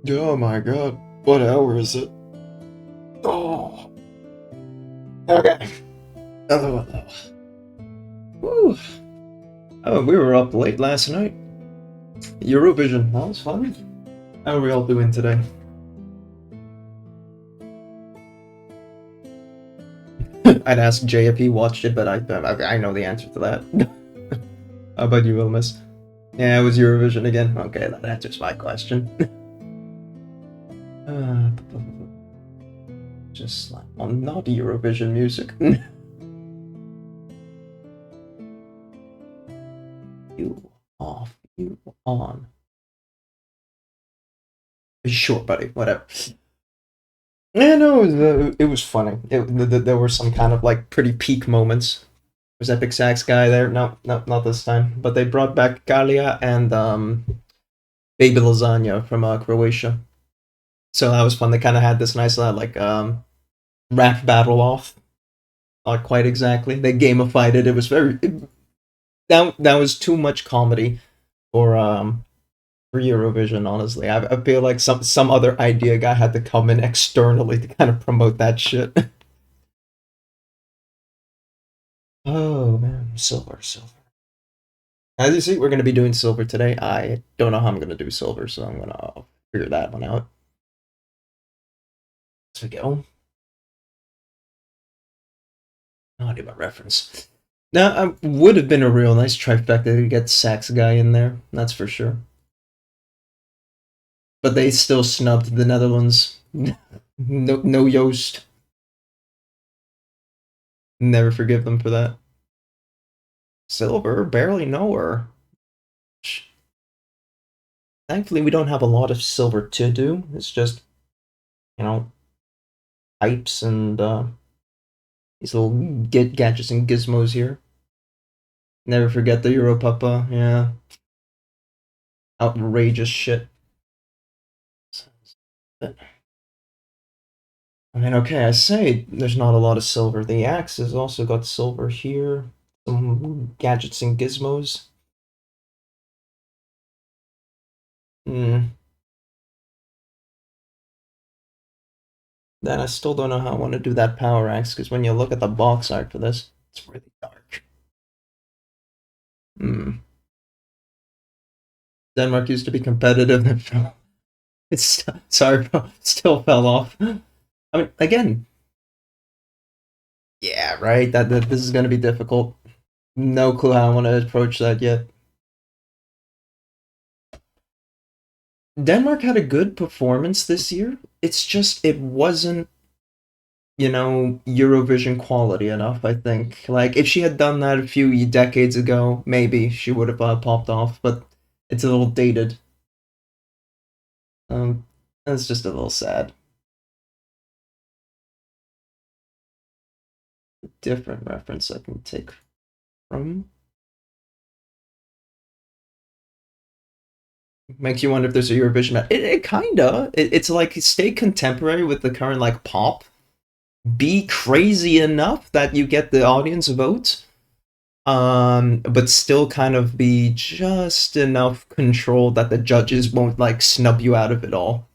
Oh my god. What hour is it? Oh. Okay. Oh. Woo. Oh, we were up late last night. Eurovision. That was fun. How are we all doing today? I'd ask Jay if he watched it, but I know the answer to that. How about you, Wilmus? Yeah, it was Eurovision again. Okay, that answers my question. uh, just like, well, not Eurovision music. You off, you on. Sure, buddy. Whatever. Yeah, no, it was funny. There were some kind of like pretty peak moments. Was Epic Sax guy there? No, no, not this time. But they brought back Galia and Baby Lasagna from Croatia. So that was fun. They kind of had this nice like rap battle off. Not quite exactly. They gamified it. It was that was too much comedy for Eurovision. Honestly, I feel like some other idea guy had to come in externally to kind of promote that shit. Oh man, silver. As you see, we're gonna be doing silver today. I don't know how I'm gonna do silver, so I'm gonna figure that one out. Let's go. I'll do my reference. Now, it would have been a real nice trifecta to get Sax guy in there. That's for sure. But they still snubbed the Netherlands. No Joost. Never forgive them for that. Silver, barely know her. Thankfully, we don't have a lot of silver to do. It's just, you know, pipes and these little gadgets and gizmos here. Never forget the Europapa, yeah. Outrageous shit. I mean, okay, I say there's not a lot of silver. The axe has also got silver here. Some gadgets and gizmos. Hmm. Then I still don't know how I want to do that power axe, because when you look at the box art for this, it's really dark. Hmm. Denmark used to be competitive. It's sorry, bro. Still fell off. I mean, again, yeah, right. That this is gonna be difficult. No clue how I want to approach that yet. Denmark had a good performance this year. It's just it wasn't, Eurovision quality enough, I think. Like if she had done that a few decades ago, maybe she would have popped off, but it's a little dated. That's just a little sad. Different reference I can take from. Makes you wonder if there's a Eurovision. It kinda. It's like stay contemporary with the current like pop. Be crazy enough that you get the audience vote, but still kind of be just enough control that the judges won't like snub you out of it all,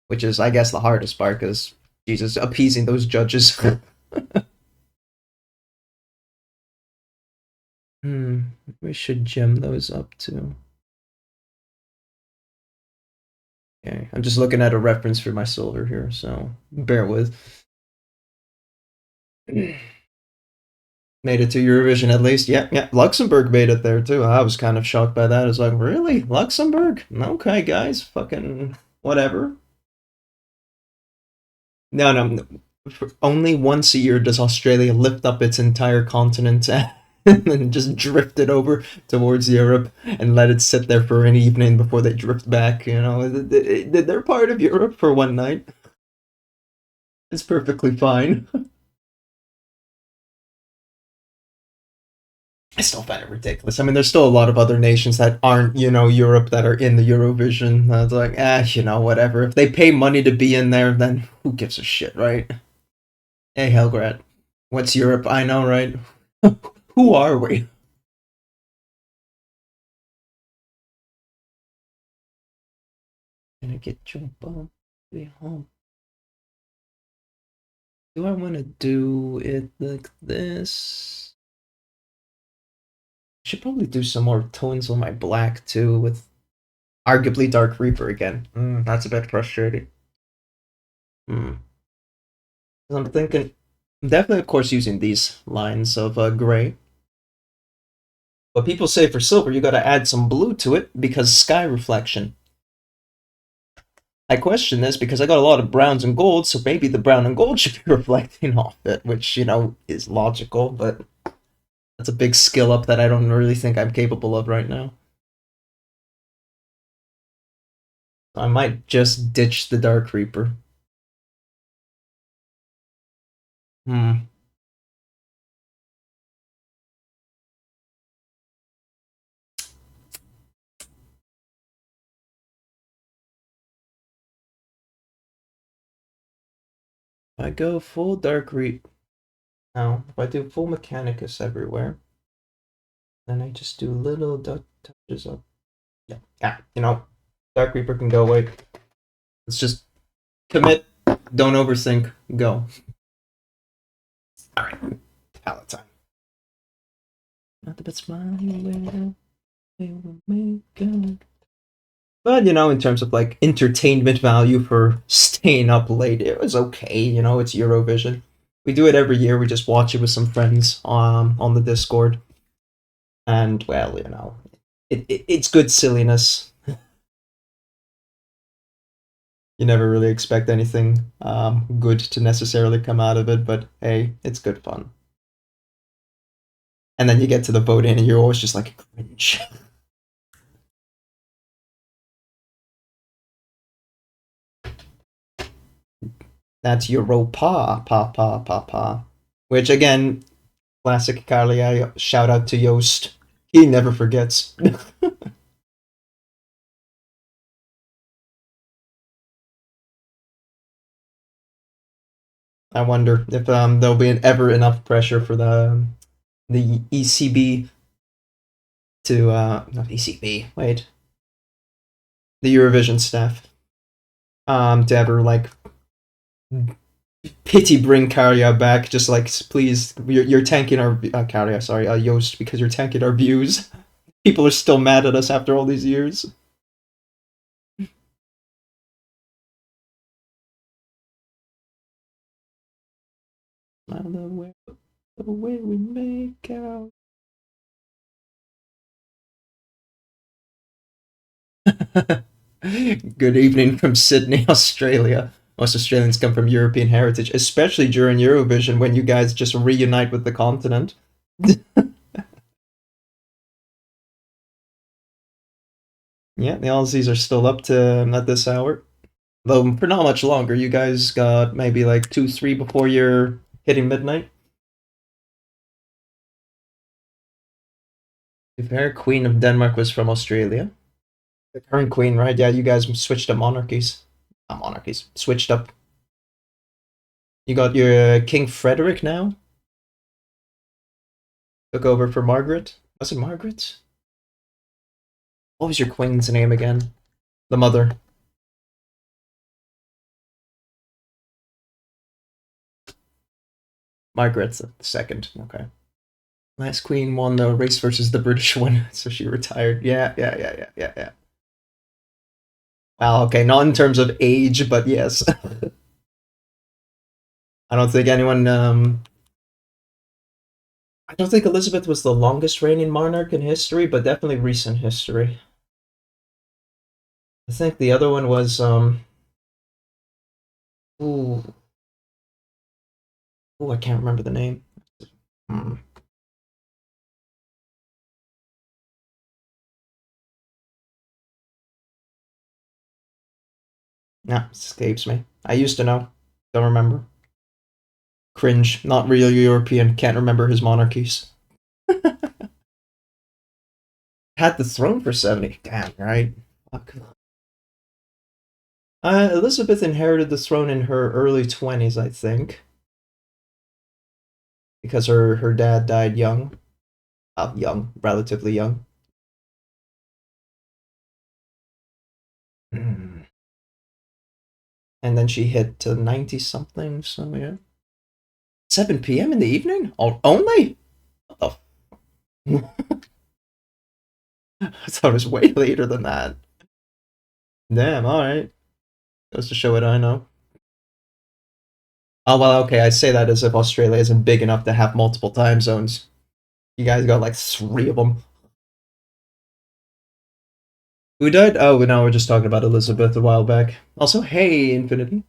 which is, I guess, the hardest part because Jesus, appeasing those judges. Hmm, we should gem those up too. Okay, I'm just looking at a reference for my silver here, so bear with. Made it to Eurovision at least. Yeah, yeah. Luxembourg made it there too. I was kind of shocked by that. I was like, really? Luxembourg? Okay, guys. Fucking whatever. No, no. Only once a year does Australia lift up its entire continent and then just drift it over towards Europe and let it sit there for an evening before they drift back. They're part of Europe for one night. It's perfectly fine. I still find it ridiculous. I mean, there's still a lot of other nations that aren't, Europe that are in the Eurovision. It's like, whatever. If they pay money to be in there, then who gives a shit, right? Hey, Helgrat, what's Europe? I know, right? Who are we? Gonna get your bum to be home. Do I want to do it like this? Should probably do some more tones on my black too, with arguably Dark Reaper again. That's a bit frustrating. Hmm. I'm thinking, definitely, of course, using these lines of gray. But people say for silver, you gotta add some blue to it because sky reflection. I question this because I got a lot of browns and golds, so maybe the brown and gold should be reflecting off it, which, is logical, but that's a big skill up that I don't really think I'm capable of right now. I might just ditch the Dark Reaper. Hmm. If I go full Dark Reaper. Now, if I do full Mechanicus everywhere, then I just do little touches of. Yeah, Dark Reaper can go away. Let's just commit, don't overthink, go. Alright, palette time. Not the best smile, they will make it. But, in terms of like entertainment value for staying up late, it was okay. It's Eurovision. We do it every year. We just watch it with some friends on the Discord. And, well, it's good silliness. You never really expect anything good to necessarily come out of it, but hey, it's good fun. And then you get to the voting and you're always just like, cringe. That's Europa, pa. Which again, classic Carly, shout out to Yost. He never forgets. I wonder if there'll be ever enough pressure for the ECB to not ECB, wait. The Eurovision staff. To ever like pity bring Karya back, just like please, you're tanking our Karya, sorry, Yost, because you're tanking our views. People are still mad at us after all these years. The way we make out. Good evening from Sydney, Australia. Most Australians come from European heritage, especially during Eurovision when you guys just reunite with the continent. Yeah, the Aussies are still up to at this hour. Though for not much longer, you guys got maybe like 2, 3 before you're hitting midnight. The fair Queen of Denmark was from Australia. The current queen, right? Yeah, you guys switched up monarchies. Not monarchies. Switched up. You got your King Frederick now. Took over for Margaret. Was it Margaret? What was your queen's name again? The mother. Margaret's the second. Okay. Last queen won the race versus the British one, so she retired. Yeah. Well, okay, not in terms of age, but yes. I don't think anyone. I don't think Elizabeth was the longest reigning monarch in history, but definitely recent history. I think the other one was. Ooh, I can't remember the name. Hmm. Yeah, escapes me. I used to know. Don't remember. Cringe. Not real European. Can't remember his monarchies. Had the throne for 70. Damn, right? Fuck. Elizabeth inherited the throne in her early 20s, I think. Because her dad died young. Young. Relatively young. and then she hit to 90 something. So yeah, 7 p.m. in the evening. Only. What the I thought it was way later than that. Damn. All right. Goes to show what I know. Oh well. Okay. I say that as if Australia isn't big enough to have multiple time zones. You guys got like 3 of them. Who died? Oh, no, we're just talking about Elizabeth a while back. Also, hey, Infinity.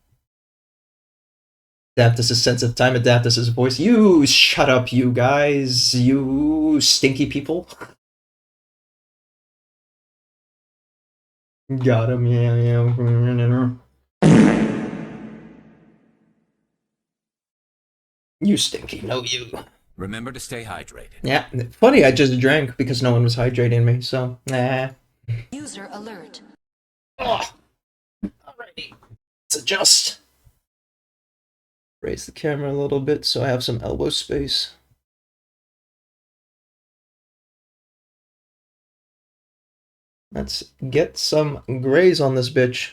Adaptus' sense of time, Adaptus' voice. You shut up, you guys. You stinky people. Got him, yeah, yeah. You stinky, no you. Remember to stay hydrated. Yeah, funny, I just drank because no one was hydrating me, so, nah. User alert. Oh, alrighty. Let's adjust. Raise the camera a little bit so I have some elbow space. Let's get some grays on this bitch.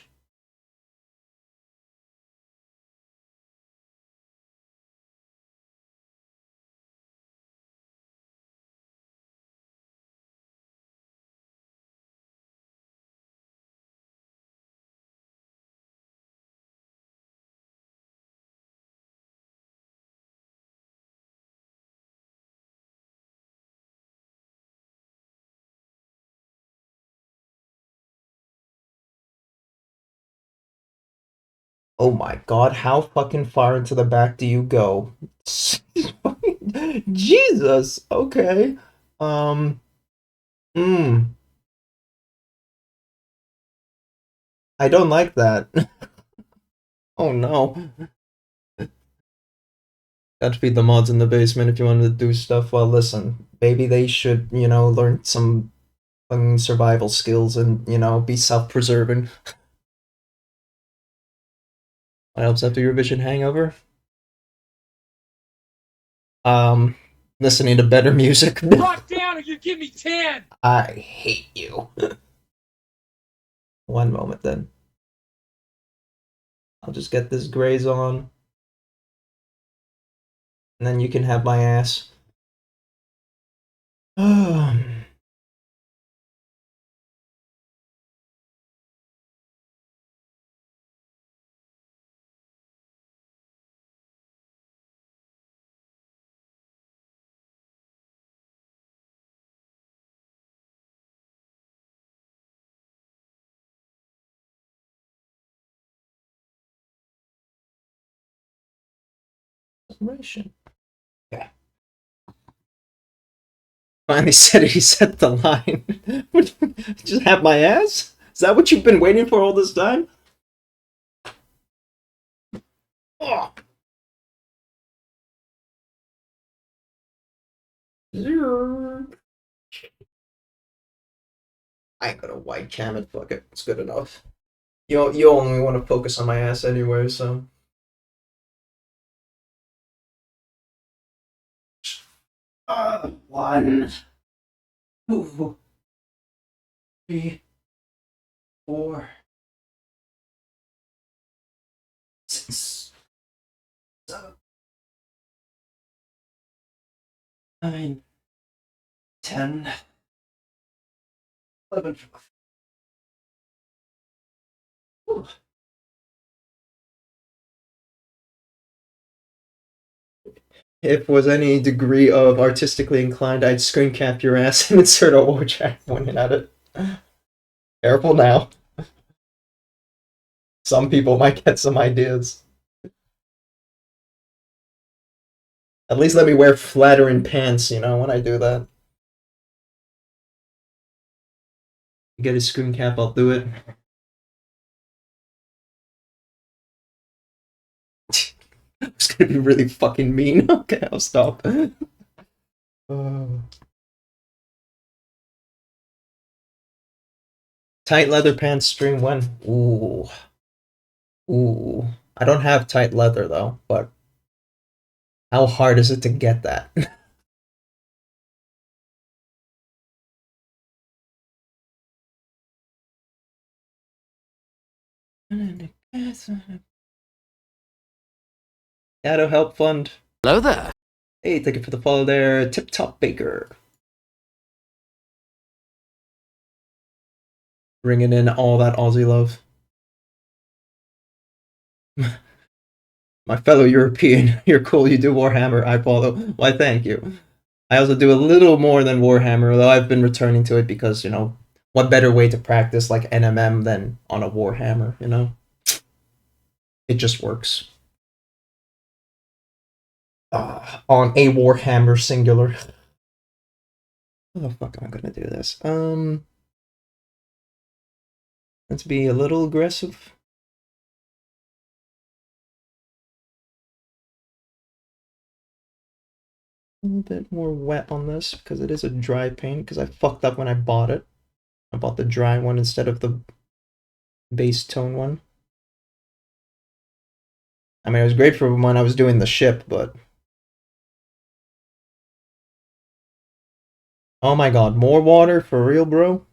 Oh my god, how fucking far into the back do you go? Jesus. Okay. Um. Hmm. I don't like that. Oh no. Gotta feed the mods in the basement if you wanted to do stuff. Well, listen, maybe they should, learn some survival skills and, be self-preserving. What helps after your vision hangover? Um, Listening to better music. Lock down or you give me 10! I hate you. One moment then. I'll just get this grays on. And then you can have my ass. Okay. Finally said it, he set the line. Just have my ass? Is that what you've been waiting for all this time? Oh. I ain't gonna white cam it, fuck it. It's good enough. You only want to focus on my ass anyway, so. One, two, three, four, six, seven, 9, 10, 11. Whew. If was any degree of artistically inclined, I'd screen cap your ass and insert a war chat pointing at it. Careful now. Some people might get some ideas. At least let me wear flattering pants, when I do that. Get a screen cap, I'll do it. It's gonna be really fucking mean. Okay, I'll stop. Tight leather pants stream when? Ooh. Ooh. I don't have tight leather though, but how hard is it to get that? Shadow Help Fund. Hello there. Hey, thank you for the follow there. Tip Top Baker. Bringing in all that Aussie love. My fellow European, you're cool, you do Warhammer, I follow. Why, thank you. I also do a little more than Warhammer, although I've been returning to it because, you know, what better way to practice like NMM than on a Warhammer, you know? It just works. On a Warhammer singular. How the fuck am I gonna do this? Let's be a little aggressive. A little bit more wet on this because it is a dry paint because I fucked up when I bought it. I bought the dry one instead of the base tone one. I mean, it was great for when I was doing the ship, but... Oh my god, more water? For real, bro?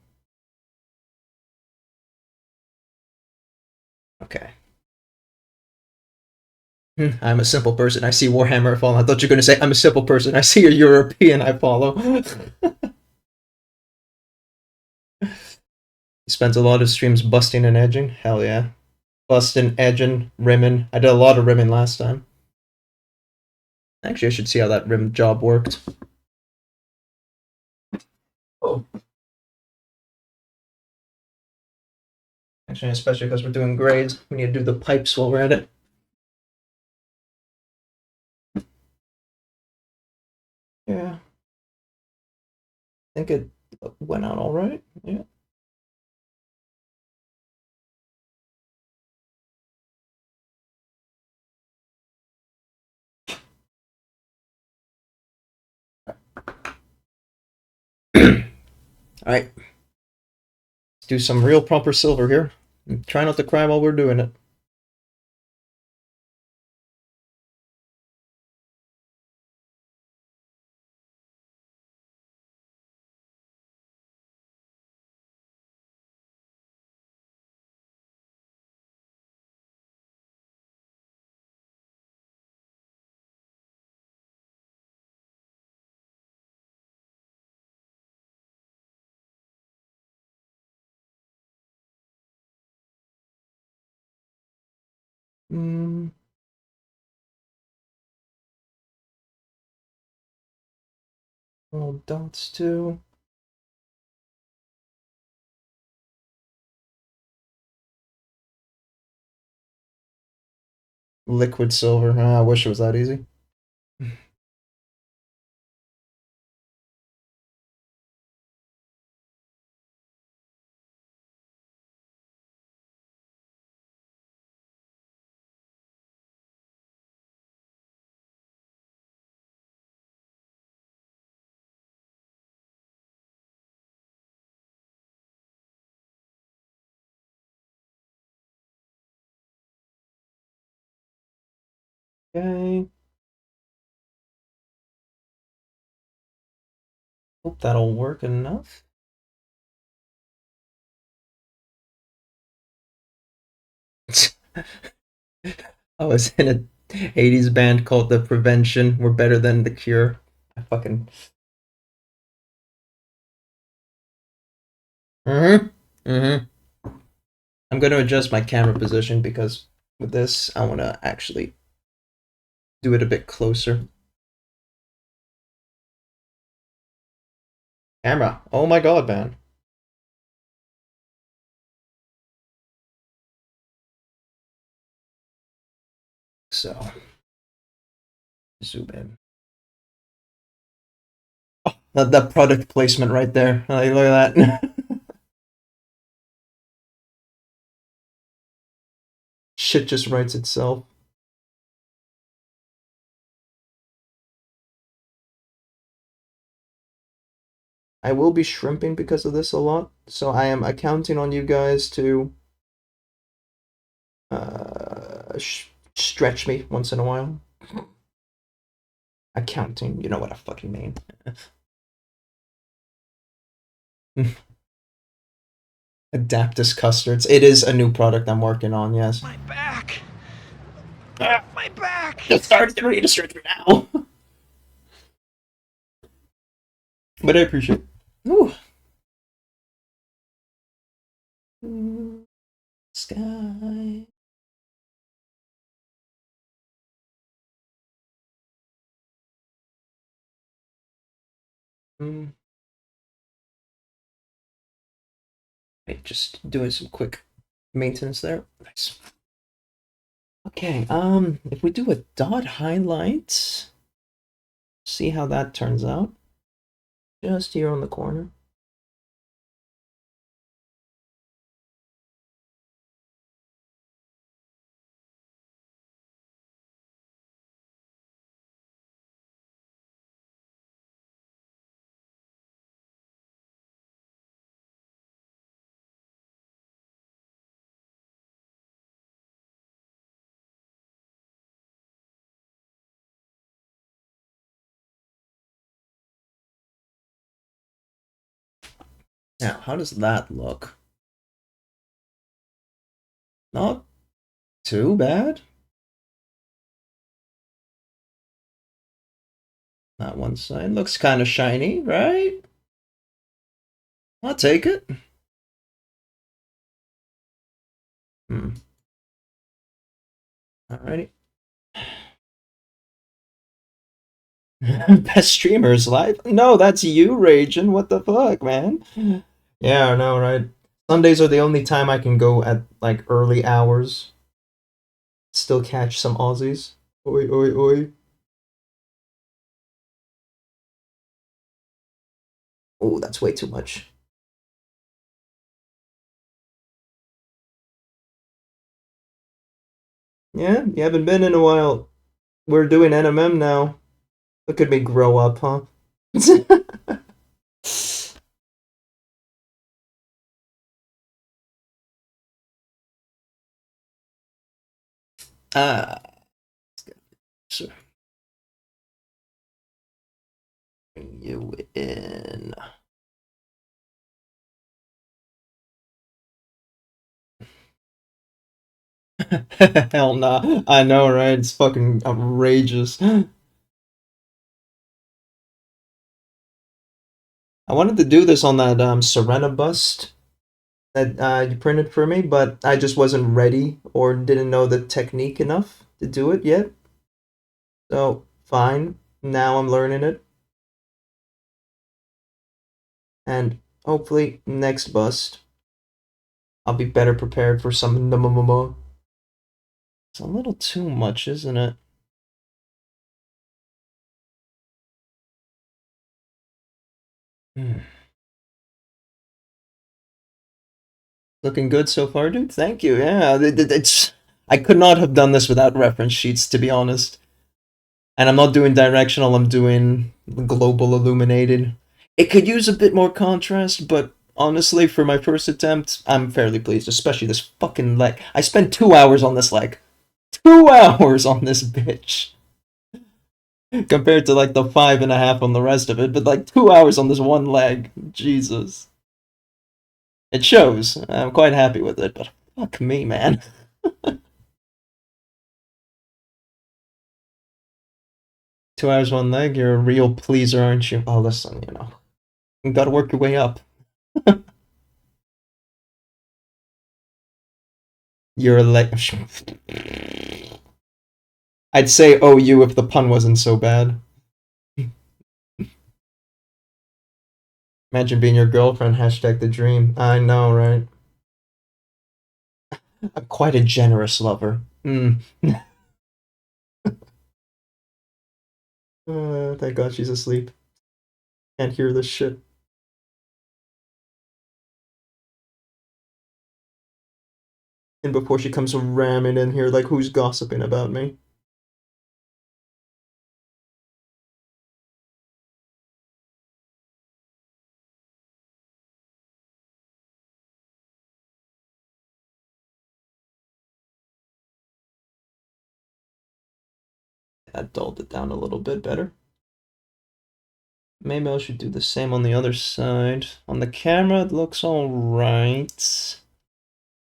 Okay. I'm a simple person. I see Warhammer, I follow. I thought you were going to say, I'm a simple person. I see a European, I follow. He spends a lot of streams busting and edging. Hell yeah. Busting, edging, rimming. I did a lot of rimming last time. Actually, I should see how that rim job worked. Oh. Actually, especially because we're doing grades, we need to do the pipes while we're at it. Yeah. I think it went out all right. Yeah. Alright. Let's do some real proper silver here. And try not to cry while we're doing it. Little dots too. Liquid silver. I wish it was that easy. Okay. Hope that'll work enough. I was in a 80s band called The Prevention. We're better than The Cure. I fucking... I'm going to adjust my camera position because with this, I want to actually do it a bit closer. Camera. Oh my god, man. So, zoom in. Oh, that product placement right there. Like, look at that. Shit just writes itself. I will be shrimping because of this a lot, so I am accounting on you guys to stretch me once in a while. Accounting, you know what I fucking mean. Adaptus custards. It is a new product I'm working on, yes. My back. My back! Just started to read a stretcher now. But I appreciate it. Ooh. Sky. Wait, just doing some quick maintenance there. Nice. Okay, if we do a dot highlight, see how that turns out. Just here on the corner. Now, how does that look? Not too bad. That one side looks kind of shiny, right? I'll take it. Alrighty. Best streamers live? No, that's you raging. What the fuck, man? Yeah, I know, right? Sundays are the only time I can go at like early hours. Still catch some Aussies. Oi, oi, oi. Oh, that's way too much. Yeah, you haven't been in a while. We're doing NMM now. Look at me grow up, huh? Ah, so bring you in. Hell nah. I know, right? It's fucking outrageous. I wanted to do this on that Serena bust that you printed for me, but I just wasn't ready or didn't know the technique enough to do it yet. So, fine. Now I'm learning it. And hopefully, next bust, I'll be better prepared for some NMM. It's a little too much, isn't it? Looking good so far, dude. Thank you. Yeah, it's. I could not have done this without reference sheets, to be honest. And I'm not doing directional. I'm doing global illuminated. It could use a bit more contrast, but honestly, for my first attempt, I'm fairly pleased. Especially this fucking leg. I spent 2 hours on this leg. 2 hours on this bitch. Compared to like the 5.5 on the rest of it, but like 2 hours on this one leg. Jesus. It shows. I'm quite happy with it, but fuck me, man. 2 hours, one leg. You're a real pleaser, aren't you? Oh, listen, you gotta work your way up. You're a leg. I'd say oh you if the pun wasn't so bad. Imagine being your girlfriend. Hashtag the dream. I know, right? I'm quite a generous lover. Thank God she's asleep. Can't hear this shit. And before she comes ramming in here, like, who's gossiping about me? That dulled it down a little bit better. Maybe I should do the same on the other side. On the camera, it looks alright.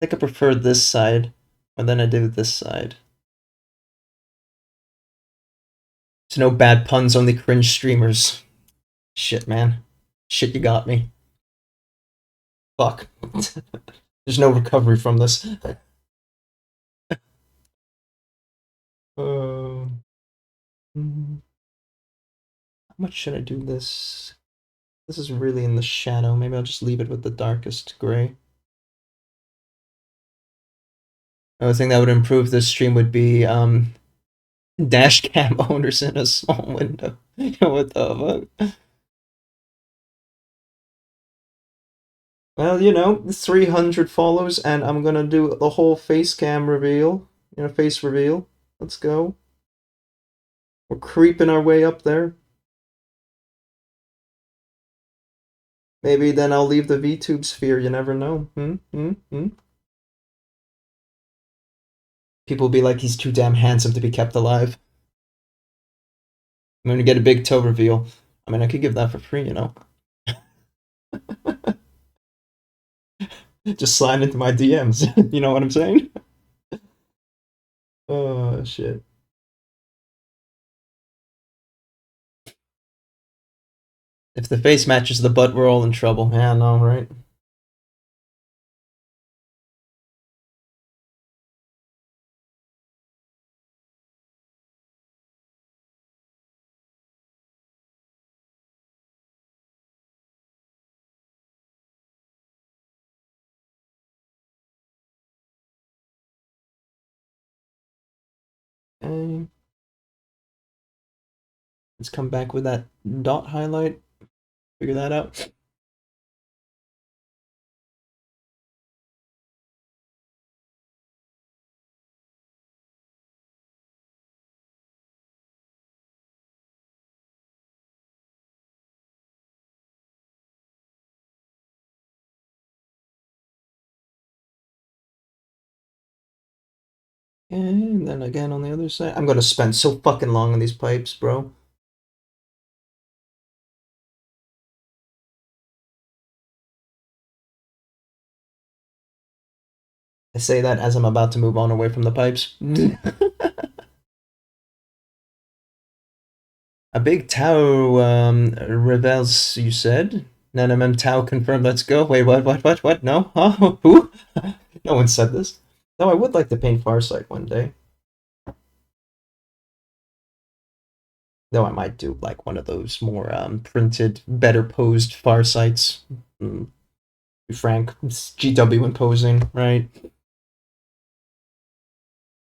I think I prefer this side more than I do this side. To no bad puns, only cringe streamers. Shit, man. Shit, you got me. Fuck. There's no recovery from this. How much should I do this? This is really in the shadow. Maybe I'll just leave it with the darkest gray. Another thing that would improve this stream would be dash cam owners in a small window. What the fuck? Well, 300 follows, and I'm gonna do the whole face cam reveal. Face reveal. Let's go. We're creeping our way up there. Maybe then I'll leave the VTube sphere, you never know. People will be like, he's too damn handsome to be kept alive. I'm gonna get a big toe reveal. I mean, I could give that for free, Just slide into my DMs. You know what I'm saying? Oh, shit. If the face matches the butt, we're all in trouble. Yeah, no, right? Okay. Let's come back with that dot highlight. Figure that out. And then again on the other side. I'm gonna spend so fucking long on these pipes, bro. I say that as I'm about to move on away from the pipes. A big Tau reveals, you said? NMM Tau confirmed, let's go. Wait, what? No? Huh? Who? No one said this. No, I would like to paint Farsight one day. Though I might do like one of those more printed, better posed Farsights. To be frank, it's GW when posing, right?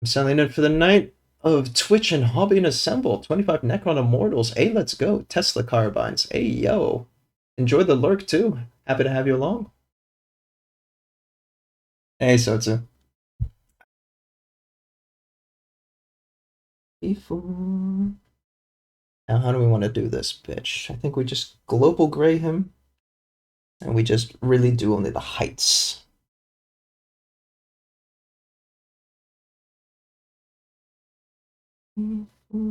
I'm selling it for the night of Twitch and Hobby and Assemble. 25 Necron Immortals. Hey, let's go. Tesla Carbines. Hey, yo. Enjoy the lurk, too. Happy to have you along. Hey, Sotsu. Before... Now, how do we want to do this, bitch? I think we just global gray him. And we just really do only the heights. The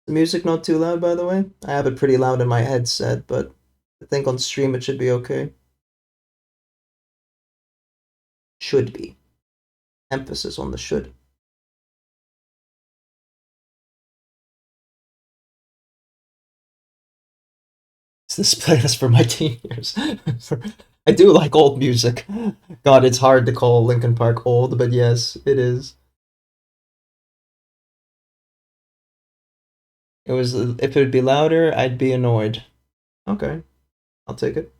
music not too loud, by the way. I have it pretty loud in my headset, but I think on stream it should be okay. Should be. Emphasis on the should. Is this playlist for my teen years? I do like old music. God, it's hard to call Linkin Park old, but yes, it is. It was if it would be louder, I'd be annoyed. Okay, I'll take it.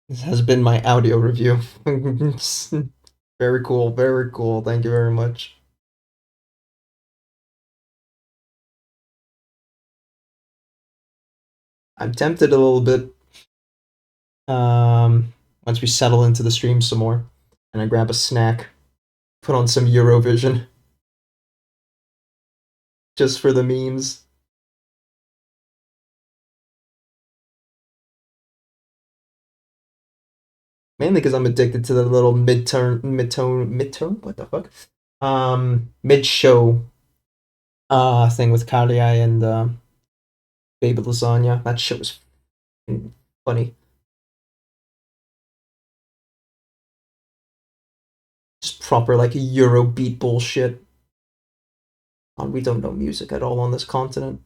This has been my audio review. Very cool, very cool. Thank you very much. I'm tempted a little bit. Once we settle into the stream some more, and I grab a snack, put on some Eurovision, just for the memes. Mainly because I'm addicted to the little midtone, what the fuck? Mid-show thing with Carly and Baby Lasagna. That shit was funny. proper like Eurobeat bullshit. We don't know music at all on this continent.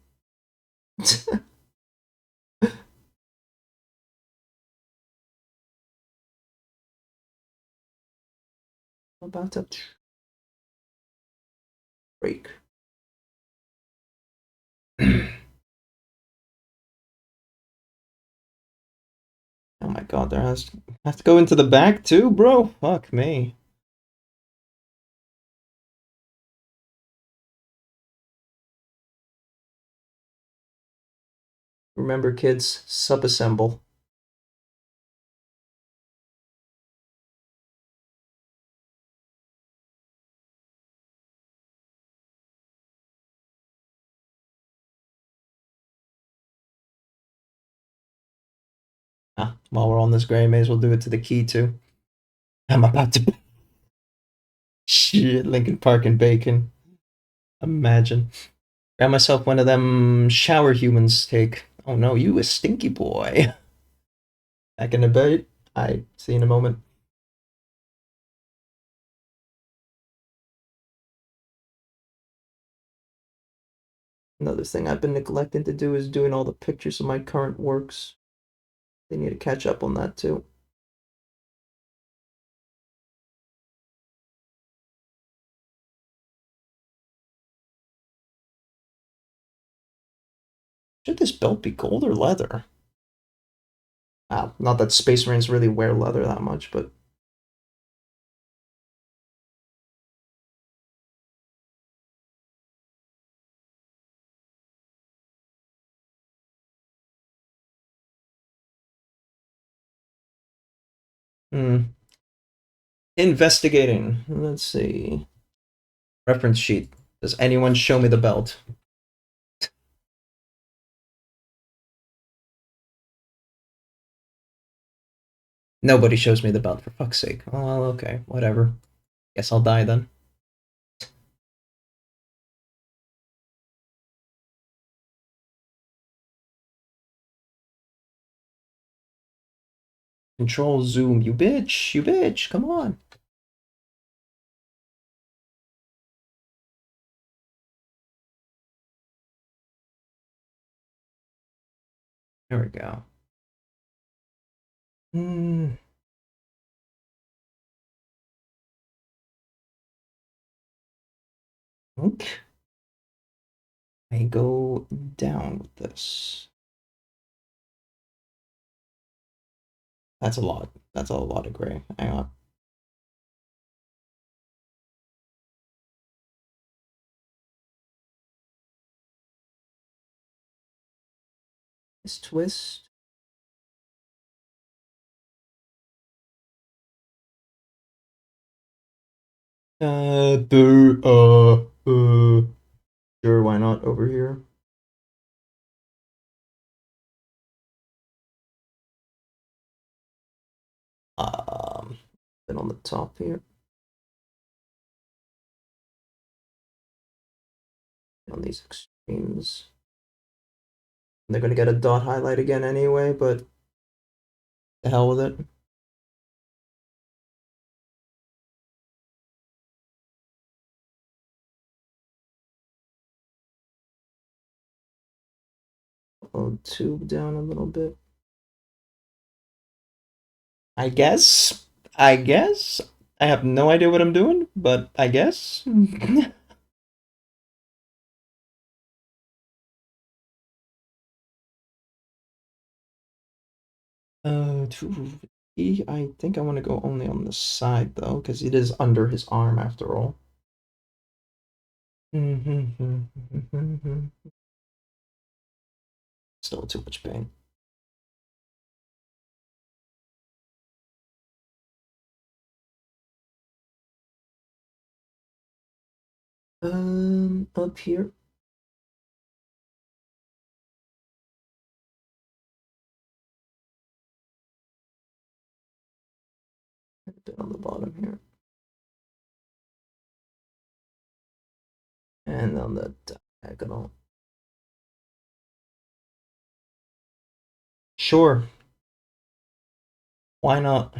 About to break. Oh my god, there has to go into the back too, bro. Fuck me. Remember, kids, subassemble. While we're on this gray, may as well do it to the key too. I'm about to. Shit, Lincoln Park and bacon. Imagine. Got myself one of them shower humans take. Oh no, you a stinky boy. Back in the bait. I see you in a moment. Another thing I've been neglecting to do is doing all the pictures of my current works. They need to catch up on that too. Should this belt be gold or leather? Not that Space Marines really wear leather that much, but Investigating. Let's see. Reference sheet. Does anyone show me the belt? Nobody shows me the belt, for fuck's sake. Oh, well, okay, whatever. Guess I'll die then. Control zoom, you bitch, come on. There we go. Okay. I go down with this. That's a lot. That's a lot of gray. Hang on. This twist. Sure, why not over here? Then on the top here. On these extremes. And they're gonna get a dot highlight again anyway, but the hell with it. I'll tube down a little bit. I guess. I guess. I have no idea what I'm doing, but I guess. I think I want to go only on the side though, because it is under his arm after all. Still too much pain. Up here. A bit on the bottom here. And on the diagonal. Sure. Why not?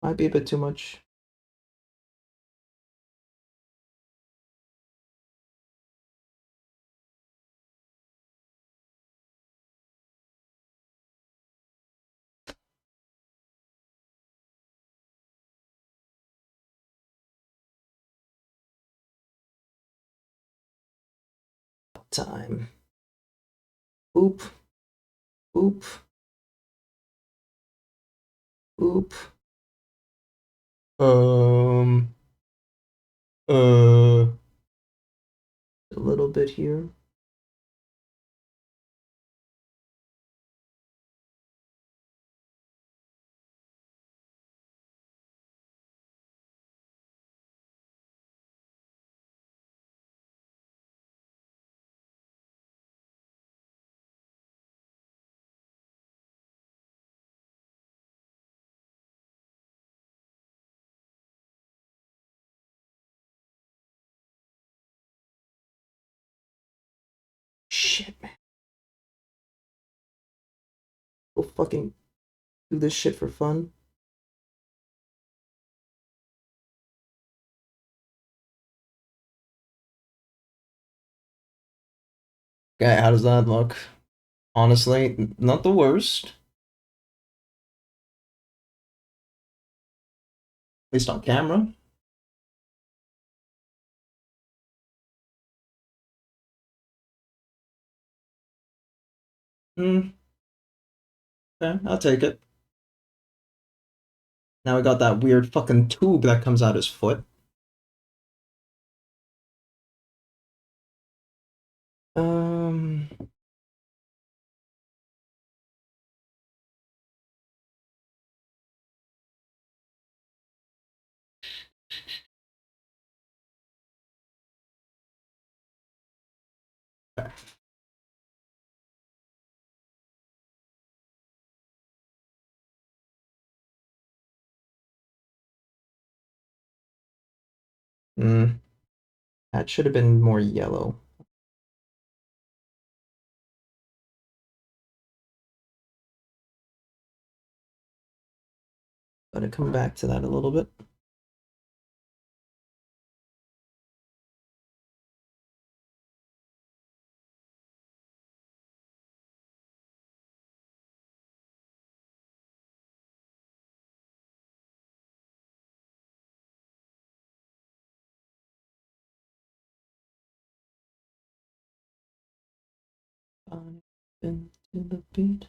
Might be a bit too much. Time. Oop. Oop. Oop. Um. A little bit here. Shit, man. Go fucking do this shit for fun. Okay, how does that look? Honestly, not the worst. At least on camera. Hmm. Okay, I'll take it. Now we got that weird fucking tube that comes out his foot. Um. Hmm. That should have been more yellow. Gotta come back to that a little bit. Into the beat.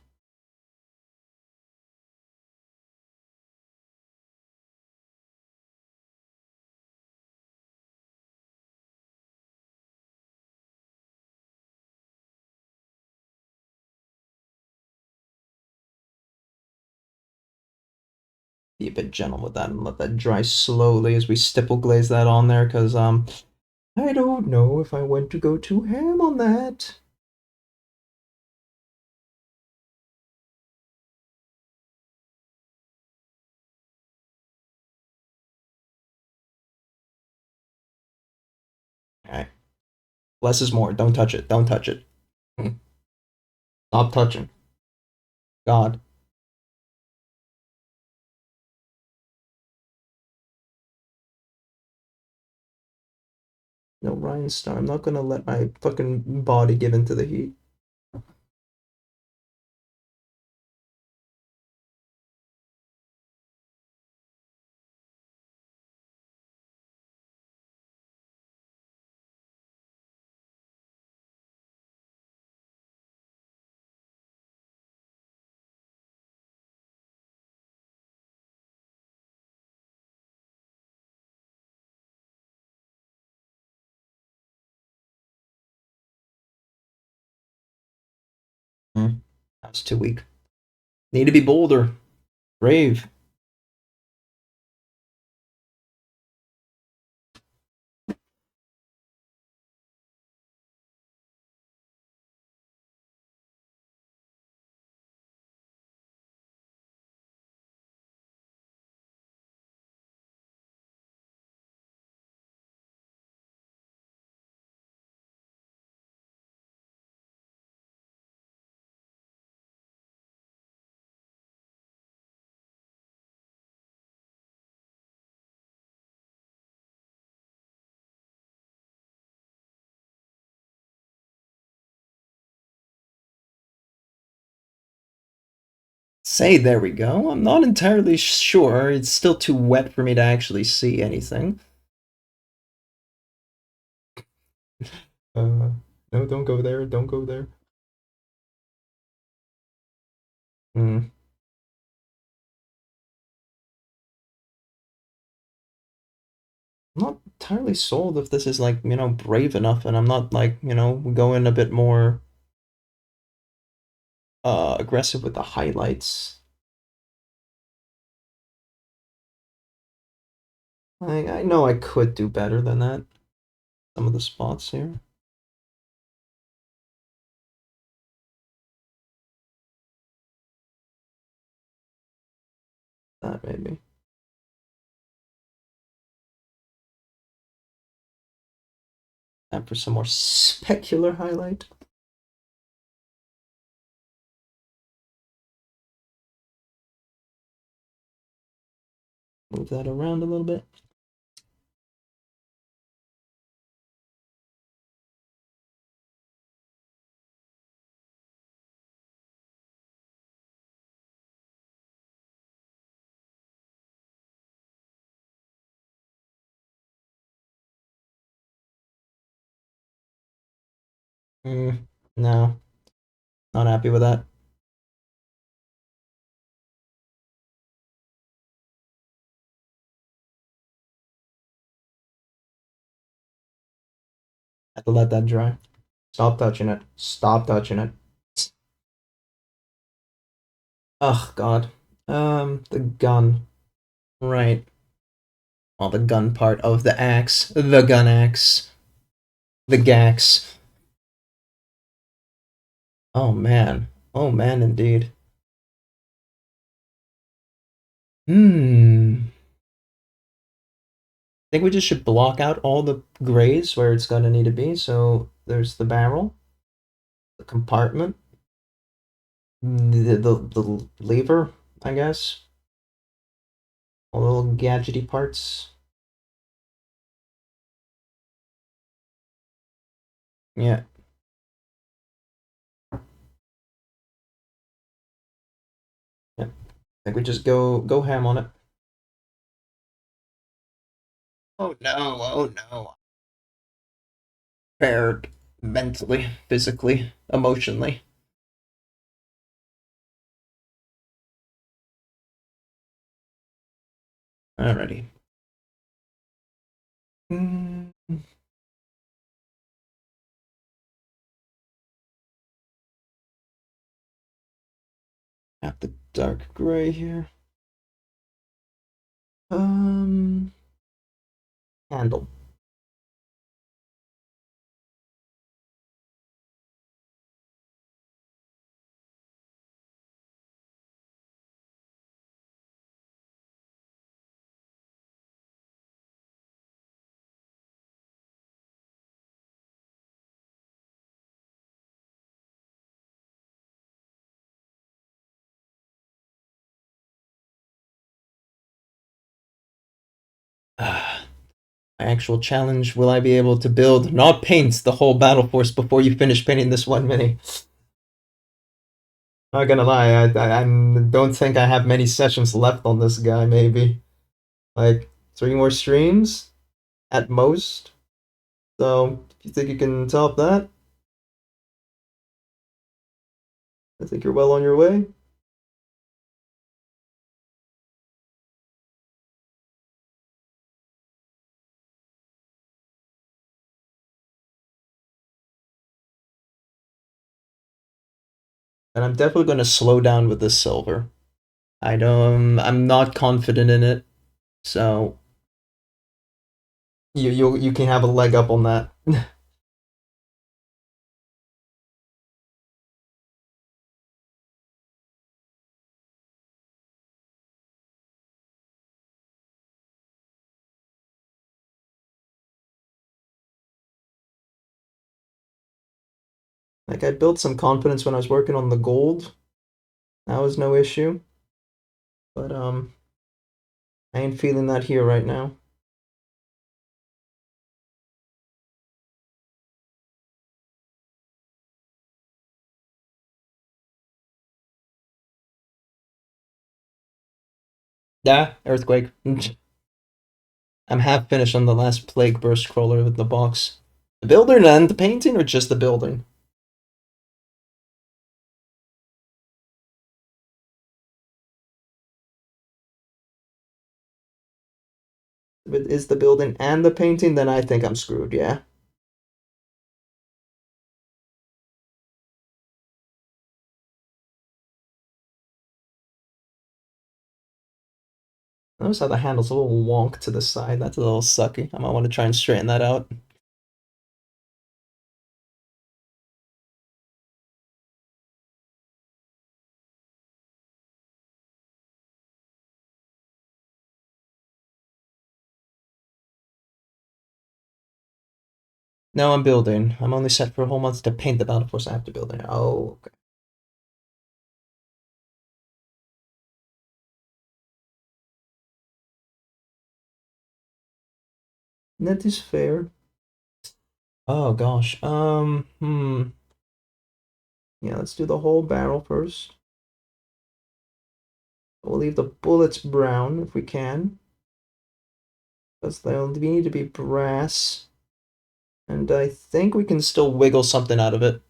Be a bit gentle with that and let that dry slowly as we stipple glaze that on there, because I don't know if I want to go too ham on that. Alright. Less is more. Don't touch it. Don't touch it. Stop touching. God. No rhinestone. I'm not gonna let my fucking body give into the heat. That's too weak. Need to be bolder. Brave. say there we go. I'm not entirely sure. It's still too wet for me to actually see anything. No, don't go there. Don't go there. Hmm. I'm not entirely sold if this is like, brave enough, and I'm not like, going a bit more aggressive with the highlights. I know I could do better than that. Some of the spots here. That maybe. And for some more specular highlight. Move that around a little bit. No, not happy with that. Have to let that dry. Stop touching it. Stop touching it. Oh God. The gun. Right. Well, the gun part of the axe. The gun axe. The gax. Oh man. Oh man, indeed. I think we just should block out all the grays where it's gonna need to be. So there's the barrel, the compartment, the lever, I guess. All the little gadgety parts. Yeah. Yeah. I think we just go ham on it. Oh no, oh no. Prepared mentally, physically, emotionally. Alrighty. Mm, Got the dark gray here. Um, Handle. My actual challenge, will I be able to build, not paint, the whole battle force before you finish painting this one mini? Not gonna lie, I don't think I have many sessions left on this guy, maybe. Like, 3 more streams? At most? So, if you think you can top that, I think you're well on your way. And I'm definitely gonna slow down with the silver. I'm not confident in it, so you can have a leg up on that. Like I built some confidence when I was working on the gold. That was no issue. But I ain't feeling that here right now. Yeah, earthquake. I'm half finished on the last plague burst crawler with the box. The building and the painting, or just the building? If it is the building and the painting, then I think I'm screwed, yeah. Notice how the handle's a little wonk to the side. That's a little sucky. I might want to try and straighten that out. No, I'm building. I'm only set for a whole month to paint the battle force after building. Oh, okay. That is fair. Oh gosh. Yeah, let's do the whole barrel first. We'll leave the bullets brown if we can. Because they'll need to be brass. And I think we can still wiggle something out of it.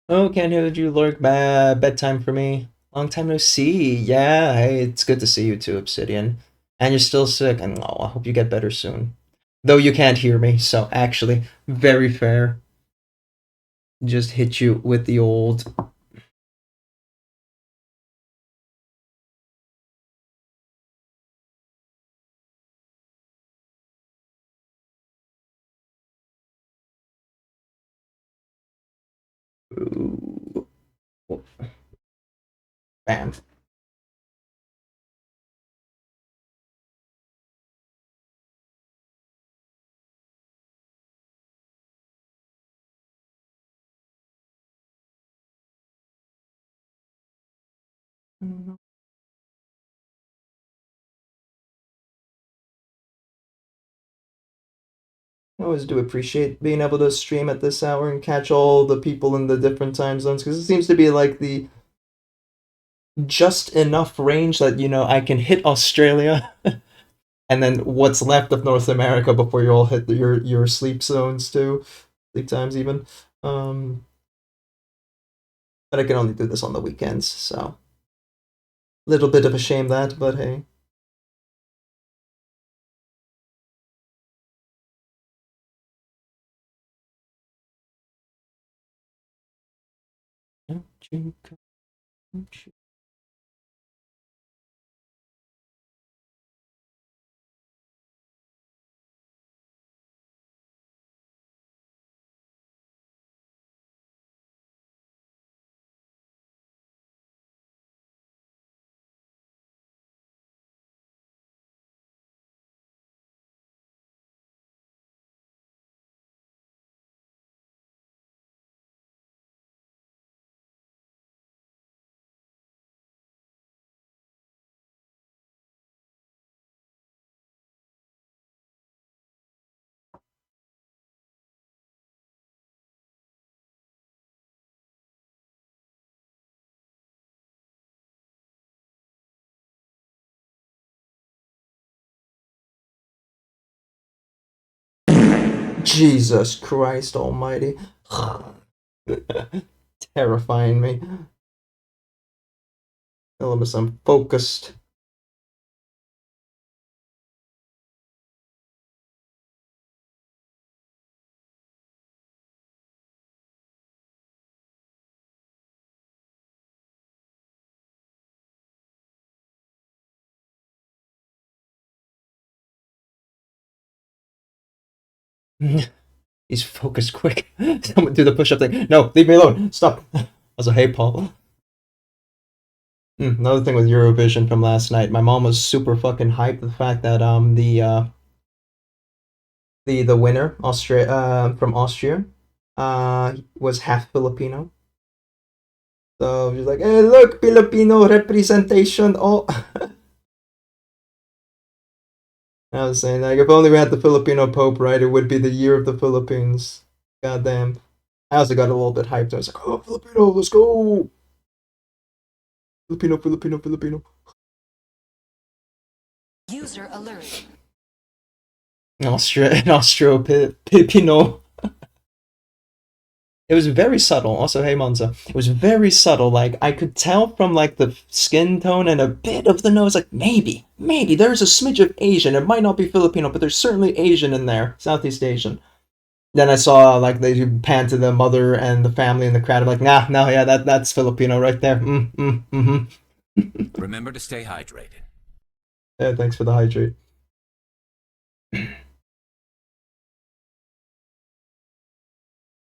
Oh, can't hear you lurk. Bedtime for me. Long time no see. Yeah, hey, it's good to see you too, Obsidian. And you're still sick, and oh, I hope you get better soon. Though you can't hear me, so actually, very fair. Just hit you with the old. Ooh. Bam. I always do appreciate being able to stream at this hour and catch all the people in the different time zones because it seems to be like the just enough range that I can hit Australia and then what's left of North America before you all hit your sleep zones too, sleep times even. Um, but I can only do this on the weekends, so little bit of a shame that, but hey. Jesus Christ Almighty. Terrifying me. Unless I'm focused. He's focused quick. Someone do the push-up thing. No, leave me alone. Stop. Also, hey, Paul. Another thing with Eurovision from last night, my mom was super fucking hyped the fact that the winner from Austria was half Filipino. So she's like, "Hey, look, Filipino representation!" Oh, I was saying like if only we had the Filipino Pope, right? It would be the year of the Philippines. Goddamn. I also got a little bit hyped. I was like, "Oh, Filipino, let's go!" Filipino, Filipino, Filipino. User alert. Pipino. It was very subtle. Also, hey Monza. It was very subtle. Like, I could tell from, like, the skin tone and a bit of the nose, like, maybe there's a smidge of Asian. It might not be Filipino, but there's certainly Asian in there. Southeast Asian. Then I saw, like, they pan to the mother and the family in the crowd. I'm like, nah, no, yeah, that's Filipino right there. Remember to stay hydrated. Yeah, thanks for the hydrate.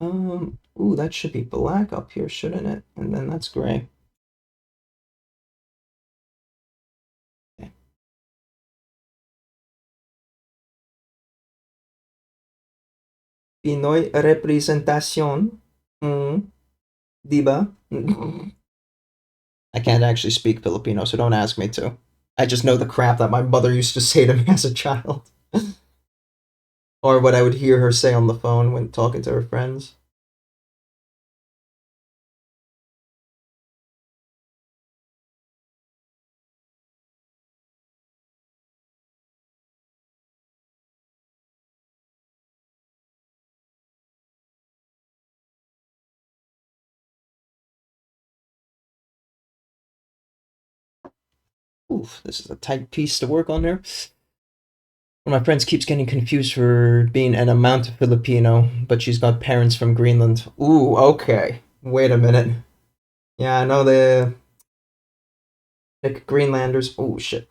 Ooh, that should be black up here, shouldn't it? And then that's gray. Okay. Pinoy representation. Diba? I can't actually speak Filipino, so don't ask me to. I just know the crap that my mother used to say to me as a child. Or what I would hear her say on the phone when talking to her friends. Oof, this is a tight piece to work on there. One of my friends keeps getting confused for being an amount of Filipino, but she's got parents from Greenland. Ooh, okay. Wait a minute. Yeah, I know the like Greenlanders. Oh shit.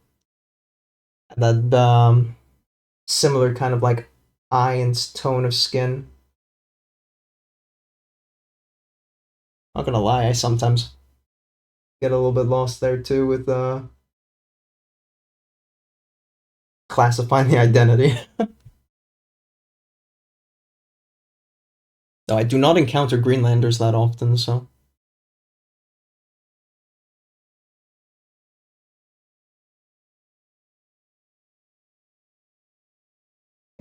That similar kind of like eye and tone of skin. Not gonna lie, I sometimes get a little bit lost there too with classifying the identity. No, I do not encounter Greenlanders that often, so.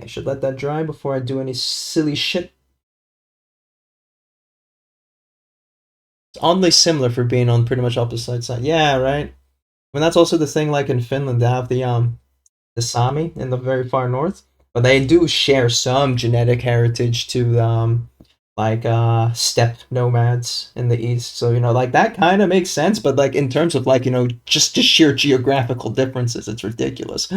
I should let that dry before I do any silly shit. It's oddly similar for being on pretty much opposite side. Yeah, right. I mean that's also the thing. Like in Finland, they have the Sami in the very far north, but they do share some genetic heritage to like steppe nomads in the east. So like that kind of makes sense. But like in terms of like just sheer geographical differences, it's ridiculous.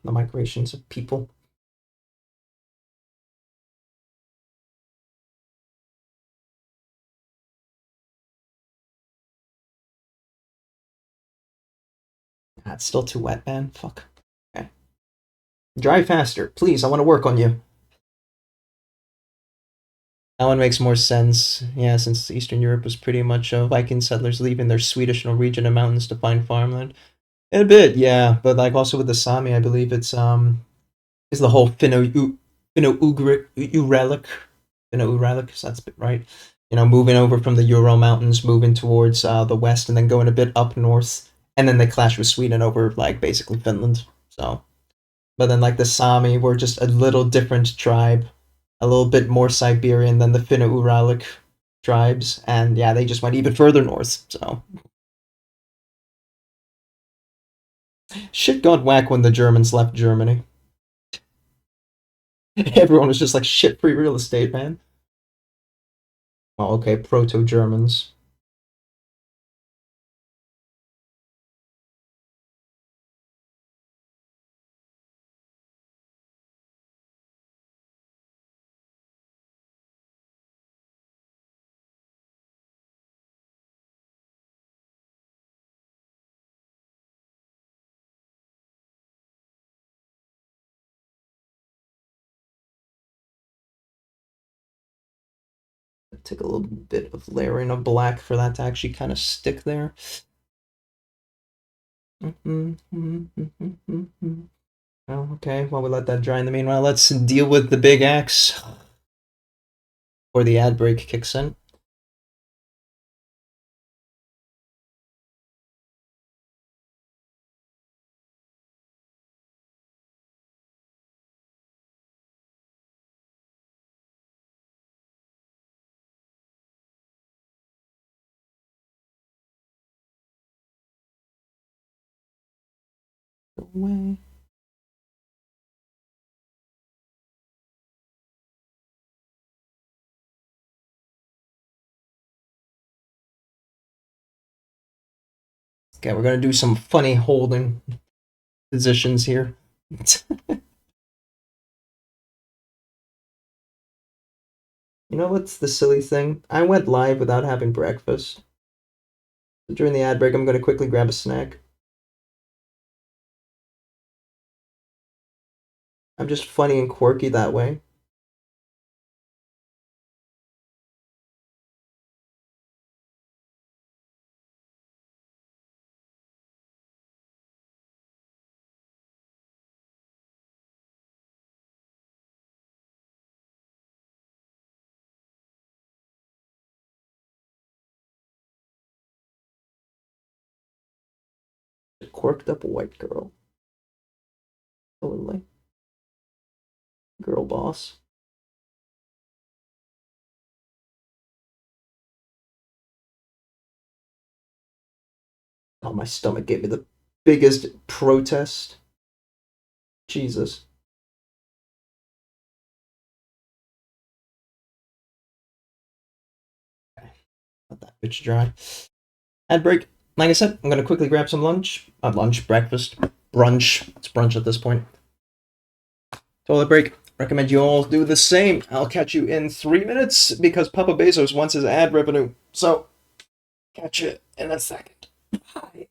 The migrations of people. It's still too wet, man. Fuck. Okay. Dry faster, please. I want to work on you. That one makes more sense. Yeah, since Eastern Europe was pretty much Viking settlers leaving their Swedish Norwegian mountains to find farmland. A bit, yeah, but like also with the Sami, I believe is the whole Finno-Ugric, Finno-Uralic, so that's a bit right. Moving over from the Ural Mountains, moving towards the west, and then going a bit up north, and then they clash with Sweden over like basically Finland. So, but then like the Sami were just a little different tribe, a little bit more Siberian than the Finno-Uralic tribes, and yeah, they just went even further north. So shit got whack when the Germans left Germany. Everyone was just like shit free real estate, man. Well, okay, proto Germans. Take a little bit of layering of black for that to actually kind of stick there. Oh, okay, while we let that dry in the meanwhile, let's deal with the big X. Or the ad break kicks in. away. Okay, we're gonna do some funny holding positions here. You know what's the silly thing? I went live without having breakfast. So during the ad break, I'm gonna quickly grab a snack. I'm just funny and quirky that way. A quirked up white girl. Totally. Girl boss. Oh, my stomach gave me the biggest protest. Jesus. Let that bitch dry. Ad break. Like I said, I'm gonna quickly grab some lunch. Not lunch, breakfast. Brunch. It's brunch at this point. Toilet break. Recommend you all do the same. I'll catch you in 3 minutes because Papa Bezos wants his ad revenue. So, catch you in a second. Bye.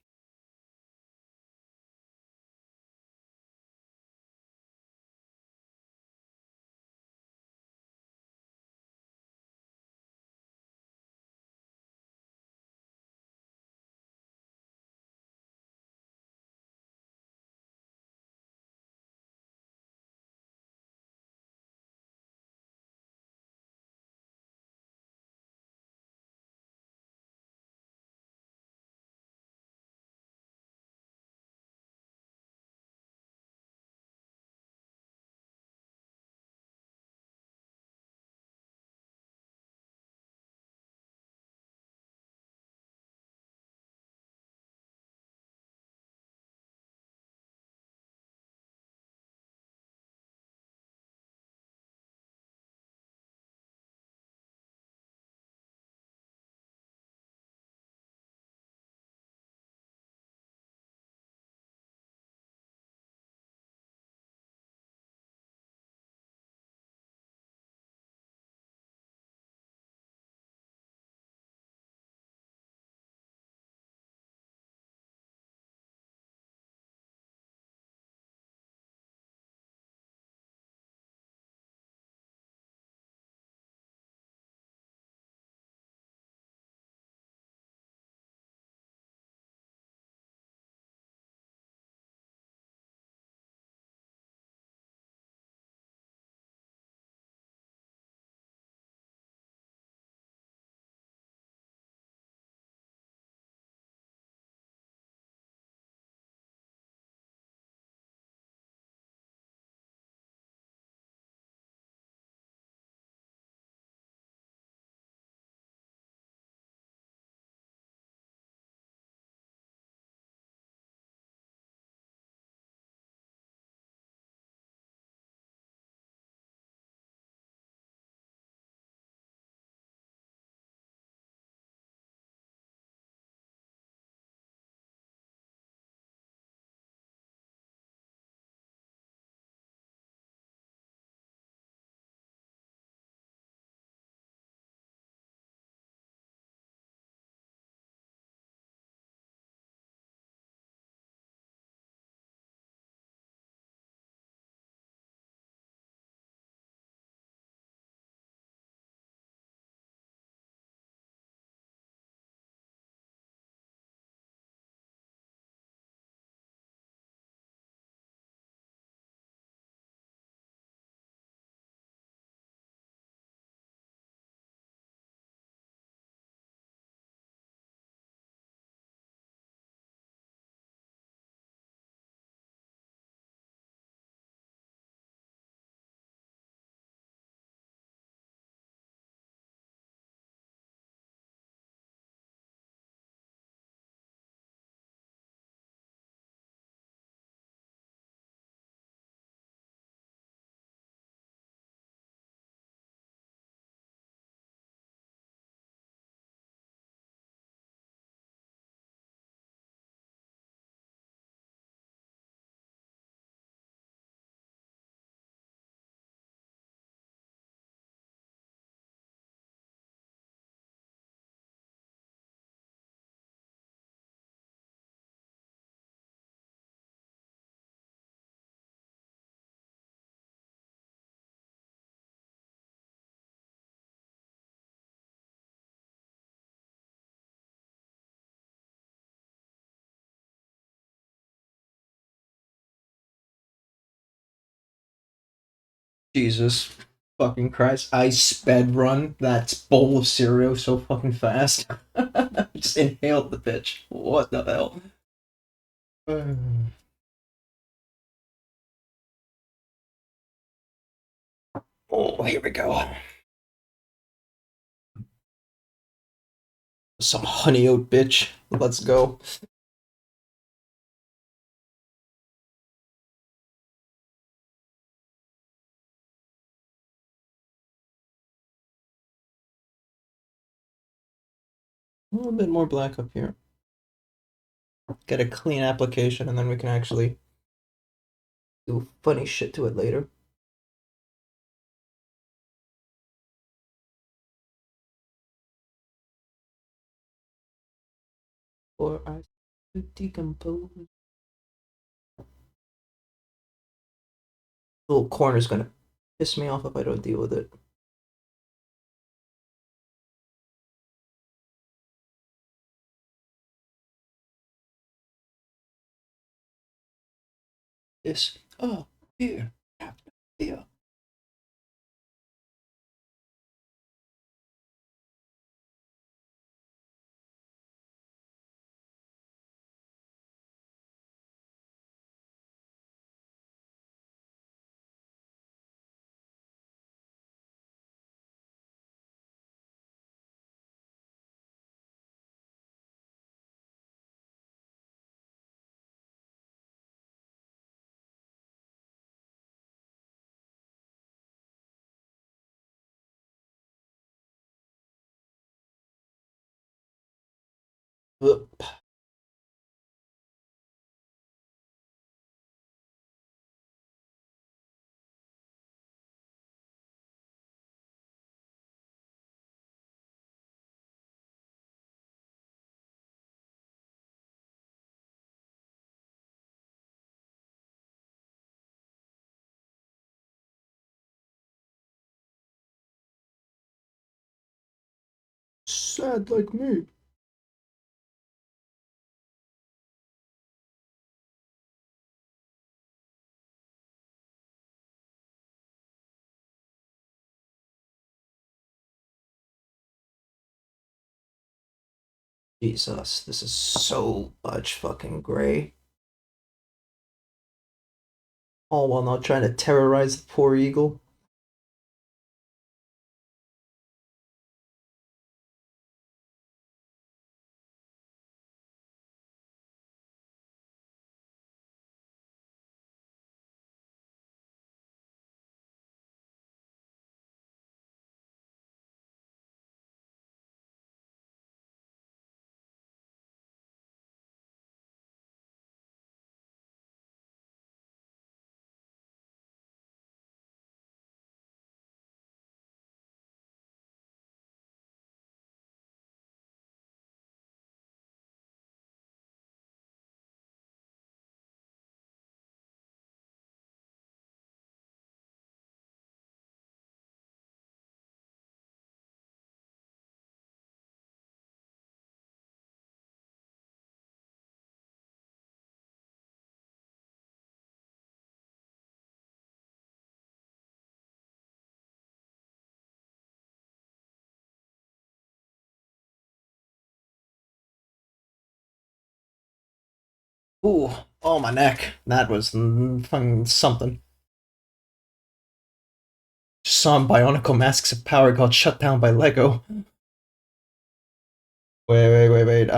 Jesus fucking Christ. I sped run that bowl of cereal so fucking fast. Just inhaled the bitch. What the hell? Oh, here we go. Some honey oat bitch. Let's go. A little bit more black up here. Get a clean application and then we can actually do funny shit to it later. Or I decompose. Little corner's gonna piss me off if I don't deal with it. This. Oh, here. Here. Ugh. Sad like me. Jesus, this is so much fucking gray. All while not trying to terrorize the poor eagle. Ooh, oh my neck. That was fucking something. Some Bionicle Masks of Power got shut down by Lego. Wait.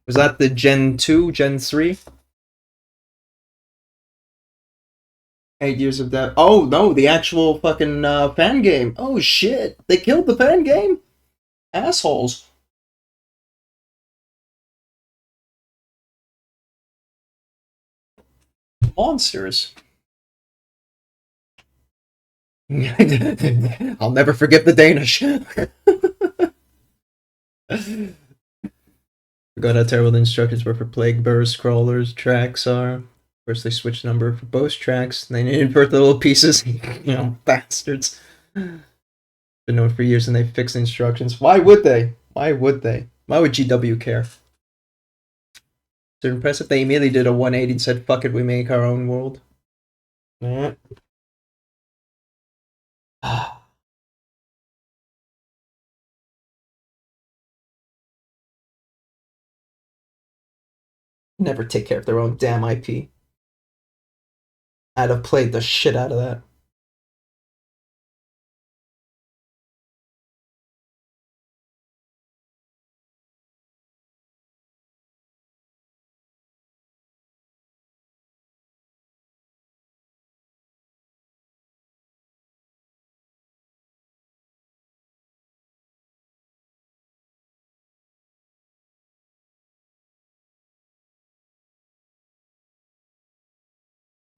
Was that the Gen 2, Gen 3? 8 years of that. Oh no, the actual fucking fan game. Oh shit, they killed the fan game. Assholes. Monsters. I'll never forget the Danish. Forgot how terrible the instructions were for plague burst crawlers. Tracks are. First, they switched the number for both tracks. They invert the little pieces. Bastards. Been known for years and they fixed the instructions. Why would they? Why would they? Why would GW care? It's impressive they immediately did a 180 and said, fuck it, we make our own world. Yeah. Never take care of their own damn IP. I'd have played the shit out of that.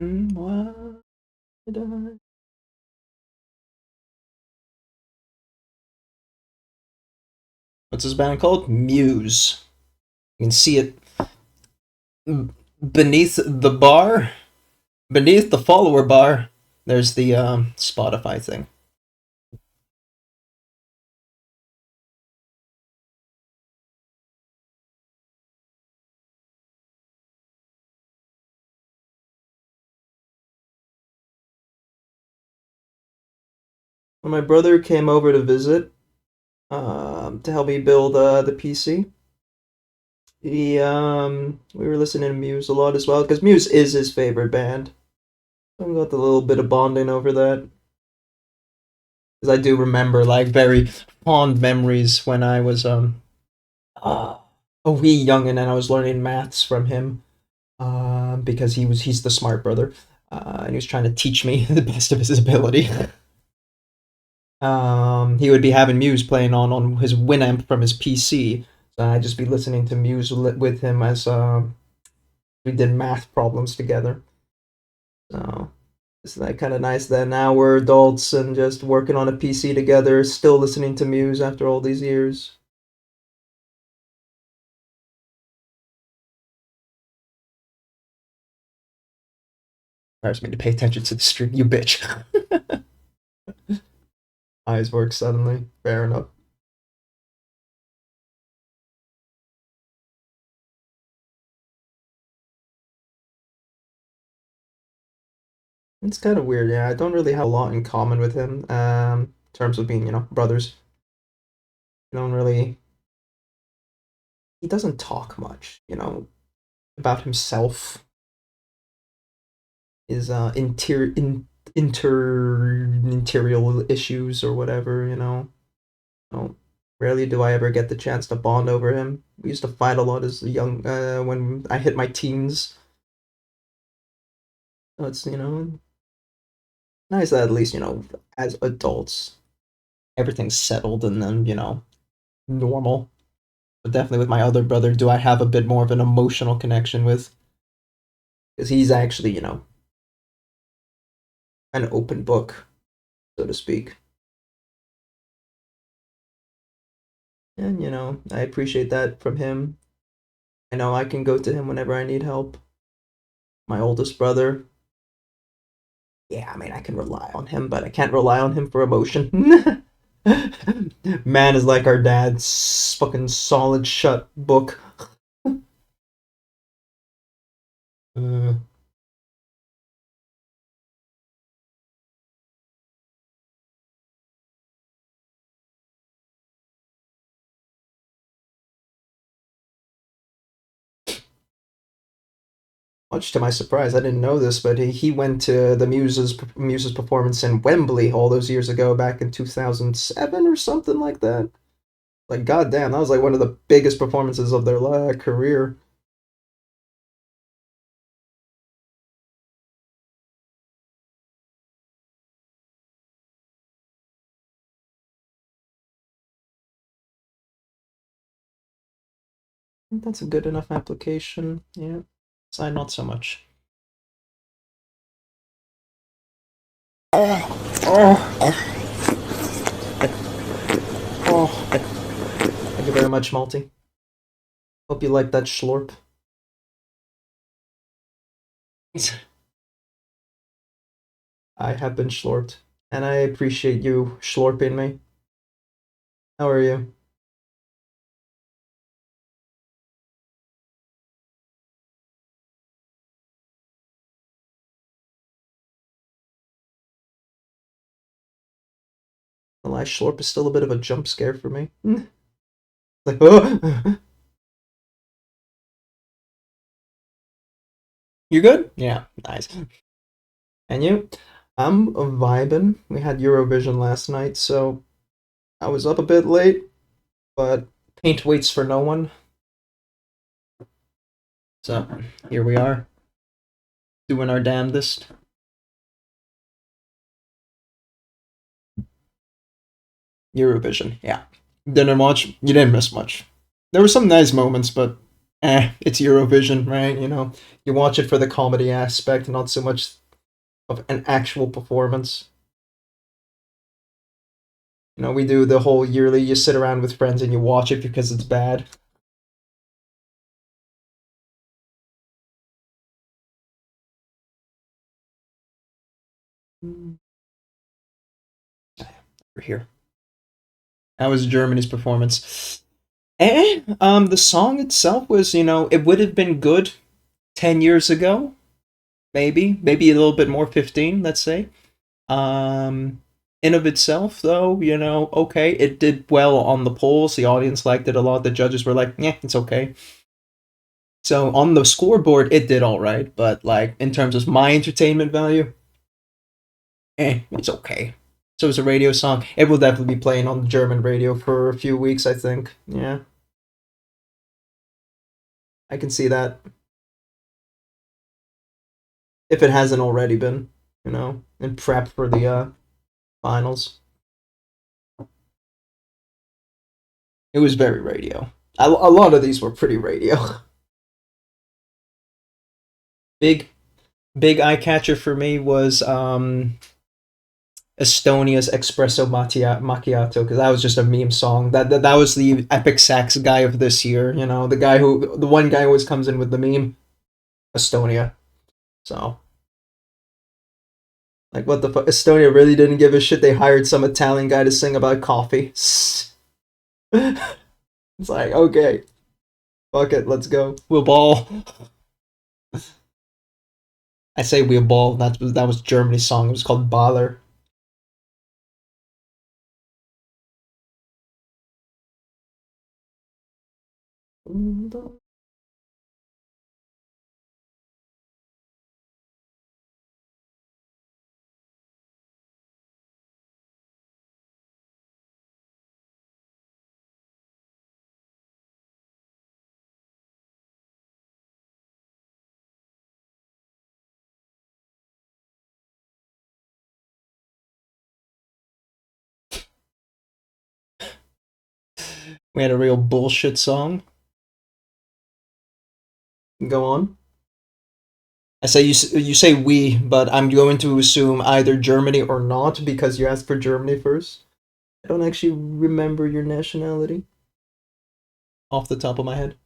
Why did I? What's this band called? Muse. You can see it beneath the bar, beneath the follower bar. There's the Spotify thing. When my brother came over to visit, to help me build the PC, we were listening to Muse a lot as well because Muse is his favorite band. So we got a little bit of bonding over that. Because I do remember like very fond memories when I was uh, a wee youngin' and I was learning maths from him. Because he's the smart brother, and he was trying to teach me the best of his ability. He would be having Muse playing on his Winamp from his PC, so I'd just be listening to Muse with him as we did math problems together. So it's like kind of nice that now we're adults and just working on a PC together, still listening to Muse after all these years. Requires me to pay attention to the stream, you bitch. Eyes work suddenly. Fair enough. It's kind of weird, yeah. I don't really have a lot in common with him, in terms of being, brothers. I don't really. He doesn't talk much, about himself, his interior issues or whatever. No, rarely do I ever get the chance to bond over him. We used to fight a lot as a young, when I hit my teens. So it's, nice that at least, as adults, everything's settled and then, normal. But definitely with my other brother, do I have a bit more of an emotional connection with? Because he's actually, an open book, so to speak. And, I appreciate that from him. I know I can go to him whenever I need help. My oldest brother, yeah, I mean, I can rely on him, but I can't rely on him for emotion. Man is like our dad's fucking solid shut book. Uh, Much to my surprise, I didn't know this, but he went to the Muses performance in Wembley all those years ago, back in 2007 or something like that. Like, goddamn, that was like one of the biggest performances of their career. I think that's a good enough application. Yeah, side not so much. Oh, thank you very much, Malty. Hope you like that schlorp. I have been schlorped, and I appreciate you schlorping me. How are you? The last Schlorp is still a bit of a jump scare for me. Like, oh! You good? Yeah, nice. And you? I'm vibing. We had Eurovision last night, so I was up a bit late, but paint waits for no one. So here we are, doing our damnedest. Eurovision, yeah. Didn't watch. You didn't miss much. There were some nice moments, but it's Eurovision, right? You know, you watch it for the comedy aspect, not so much of an actual performance. You know, we do the whole yearly. You sit around with friends and you watch it because it's bad. We're here. How was Germany's performance? The song itself was, you know, it would have been good 10 years ago, maybe a little bit more, 15, let's say. Um, in of itself, though, you know, okay, it did well on the polls. The audience liked it a lot. The judges were like, yeah, it's okay. So on the scoreboard, it did all right, but like in terms of my entertainment value, it's okay. So it's a radio song. It will definitely be playing on the German radio for a few weeks, I think. Yeah, I can see that. If it hasn't already been, you know, in prep for the finals. It was very radio. A lot of these were pretty radio. Big big eye catcher for me was Estonia's Espresso Macchiato, because that was just a meme song. That was the epic sax guy of this year. You know, the one guy who always comes in with the meme, Estonia. So like, what the fuck? Estonia really didn't give a shit. They hired some Italian guy to sing about coffee. It's like, okay, fuck it, let's go. We'll ball. I say we'll ball. That was Germany's song. It was called Baller. We had a real bullshit song. Go on. I say you say we, but I'm going to assume either Germany or not because you asked for Germany first. I don't actually remember your nationality off the top of my head.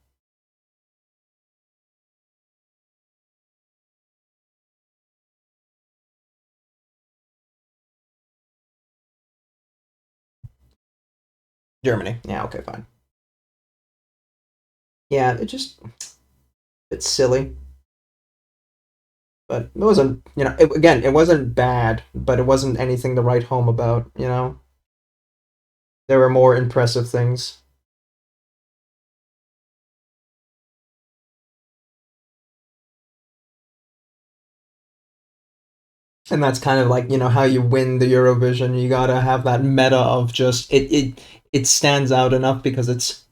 Germany. Yeah, okay, fine. Yeah, it's silly, but it wasn't. You know, again, it wasn't bad, but it wasn't anything to write home about. You know, there were more impressive things. And that's kind of like, you know, how you win the Eurovision. You gotta have that meta of just it stands out enough because it's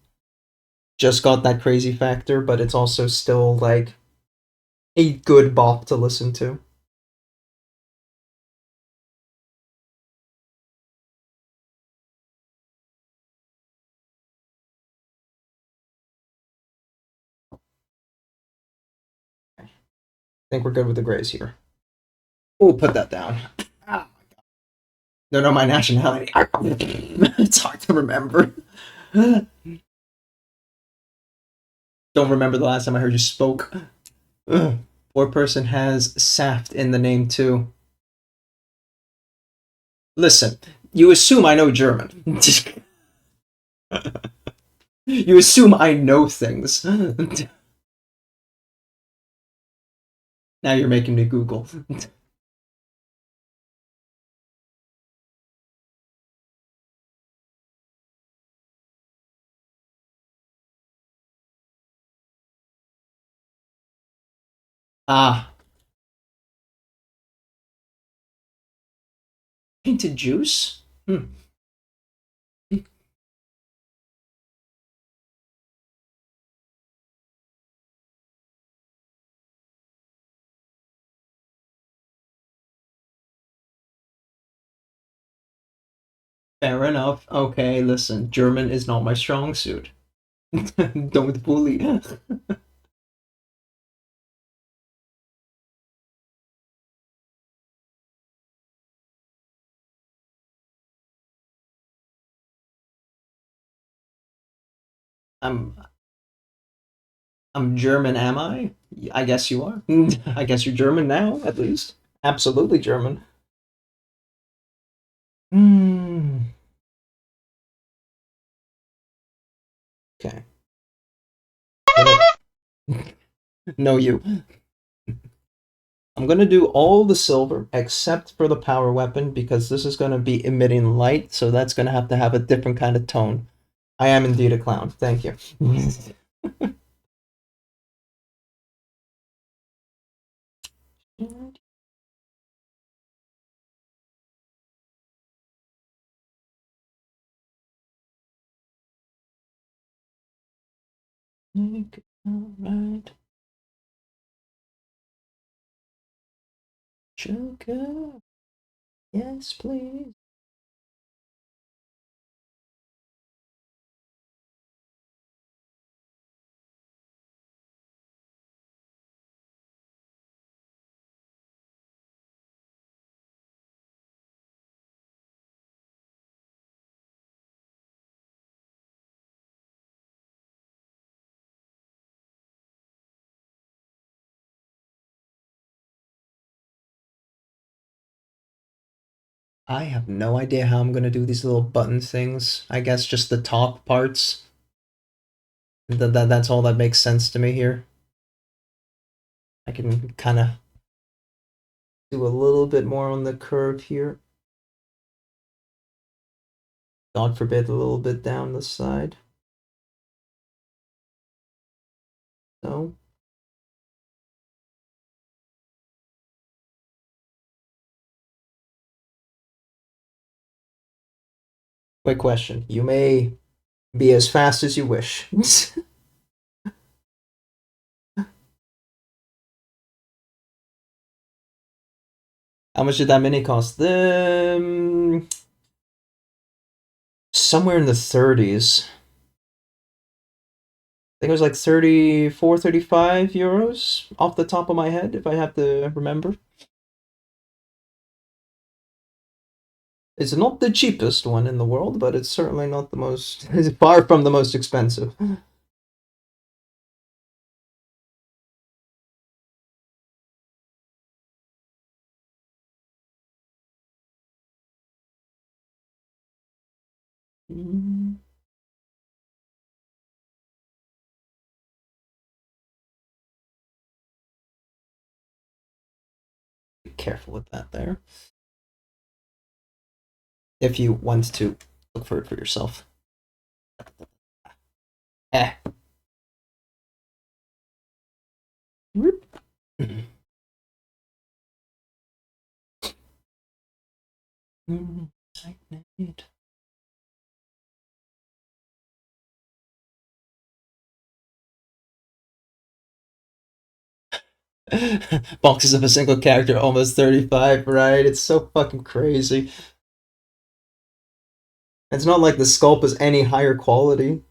just got that crazy factor, but it's also still like a good bop to listen to. I think we're good with the grays here. We'll put that down. Ah, don't know my nationality. It's hard to remember. Don't remember the last time I heard you spoke. Poor person has Saft in the name too. Listen, you assume I know German. You assume I know things. Now you're making me Google. Ah. Painted juice? Hmm. Fair enough. Okay, listen. German is not my strong suit. Don't bully. I'm I'm German, am I? I guess you are. I guess you're German now, at least. Absolutely German. Hmm. Okay. No, you. I'm gonna do all the silver except for the power weapon because this is gonna be emitting light, so that's gonna have to have a different kind of tone. I am indeed a clown. Thank you. Alright. Joker. Yes, please. I have no idea how I'm gonna do these little button things. I guess just the top parts. That's all that makes sense to me here. I can kind of do a little bit more on the curve here. God forbid, a little bit down the side. So. Quick question. You may be as fast as you wish. How much did that mini cost? Somewhere in the 30s. I think it was like 34, 35 euros off the top of my head, if I have to remember. It's not the cheapest one in the world, but it's certainly not the most, it's far from the most expensive. Be careful with that there. If you want to look for it for yourself. Eh. Boxes of a single character, almost 35, right? It's so fucking crazy. It's not like the sculpt is any higher quality.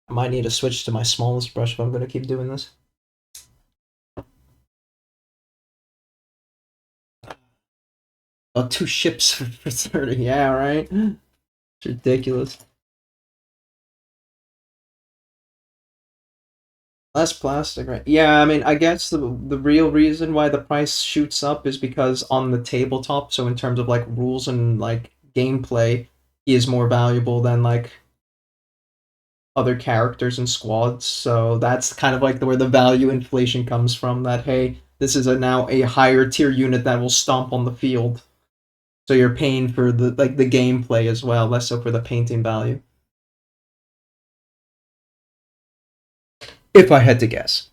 I might need to switch to my smallest brush if I'm going to keep doing this. Oh, 2 ships for 30. Yeah, right? It's ridiculous. Less plastic, right? Yeah, I mean, I guess the real reason why the price shoots up is because on the tabletop, so in terms of like rules and like gameplay, he is more valuable than like other characters and squads. So that's kind of like where the value inflation comes from. That hey, this is now a higher tier unit that will stomp on the field. So you're paying for the gameplay as well, less so for the painting value. If I had to guess,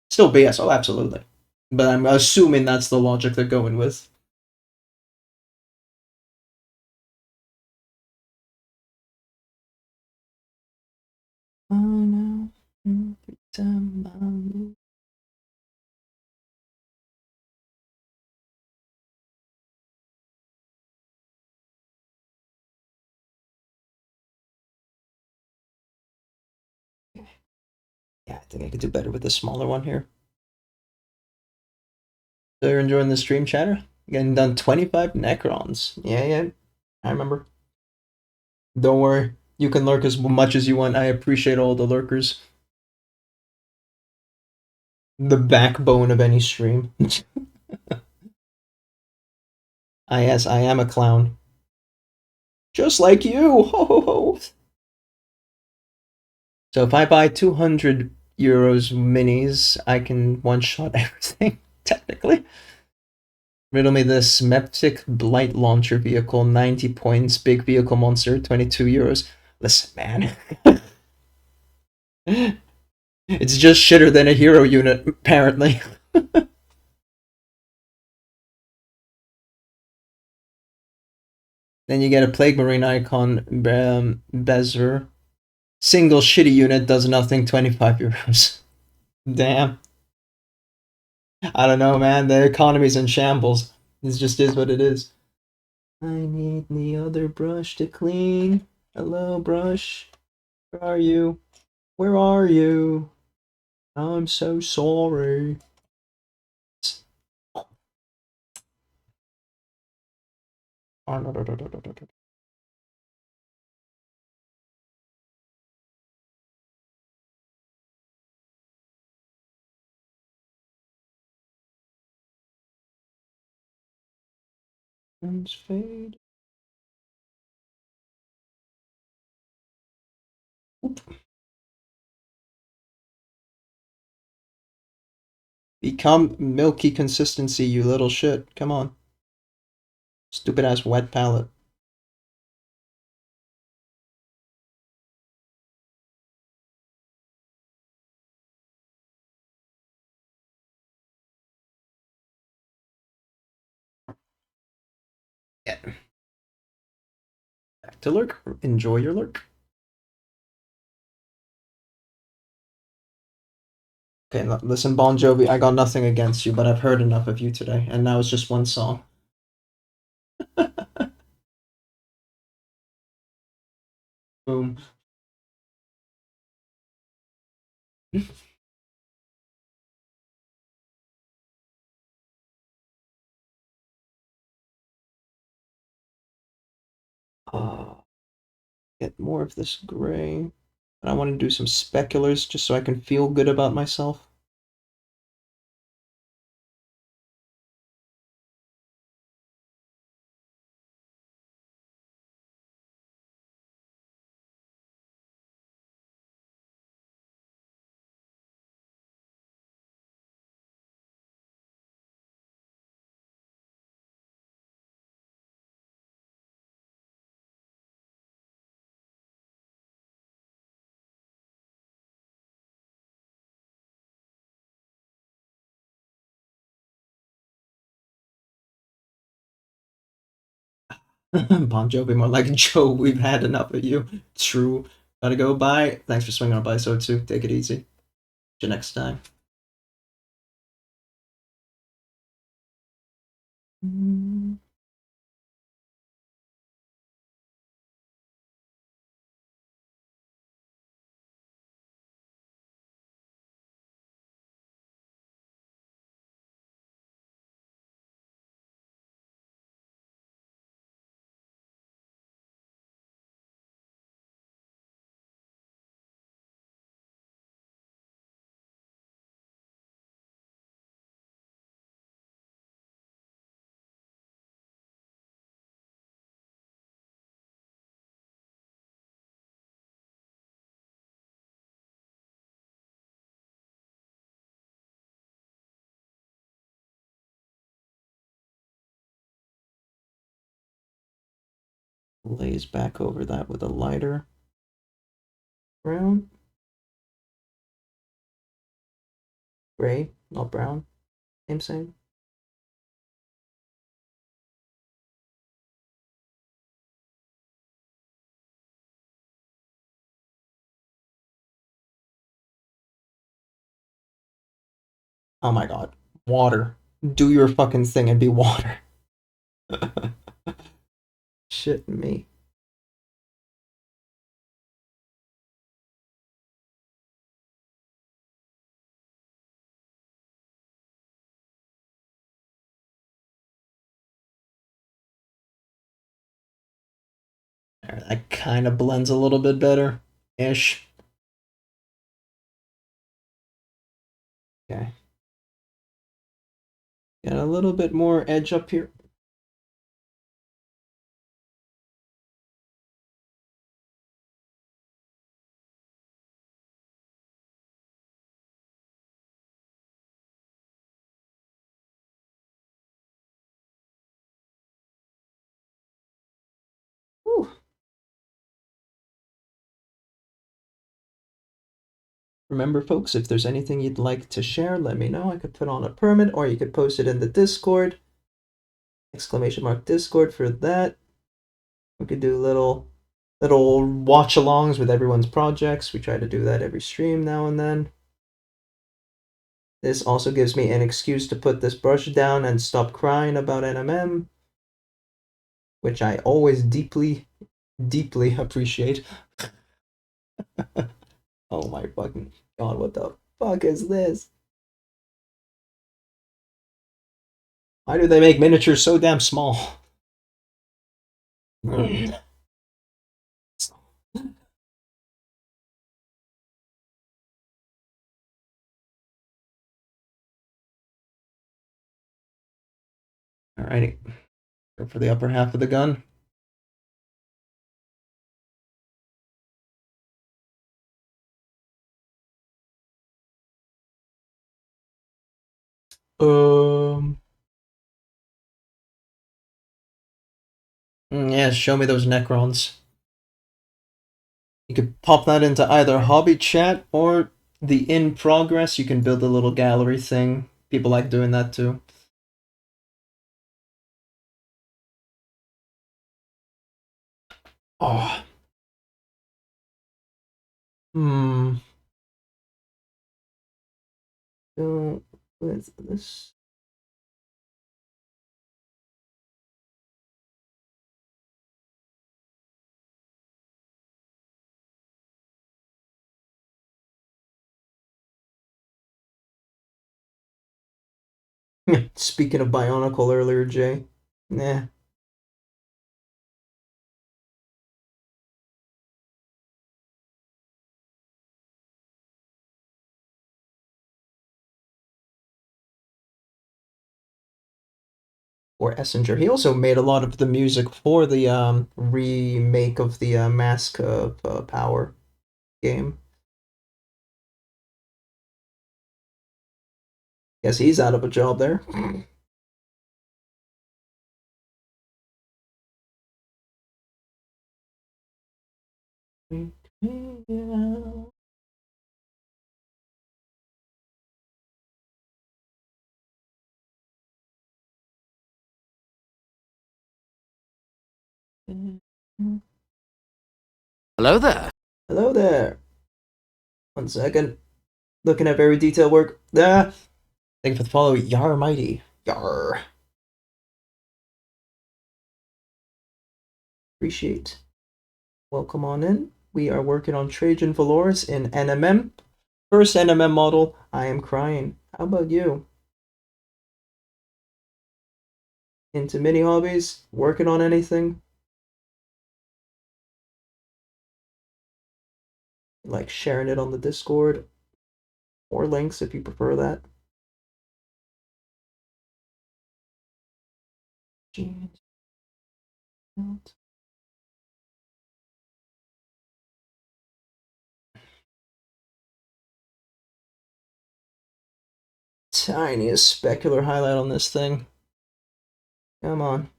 still BS. Oh, absolutely. But I'm assuming that's the logic they're going with. Oh no. Yeah, I think I could do better with the smaller one here. So you're enjoying the stream, chatter? Getting done 25 Necrons. Yeah, I remember. Don't worry. You can lurk as much as you want. I appreciate all the lurkers. The backbone of any stream. Yes, I am a clown. Just like you! Ho ho ho! So if I buy 200 euros minis, I can one-shot everything, technically. Riddle me this. Meptic Blight Launcher Vehicle, 90 points. Big Vehicle Monster, 22 euros. Listen, man. It's just shitter than a hero unit, apparently. Then you get a Plague Marine icon, Bezer. Single shitty unit does nothing, 25 euros. Damn. I don't know, man. The economy's in shambles. This just is what it is. I need the other brush to clean. Hello, brush. Where are you? Where are you? I'm so sorry. Oh, no. Let's fade. Oop. Become milky consistency, you little shit. Come on. Stupid ass wet palette. Yeah. Back to lurk. Enjoy your lurk. Okay, listen, Bon Jovi, I got nothing against you, but I've heard enough of you today, and now it's just one song. Boom. Get more of this gray. And I want to do some speculars just so I can feel good about myself. Bon Jovi, more like Joe, we've had enough of you. True. Gotta go. Bye. Thanks for swinging on by, so too. Take it easy. See you next time. Lays back over that with a lighter brown. Gray, not brown. Same. Oh my god. Water. Do your fucking thing and be water. Shit me. That kind of blends a little bit better. Ish. Okay. Got a little bit more edge up here. Whew. Remember, folks, if there's anything you'd like to share, let me know. I could put on a permit, or you could post it in the Discord. Exclamation mark Discord for that. We could do little watch-alongs with everyone's projects. We try to do that every stream now and then. This also gives me an excuse to put this brush down and stop crying about NMM, which I always deeply appreciate. Oh my fucking god, what the fuck is this? Why do they make miniatures so damn small? Alrighty. Go for the upper half of the gun. Yeah, show me those Necrons. You could pop that into either hobby chat or the in progress. You can build a little gallery thing. People like doing that too. Oh. Hmm. So, with this. Speaking of Bionicle earlier, Jay. Nah. Or Essinger. He also made a lot of the music for the remake of the Mask of Power game. Guess he's out of a job there. Hello there. Hello there. 1 second. Looking at very detailed work. Thank you for the follow, Yar Mighty. Yar. Appreciate. Welcome on in. We are working on Trajan Valoris in NMM. First NMM model. I am crying. How about you? Into mini hobbies? Working on anything? Like sharing it on the Discord? Or links if you prefer that. Tiniest specular highlight on this thing. Come on.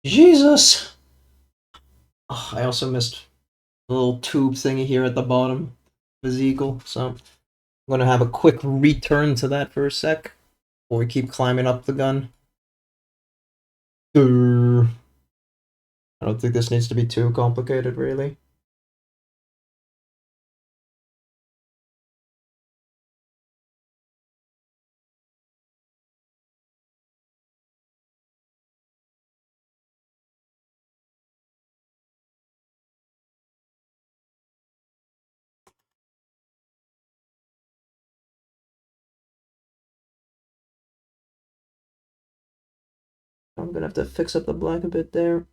Jesus! Oh, I also missed the little tube thingy here at the bottom of his eagle, so I'm gonna have a quick return to that for a sec before we keep climbing up the gun. Durr. I don't think this needs to be too complicated, really. I'm gonna have to fix up the black a bit there.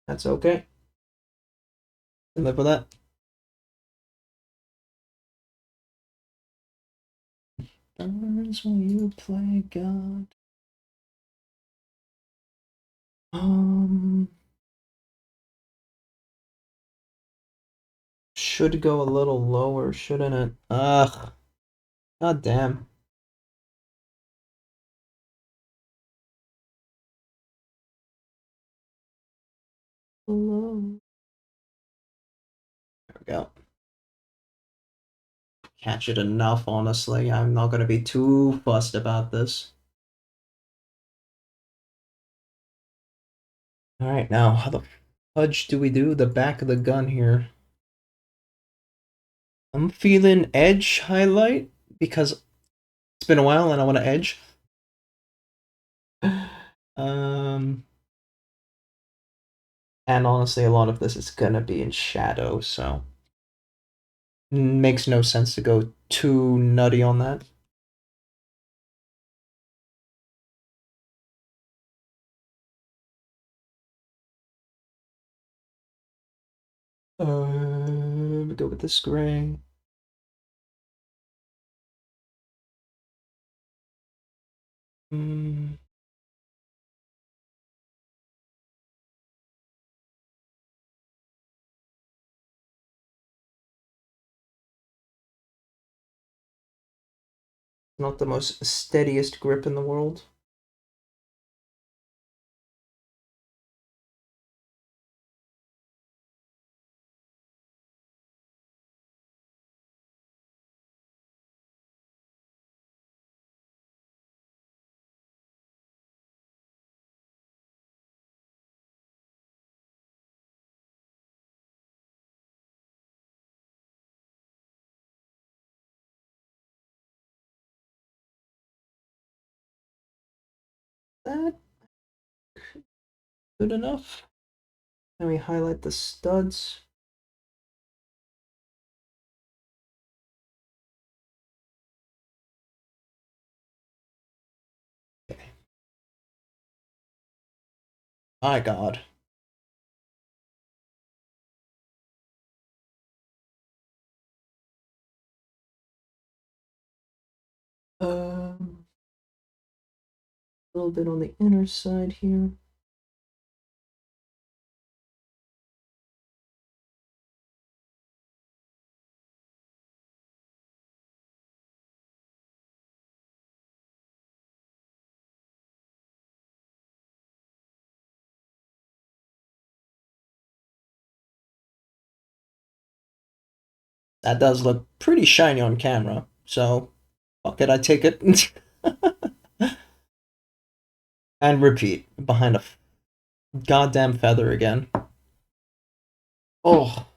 That's okay. Can live with that. Burns when you play God. Should go a little lower, shouldn't it? Ugh. God damn. Hello. There we go. Catch it enough, honestly. I'm not gonna be too fussed about this. Alright, now, how the fudge do we do the back of the gun here? I'm feeling edge highlight because it's been a while and I want to edge. Um, and honestly, a lot of this is gonna be in shadow, so makes no sense to go too nutty on that. Go with this gray. Mm. Not the most steadiest grip in the world. That good enough. Then we highlight the studs. Okay. My God. A little bit on the inner side here. That does look pretty shiny on camera, so fuck it, I take it. And repeat behind a goddamn feather again. Oh,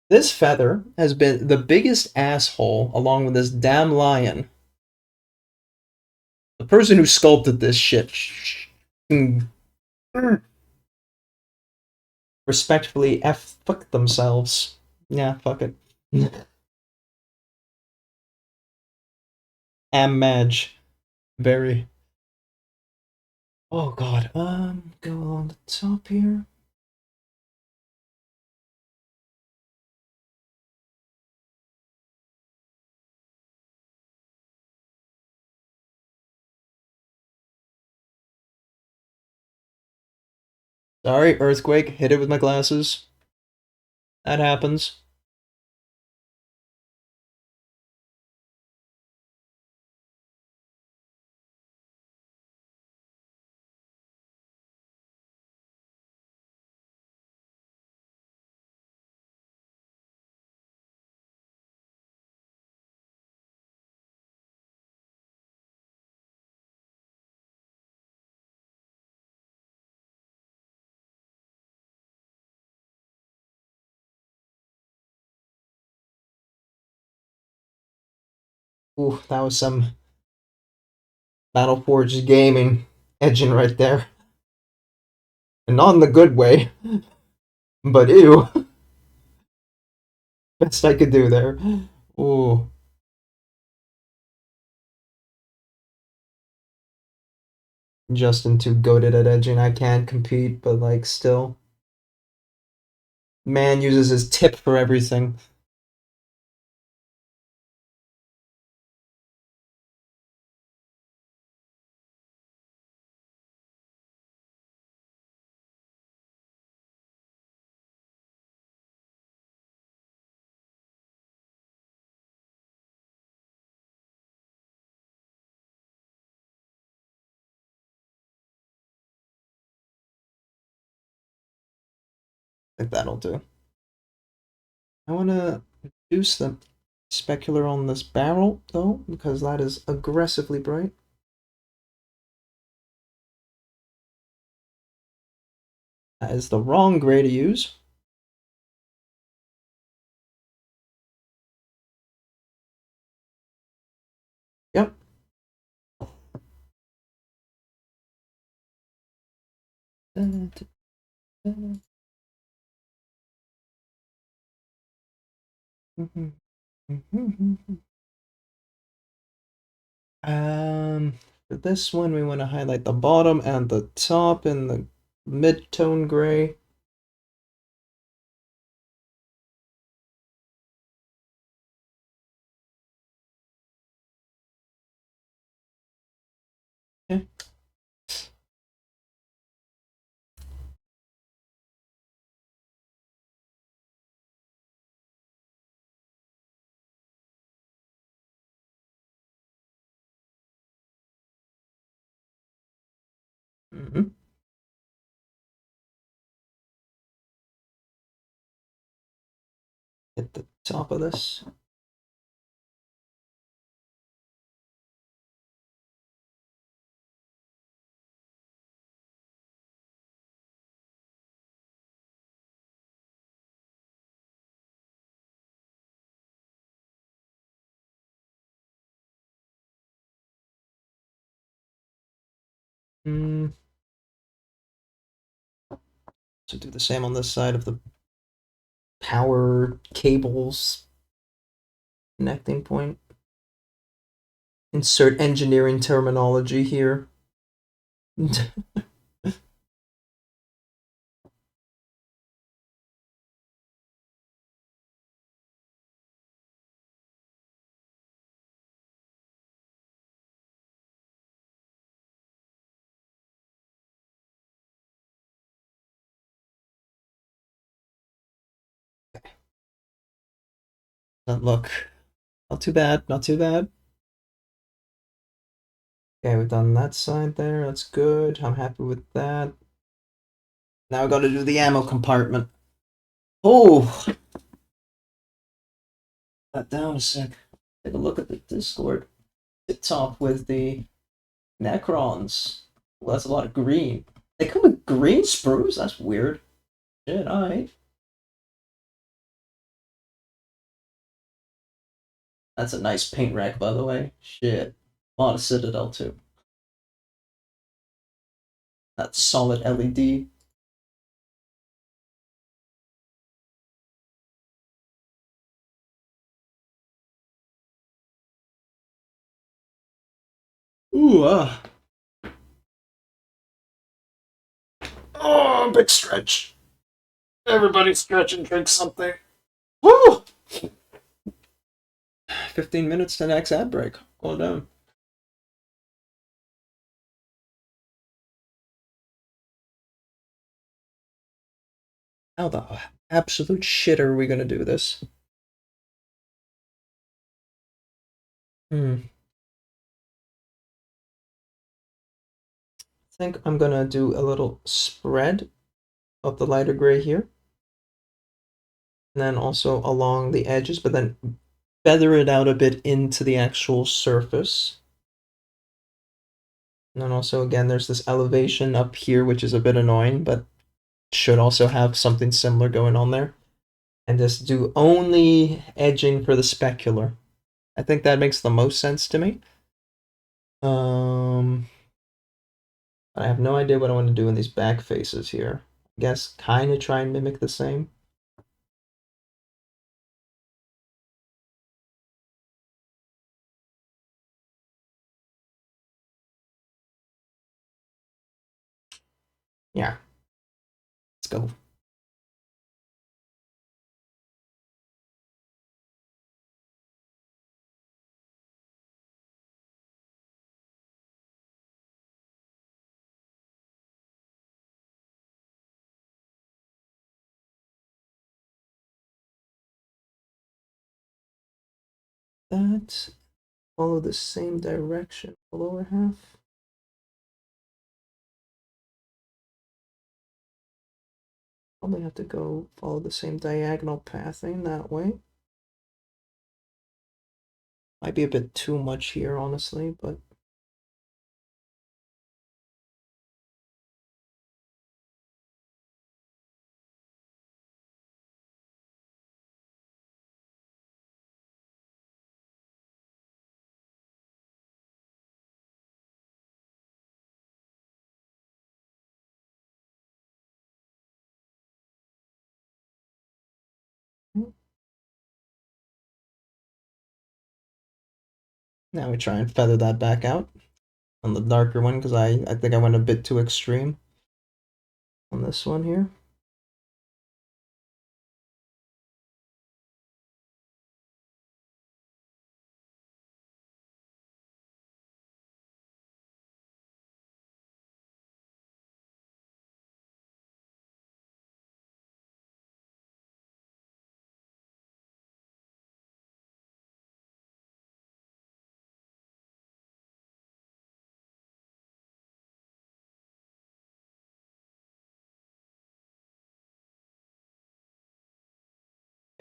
this feather has been the biggest asshole along with this damn lion. The person who sculpted this shit respectfully fuck themselves. Yeah, fuck it. Am Madge. Very. Oh god. Go along the top here. Sorry, earthquake. Hit it with my glasses. That happens. Ooh, that was some Battleforge gaming edging right there. And not in the good way. But ew. Best I could do there. Ooh. Justin too goated at edging. I can't compete, but like still. Man uses his tip for everything. I think that'll do. I want to reduce the specular on this barrel, though, because that is aggressively bright. That is the wrong gray to use. Yep. For this one, we want to highlight the bottom and the top in the mid-tone gray. Okay. Mm-hmm. Hit the top of this. So do the same on this side of the power cables connecting point. Insert engineering terminology here. Look, not too bad, not too bad. Okay, we've done that side there. That's good. I'm happy with that. Now I got to do the ammo compartment. Oh, that down a sec. Take a look at the Discord. Tip top with the Necrons. Well, that's a lot of green. They come with green sprues? That's weird. Shit, alright. That's a nice paint rack, by the way. Shit. A lot of Citadel, too. That's solid LED. Ooh, Oh, big stretch. Everybody stretch and drink something. Woo! 15 minutes to next ad break. Well done. How the absolute shit are we gonna do this? I think I'm gonna do a little spread of the lighter gray here. And then also along the edges, but then feather it out a bit into the actual surface. And then also, again, there's this elevation up here, which is a bit annoying, but should also have something similar going on there. And just do only edging for the specular. I think that makes the most sense to me. I have no idea what I want to do in these back faces here. I guess kind of try and mimic the same. Yeah, let's go. That follow the same direction. The lower half. Probably have to go follow the same diagonal pathing that way. Might be a bit too much here, honestly, but now we try and feather that back out on the darker one because I think I went a bit too extreme on this one here.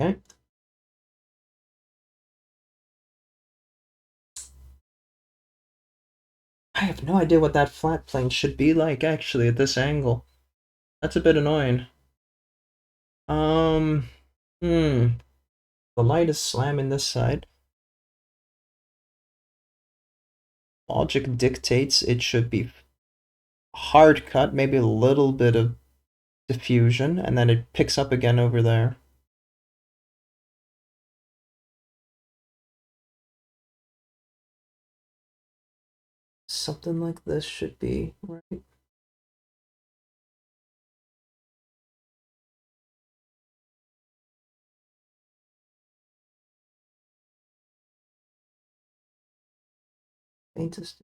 Okay. I have no idea what that flat plane should be like actually at this angle. That's a bit annoying. Um, hmm. The light is slamming this side. Logic dictates it should be hard cut, maybe a little bit of diffusion, and then it picks up again over there. Something like this should be right. Faintest.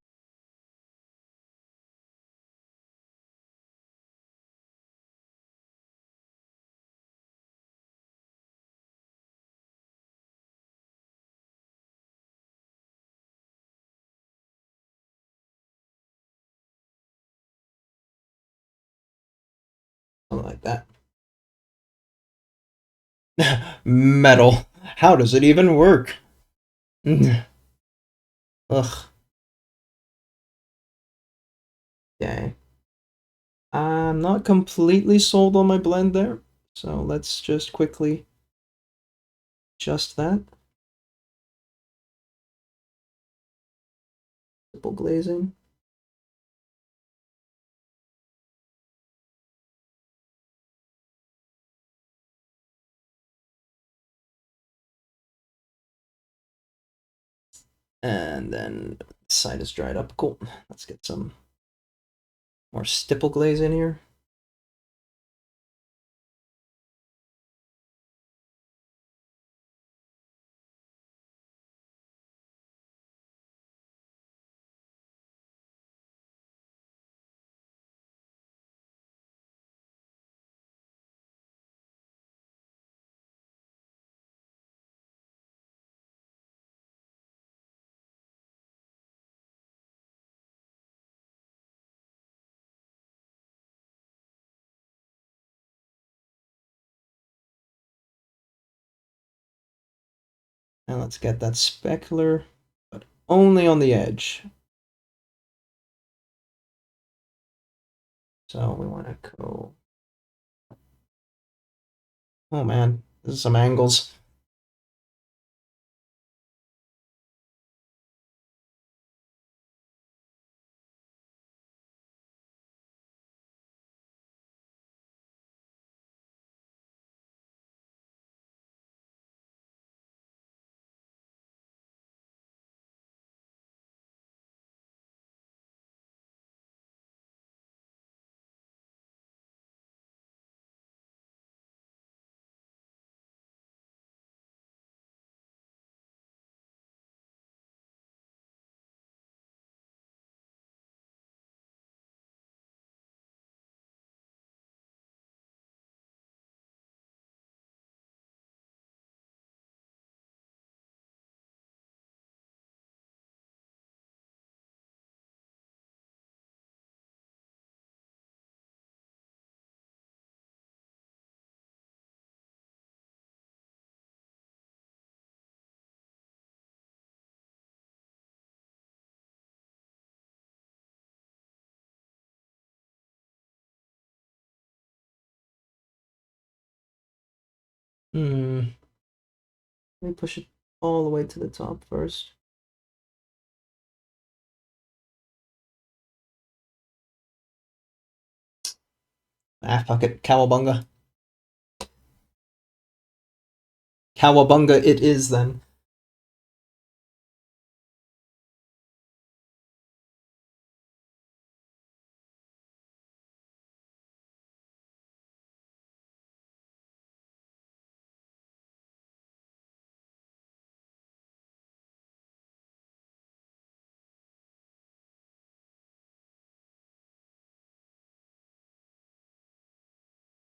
Something like that. Metal. How does it even work? Ugh. Okay. I'm not completely sold on my blend there, so let's just quickly adjust that. Triple glazing. And then the side is dried up. Cool. Let's get some more stipple glaze in here. And let's get that specular, but only on the edge. So we want to go. Oh man, this is some angles. Let me push it all the way to the top first. Ah, fuck it. Cowabunga. Cowabunga it is then.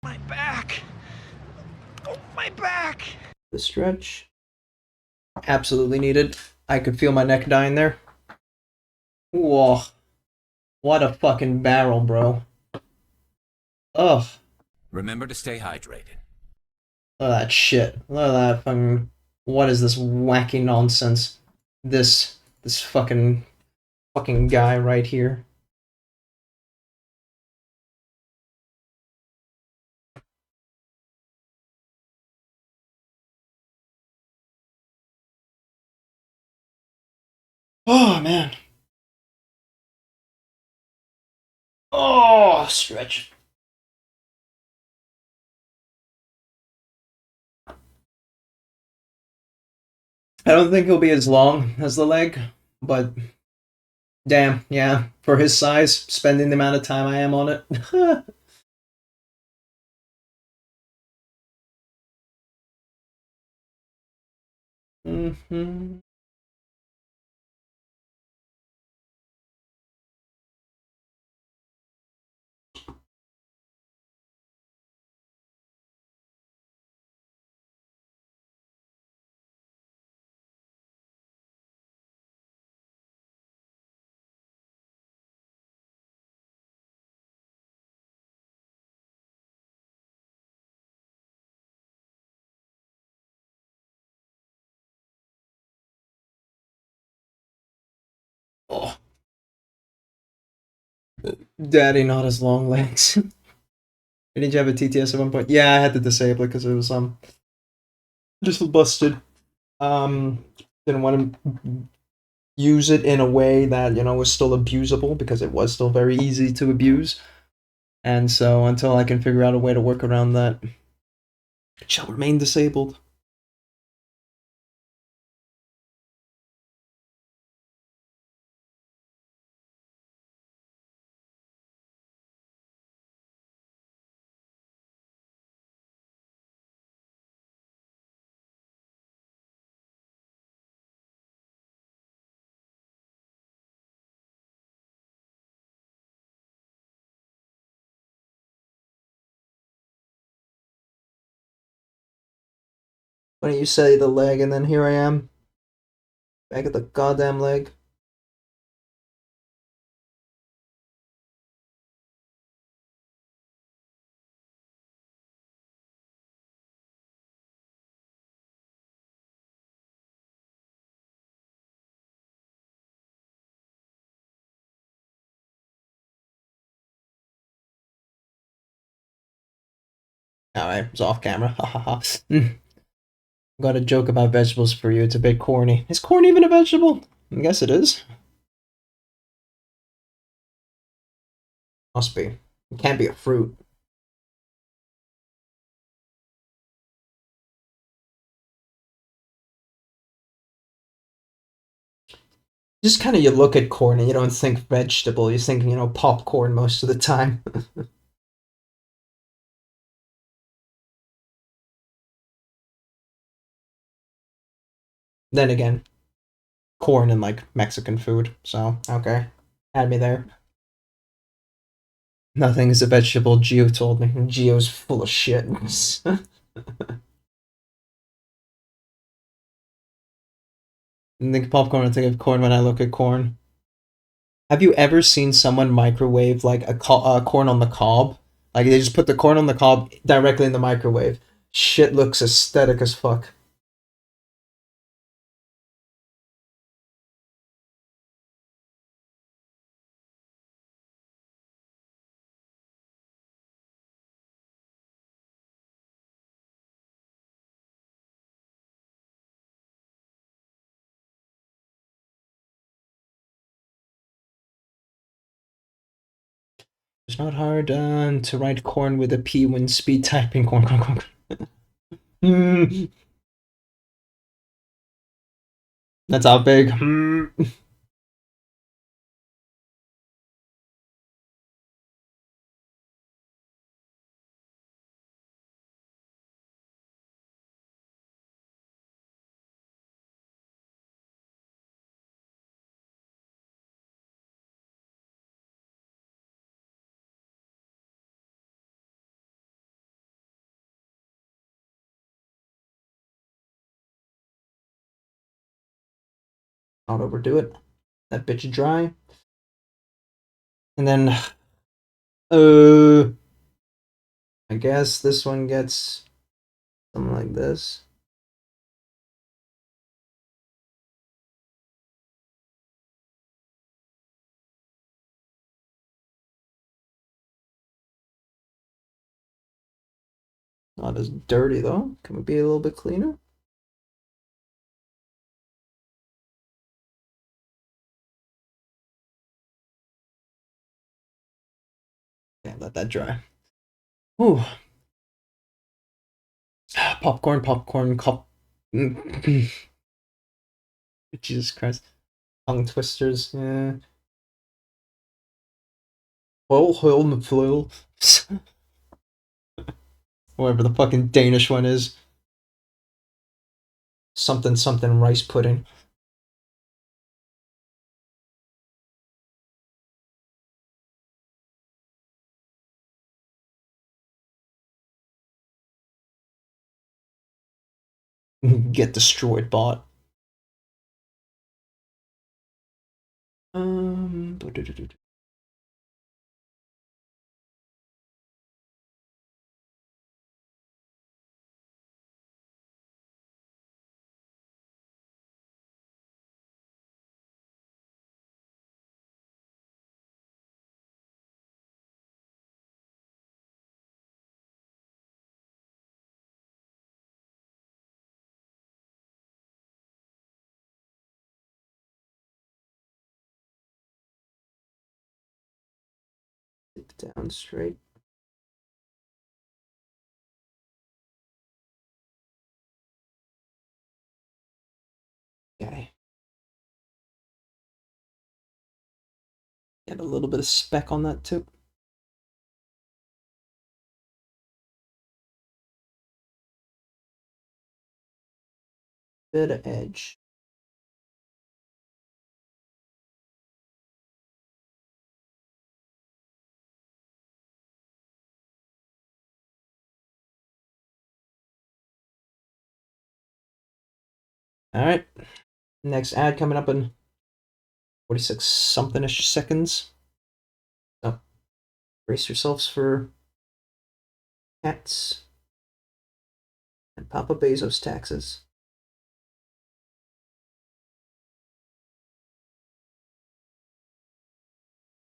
My back! Oh, my back! The stretch. Absolutely needed. I could feel my neck dying there. Whoa. What a fucking barrel, bro. Ugh. Remember to stay hydrated. Look at that shit. Look at that fucking... What is this wacky nonsense? This fucking guy right here. Oh, man. Oh, stretch. I don't think he'll be as long as the leg, but damn, yeah, for his size, spending the amount of time I am on it. Mm-hmm. Oh, daddy, not as long legs. Did you have a TTS at one point? Yeah, I had to disable it because it was just busted. Um, didn't want to use it in a way that was still abusable because it was still very easy to abuse. And so until I can figure out a way to work around that, it shall remain disabled. Why don't you say the leg, and then here I am, back at the goddamn leg. Alright, it's off camera. Ha ha ha. Got a joke about vegetables for you. It's a bit corny. Is corn even a vegetable? I guess it is. Must be. It can't be a fruit. Just kind of you look at corn and you don't think vegetable. You think, popcorn most of the time. Then again, corn and like Mexican food. So, okay. Had me there. Nothing is a vegetable, Geo told me. Geo's full of shit. I think popcorn, I think of corn when I look at corn. Have you ever seen someone microwave like a corn on the cob? Like they just put the corn on the cob directly in the microwave. Shit looks aesthetic as fuck. It's not hard to write corn with a P when speed typing corn. That's how big. Not overdo it. That bitch dry. And then, I guess this one gets something like this. Not as dirty though. Can we be a little bit cleaner? Yeah, let that dry. Ooh. Popcorn, cop. Jesus Christ. Tongue twisters, yeah. Foil. Whatever the fucking Danish one is. Something rice pudding. Get destroyed, bot. Um. Down straight. Okay. Get a little bit of speck on that too. Bit of edge. All right. Next ad coming up in 46 something-ish seconds. So brace yourselves for cats and Papa Bezos taxes.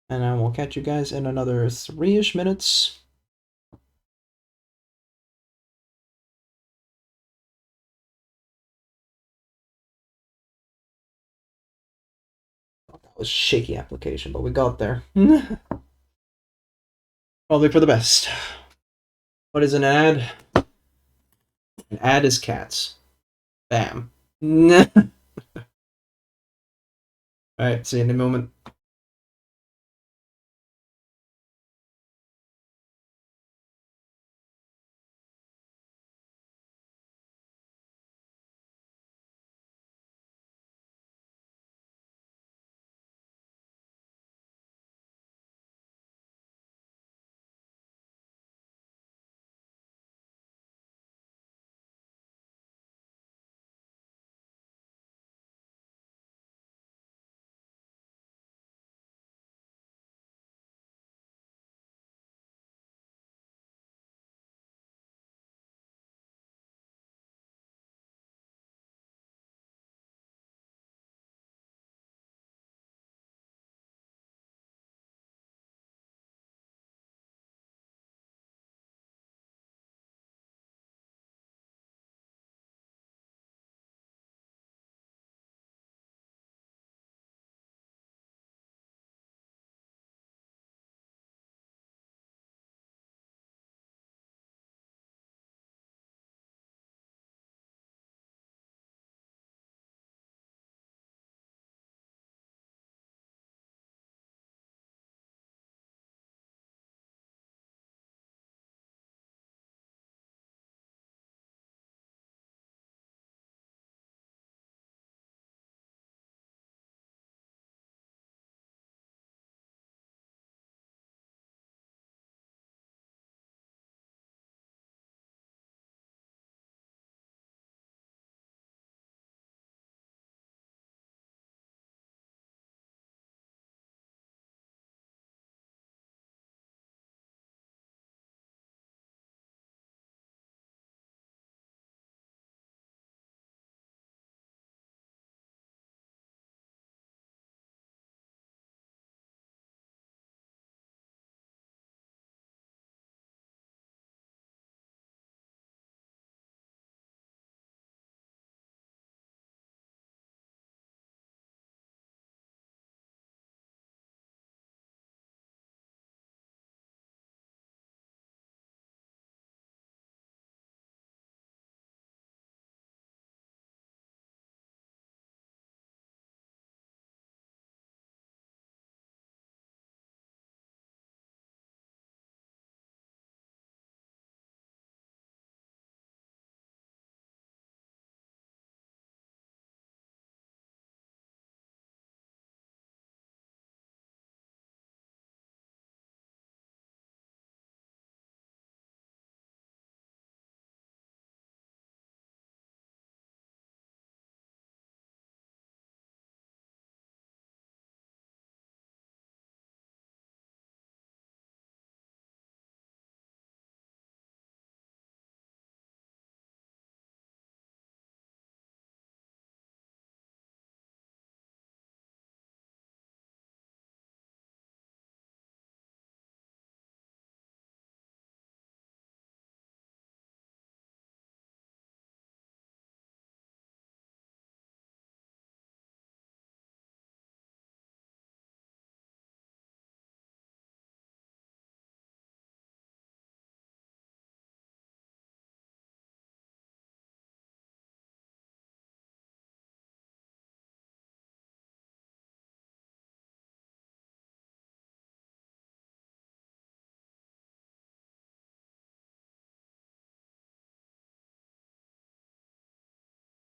And I will catch you guys in another 3-ish minutes. That was shaky application, but we got there. Probably for the best. What is an ad? An ad is cats. Bam. Alright, see you in a moment.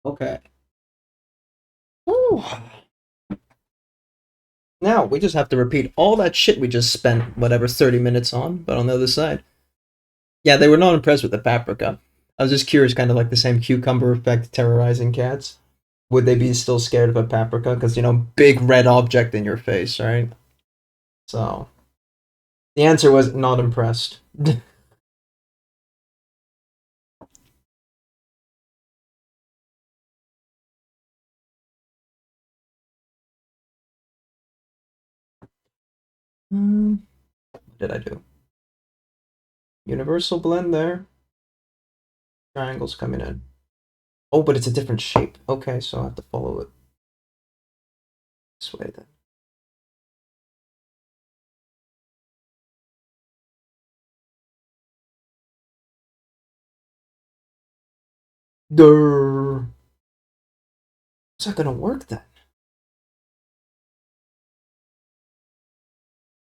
Okay. Ooh. Now we just have to repeat all that shit we just spent whatever 30 minutes on, but on the other side. Yeah, they were not impressed with the paprika. I was just curious, kind of like the same cucumber effect terrorizing cats. Would they be still scared of a paprika? Because, you know, big red object in your face, right? So, the answer was not impressed. What did I do? Universal blend there. Triangles coming in. Oh, but it's a different shape. Okay, so I have to follow it this way then. Durr. How's that gonna work then?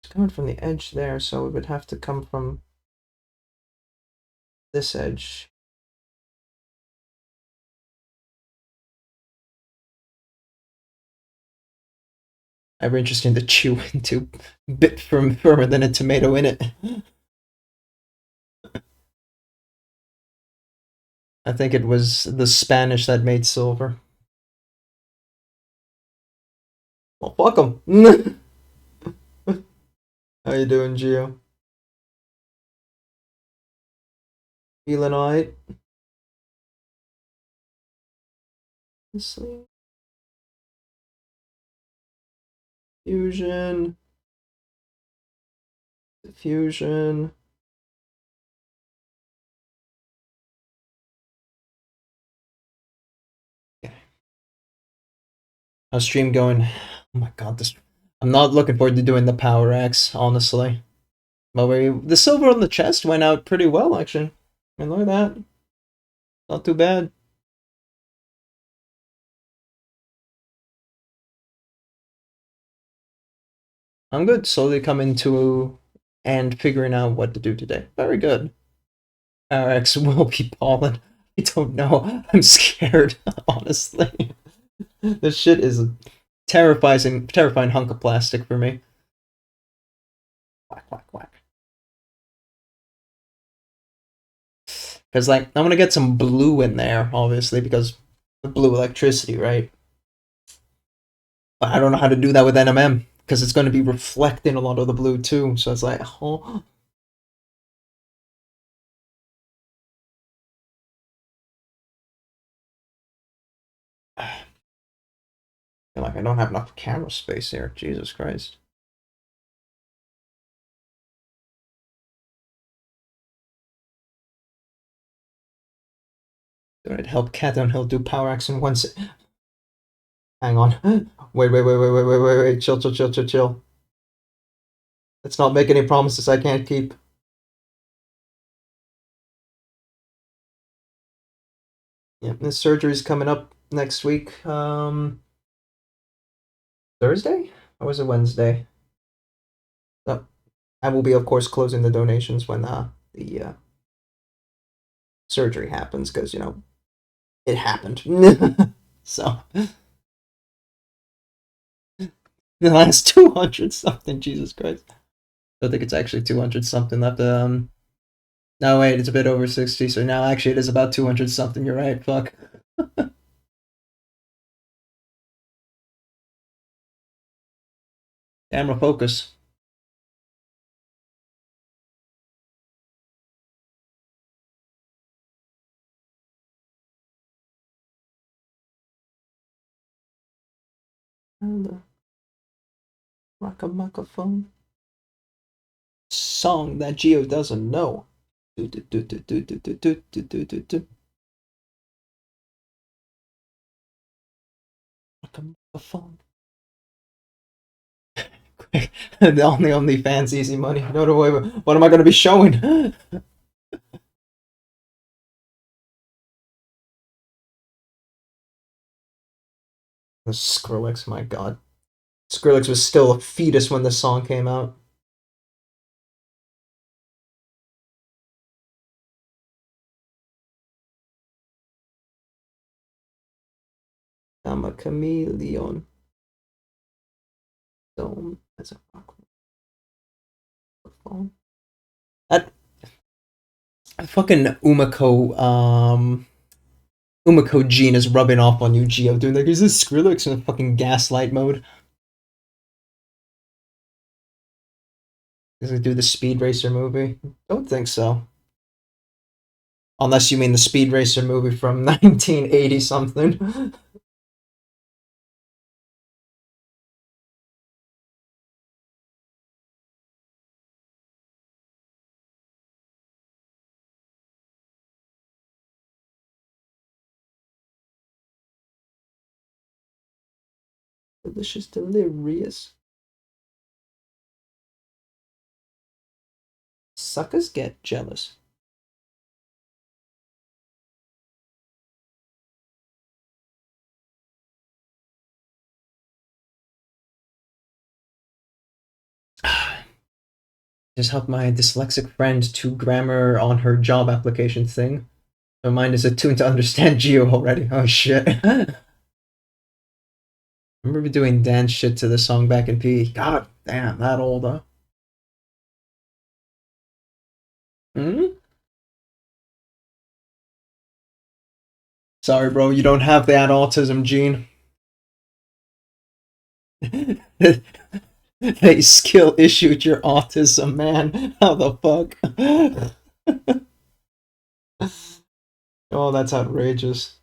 It's coming from the edge there, so it would have to come from this edge. Ever interesting to chew into a bit firmer than a tomato in it. I think it was the Spanish that made silver. Well, fuck them. How you doing, Gio? Feeling alright? Fusion. Diffusion. Okay. How's stream going? Oh my god, this. I'm not looking forward to doing the power axe, honestly. But the silver on the chest went out pretty well, actually. I mean, look at that. Not too bad. I'm good. Slowly coming to and figuring out what to do today. Very good. Power axe will be pollen. I don't know. I'm scared, honestly. This shit is a terrifying hunk of plastic for me. Whack, whack, whack. Because, like, I'm gonna get some blue in there, obviously, because the blue electricity, right? But I don't know how to do that with NMM, because it's going to be reflecting a lot of the blue, too. So it's like, oh. I feel like I don't have enough camera space here. Jesus Christ. Don't it help Cat Downhill do power axe in once? Hang on. Wait. Chill. Let's not make any promises I can't keep. Yeah, this surgery's coming up next week. Thursday? Or was it Wednesday? Oh, I will be, of course, closing the donations when the surgery happens, because, you know, it happened. So, the last 200 something, Jesus Christ. I don't think it's actually 200 something left. No, wait, it's a bit over 60, so now actually it is about 200 something. You're right, fuck. Camera focus. Rock a microphone. Song that Geo doesn't know. Rock a microphone. The only fans easy money. No, wait, what am I going to be showing? The Skrillex, my god. Skrillex was still a fetus when the song came out. chameleon. Dome as a phone. That fucking Umako gene is rubbing off on you, Geo. Doing like, is this Skrillex in a fucking gaslight mode? Does it do the Speed Racer movie? Don't think so. Unless you mean the Speed Racer movie from 1980 something. Delicious, delirious. Suckers get jealous. Just helped my dyslexic friend to grammar on her job application thing. My mind is attuned to understand Geo already. Oh shit. I remember doing dance shit to this song back in P. God damn, that old, huh? Hmm? Sorry, bro, you don't have that autism gene. They skill issued your autism, man. How the fuck? Oh, that's outrageous.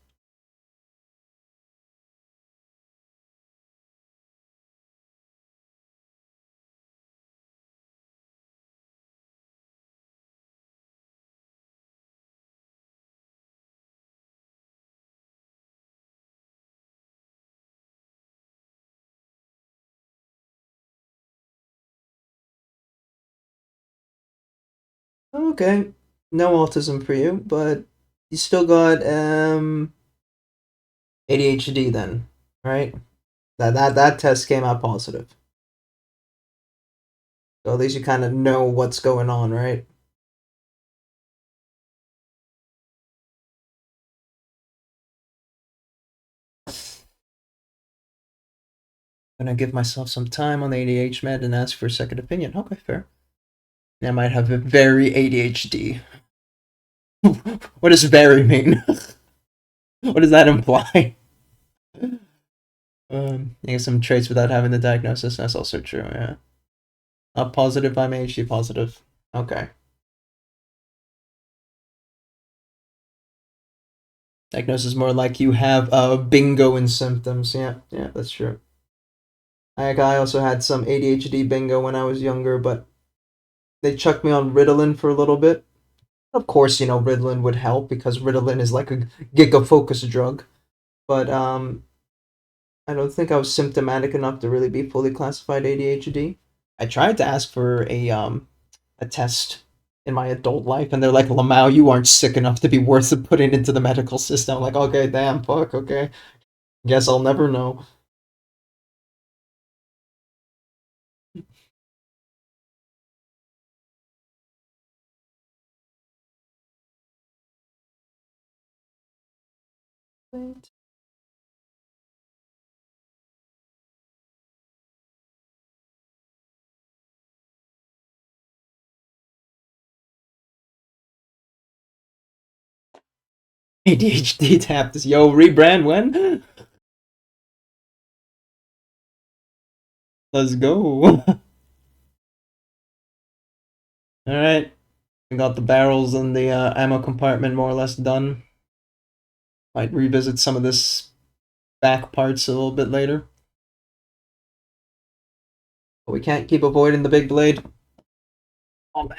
Okay, no autism for you, but you still got ADHD then, right? That test came out positive. So at least you kind of know what's going on, right? I'm gonna give myself some time on the ADHD med and ask for a second opinion. Okay, fair. I might have a very ADHD. What does very mean? What does that imply? I guess some traits without having the diagnosis. That's also true. Yeah. Positive. I'm ADHD positive. Okay. Diagnosis more like you have bingo and symptoms. Yeah, yeah, that's true. I also had some ADHD bingo when I was younger, but they chucked me on Ritalin for a little bit. Of course, you know, Ritalin would help because Ritalin is like a giga-focus drug. But I don't think I was symptomatic enough to really be fully classified ADHD. I tried to ask for a test in my adult life, and they're like, Lamau, you aren't sick enough to be worth putting into the medical system. I'm like, okay, damn, fuck, okay. Guess I'll never know. ADHD tapped this. Yo, rebrand when? Let's go. Alright. We got the barrels and the ammo compartment more or less done. Might revisit some of this back parts a little bit later. But we can't keep avoiding the big blade. Oh man.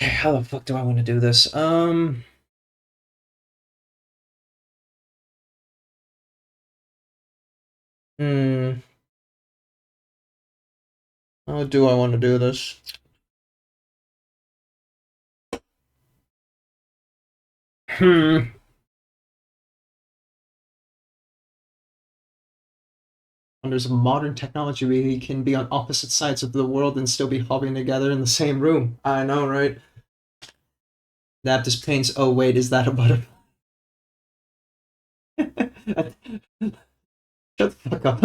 How the fuck do I want to do this? Hmm. How do I want to do this? Hmm. There's modern technology we can be on opposite sides of the world and still be hobbing together in the same room. I know, right? AdaptusPaints. Oh wait, is that a butterfly? Shut the fuck up.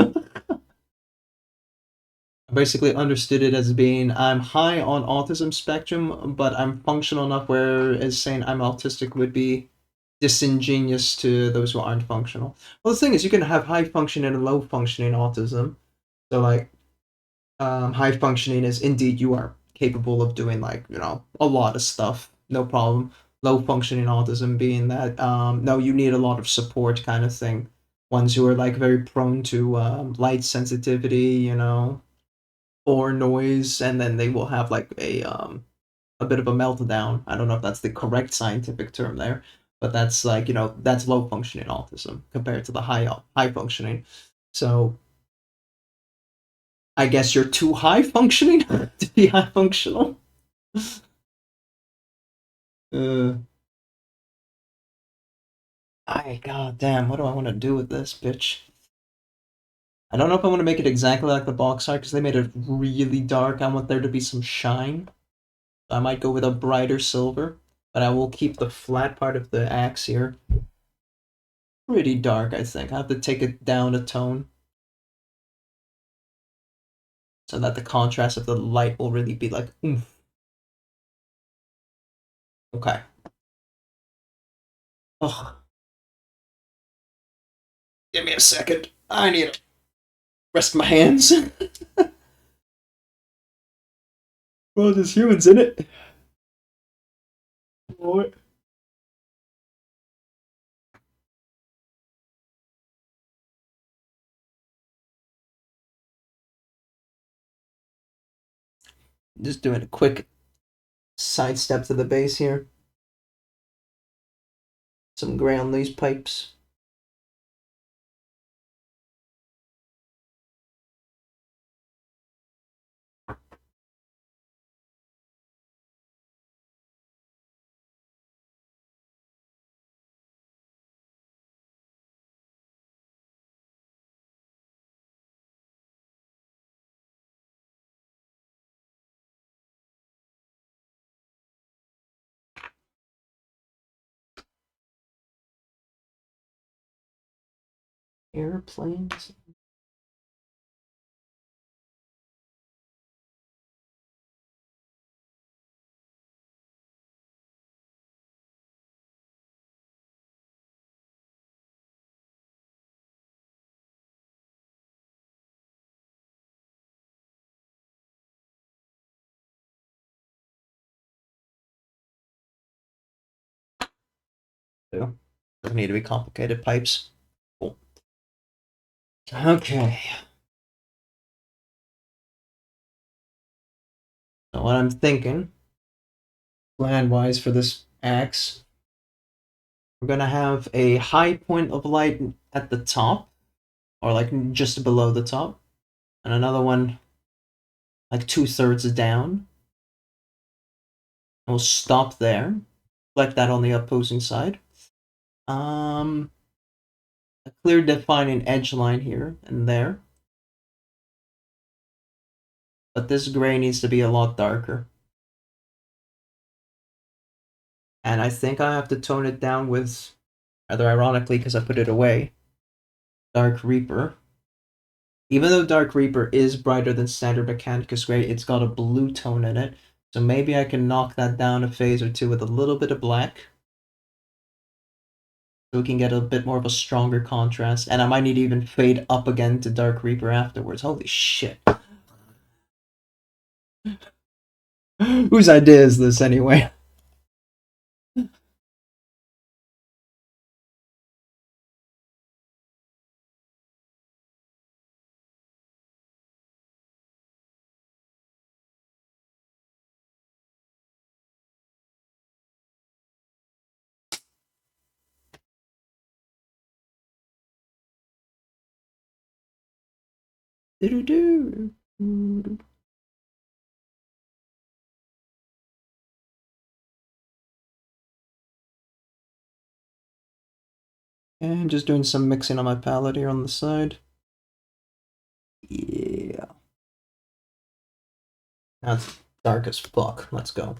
I basically understood it as being I'm high on autism spectrum, but I'm functional enough whereas saying I'm autistic would be disingenuous to those who aren't functional. Well, the thing is, you can have high functioning and low functioning autism. So, like, high functioning is indeed you are capable of doing, like, a lot of stuff, no problem. Low functioning autism being that, no, you need a lot of support kind of thing. Ones who are, like, very prone to light sensitivity, or noise, and then they will have, like, a bit of a meltdown. I don't know if that's the correct scientific term there, but that's like, that's low functioning autism compared to the high functioning. So I guess you're too high functioning to be high functional. uh, God damn, what do I want to do with this bitch? I don't know if I want to make it exactly like the box art because they made it really dark. I want there to be some shine. I might go with a brighter silver, but I will keep the flat part of the axe here pretty dark, I think. I have to take it down a tone so that the contrast of the light will really be like, oomph. Okay. Ugh. Give me a second. I need to rest my hands. Well, there's humans in it. What? Just doing a quick sidestep to the base here. Some gray on these pipes. Airplanes. Doesn't need to be complicated pipes. Cool. Okay. So what I'm thinking, plan-wise for this axe, we're gonna have a high point of light at the top, or like just below the top, and another one like 2/3 down. We'll stop there. Like that on the opposing side. A clear defining edge line here and there. But this gray needs to be a lot darker. And I think I have to tone it down with, rather ironically because I put it away, Dark Reaper. Even though Dark Reaper is brighter than standard Mechanicus Gray, it's got a blue tone in it. So maybe I can knock that down a phase or two with a little bit of black. So we can get a bit more of a stronger contrast. And I might need to even fade up again to Dark Reaper afterwards. Holy shit. Whose idea is this anyway? Do-do-do. And I'm just doing some mixing on my palette here on the side. Yeah. That's dark as fuck. Let's go.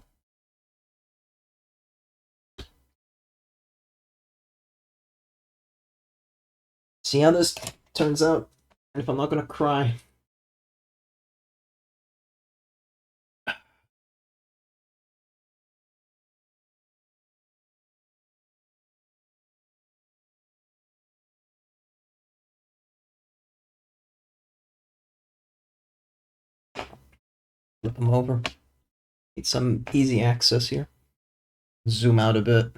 see how this turns out, and if I'm not gonna cry. Flip them over. Need some easy access here. Zoom out a bit.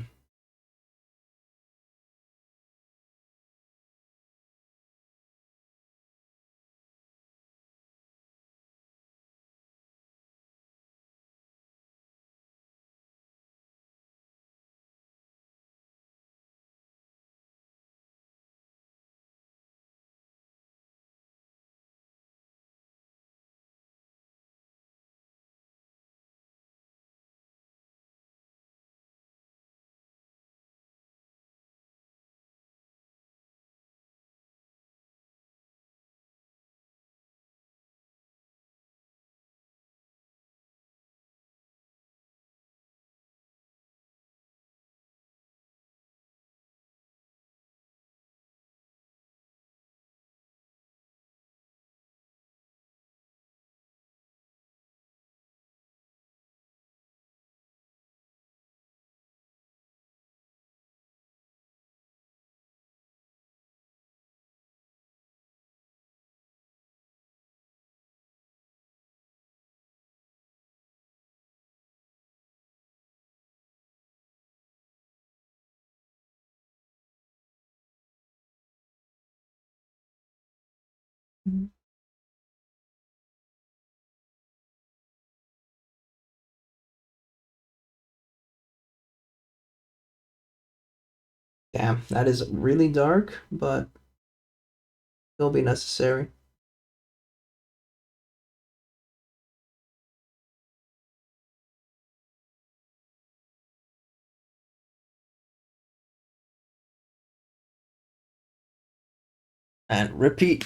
Damn, that is really dark, but will be necessary. And repeat.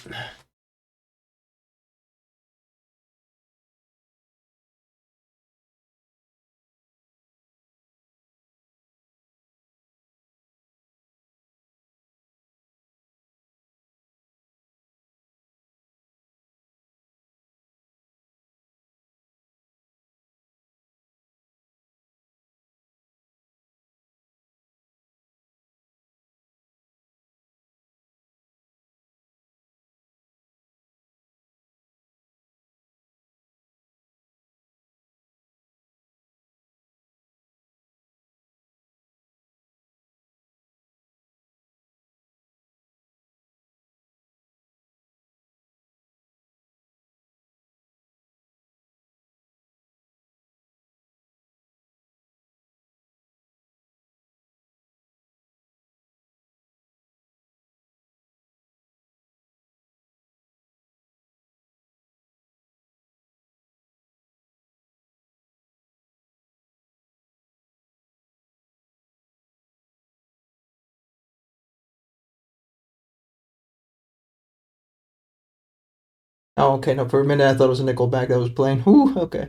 Oh, okay. No, for a minute I thought it was a Nickelback that was playing. Whew, okay.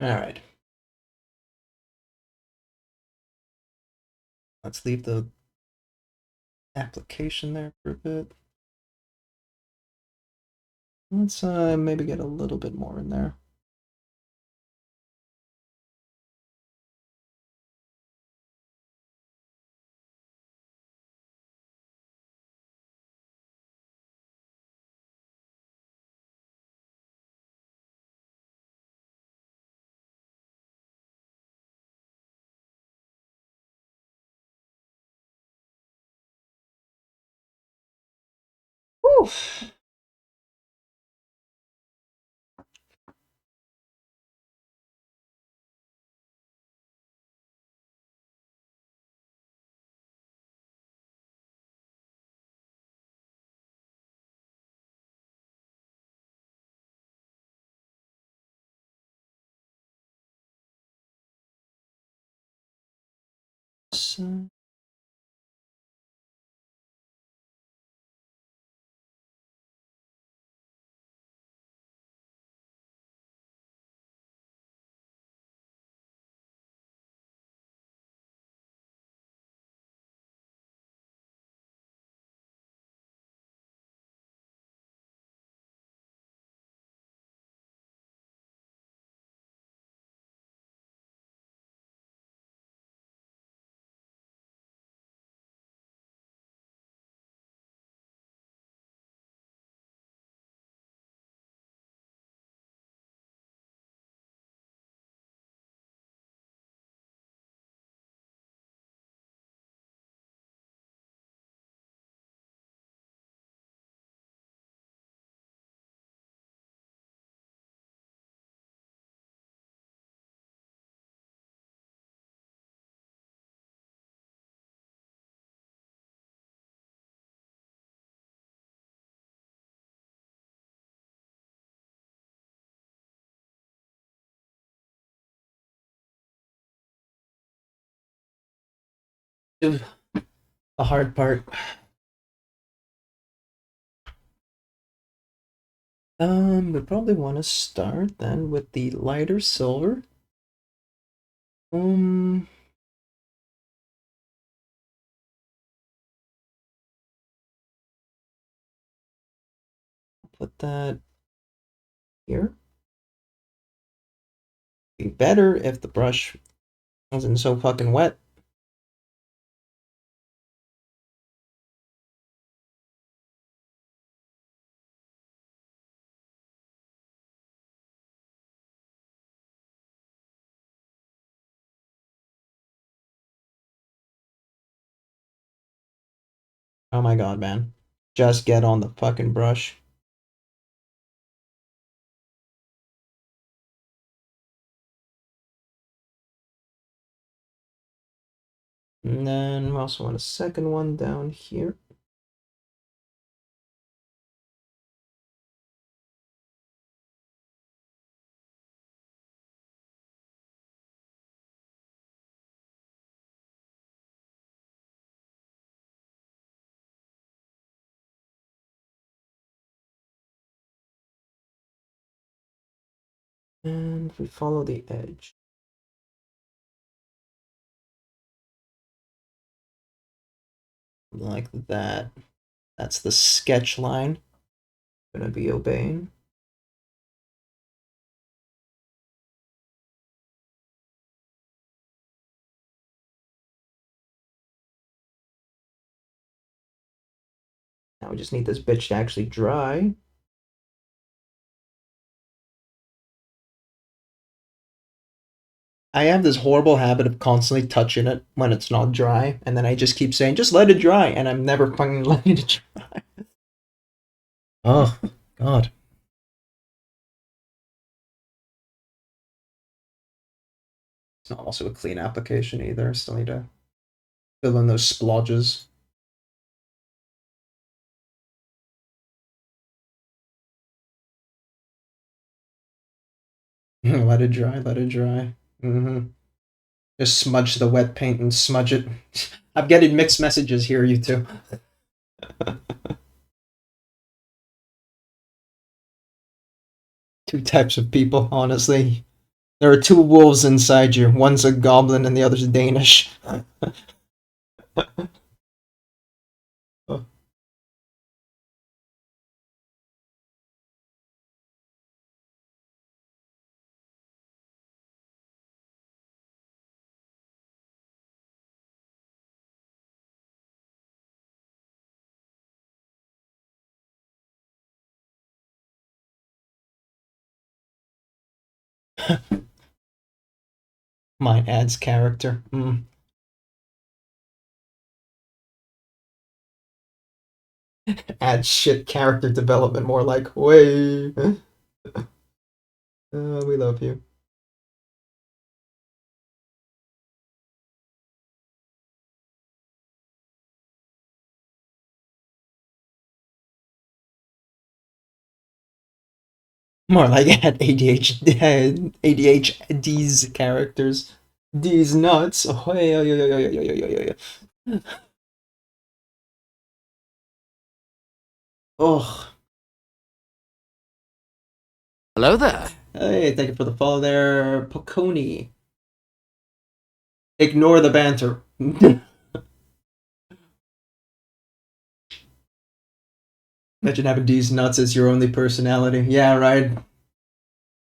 All right. Let's leave the application there for a bit. Let's maybe get a little bit more in there. Whew. So, The hard part. We probably want to start then with the lighter silver. Put that here. Be better if the brush wasn't so fucking wet. Oh my god, man. Just get on the fucking brush. And then we also want a second one down here. And we follow the edge. Like that. That's the sketch line. Gonna be obeying. Now we just need this bitch to actually dry. I have this horrible habit of constantly touching it when it's not dry, and then I just keep saying, just let it dry, and I'm never fucking letting it dry. Oh, God. It's not also a clean application either. Still need to fill in those splodges. Let it dry, let it dry. Just smudge the wet paint and smudge it. I'm getting mixed messages here, you two. Two types of people, honestly. There are two wolves inside you. One's a goblin and the other's Danish. Mine adds character. Add shit character development, more like, way. We love you. More like add ADHD's characters. These nuts. Oh, yeah. Oh. Hello there. Hey, thank you for the follow there, Poconi. Ignore the banter. Imagine having these nuts as your only personality. Yeah, right.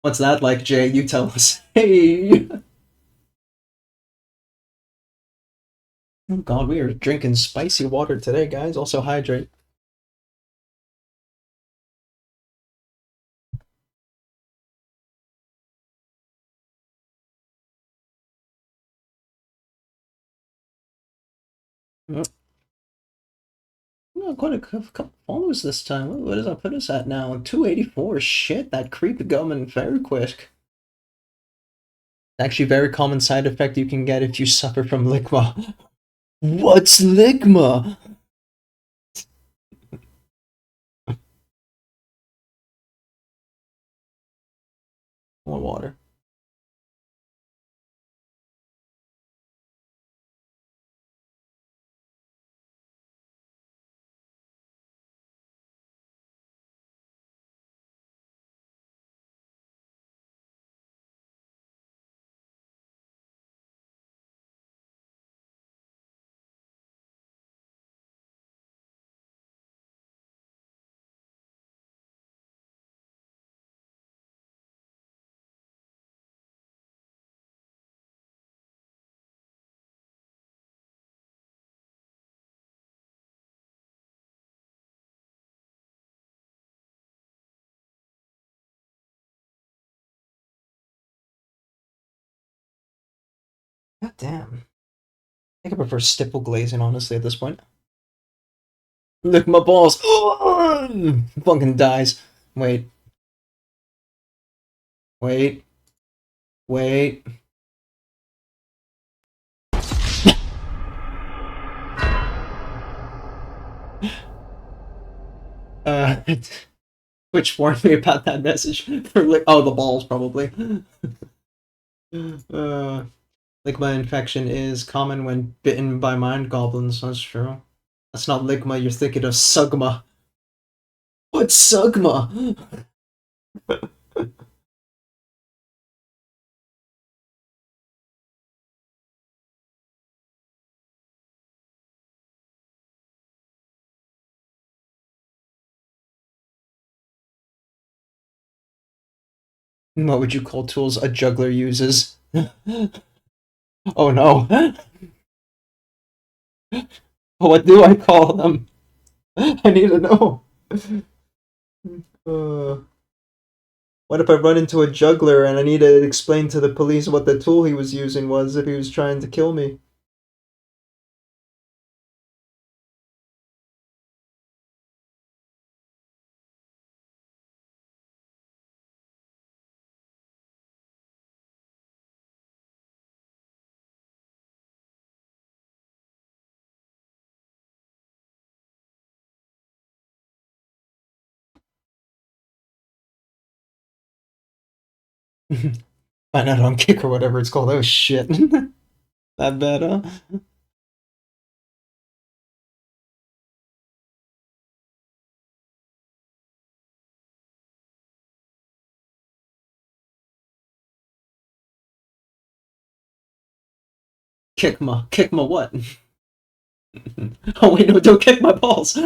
What's that like, Jay? You tell us. Hey! Oh god, we are drinking spicy water today, guys. Also hydrate. Oh, quite a couple follows this time. What does that put us at now? 284. Shit, that creep going very quick. Actually, very common side effect you can get if you suffer from ligma. What's ligma? More water. God damn. I think I prefer stipple glazing, honestly, at this point. Look, my balls. Oh, fucking dies. Wait. Wait. Wait. Uh, Twitch warned me about that message. For oh, the balls, probably. Ligma infection is common when bitten by mind goblins. That's true. That's not Ligma, you're thinking of Sugma. What's Sugma? What would you call tools a juggler uses? Oh no. What do I call them? I need to know. Uh, what if I run into a juggler and I need to explain to the police what the tool he was using was if he was trying to kill me? Find out on Kick or whatever it's called. Oh shit. That bad, huh? Kick my what? Oh wait, no, don't kick my balls.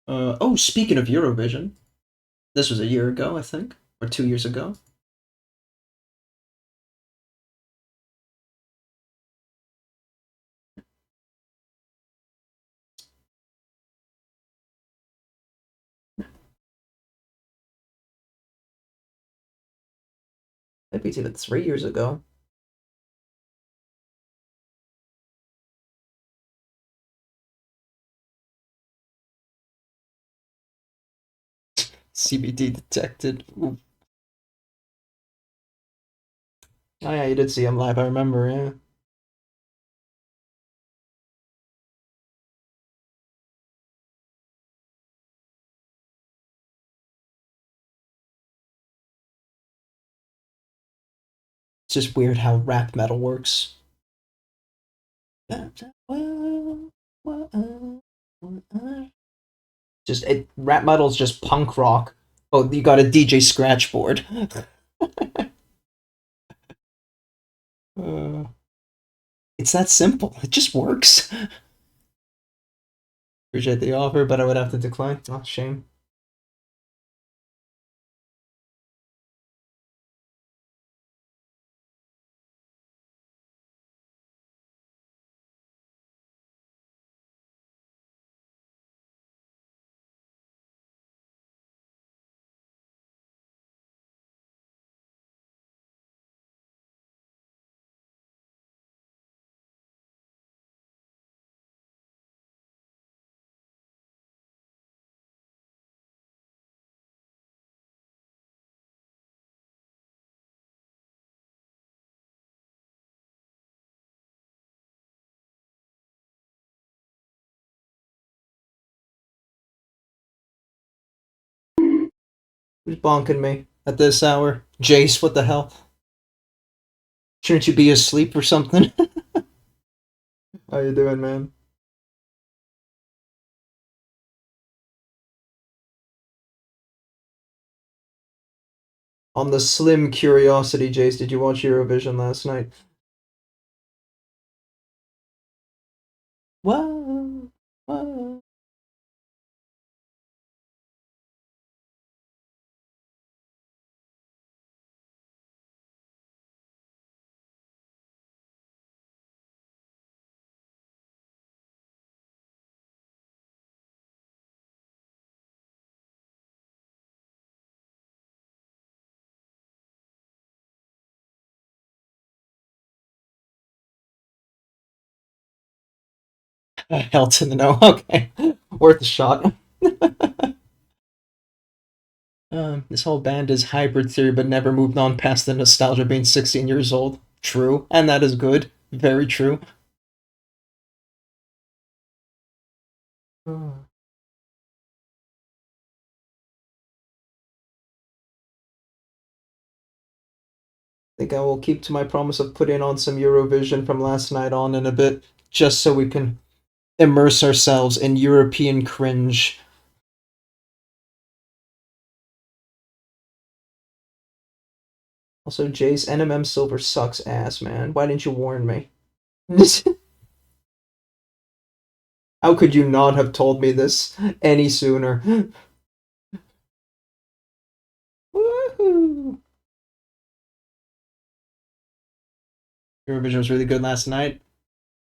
Oh, speaking of Eurovision, this was a year ago, I think, or 2 years ago. Maybe it's even 3 years ago. CBD detected. Ooh. Oh yeah, you did see him live, I remember, yeah. It's just weird how rap metal works. Rap metal's just punk rock. Oh, you got a DJ scratch board. Uh, it's that simple. It just works. Appreciate the offer, but I would have to decline. Oh, shame. Who's bonking me at this hour? Jace, what the hell? Shouldn't you be asleep or something? How you doing, man? On the slim curiosity, Jace, did you watch Eurovision last night? Whoa, whoa. Held in the know. Okay, worth a shot. This whole band is hybrid theory, but never moved on past the nostalgia of being 16 years old. True, and that is good. Very true. I think I will keep to my promise of putting on some Eurovision from last night on in a bit, just so we can immerse ourselves in European cringe. Also, Jace, NMM Silver sucks ass, man. Why didn't you warn me? How could you not have told me this any sooner? Woohoo! Eurovision was really good last night.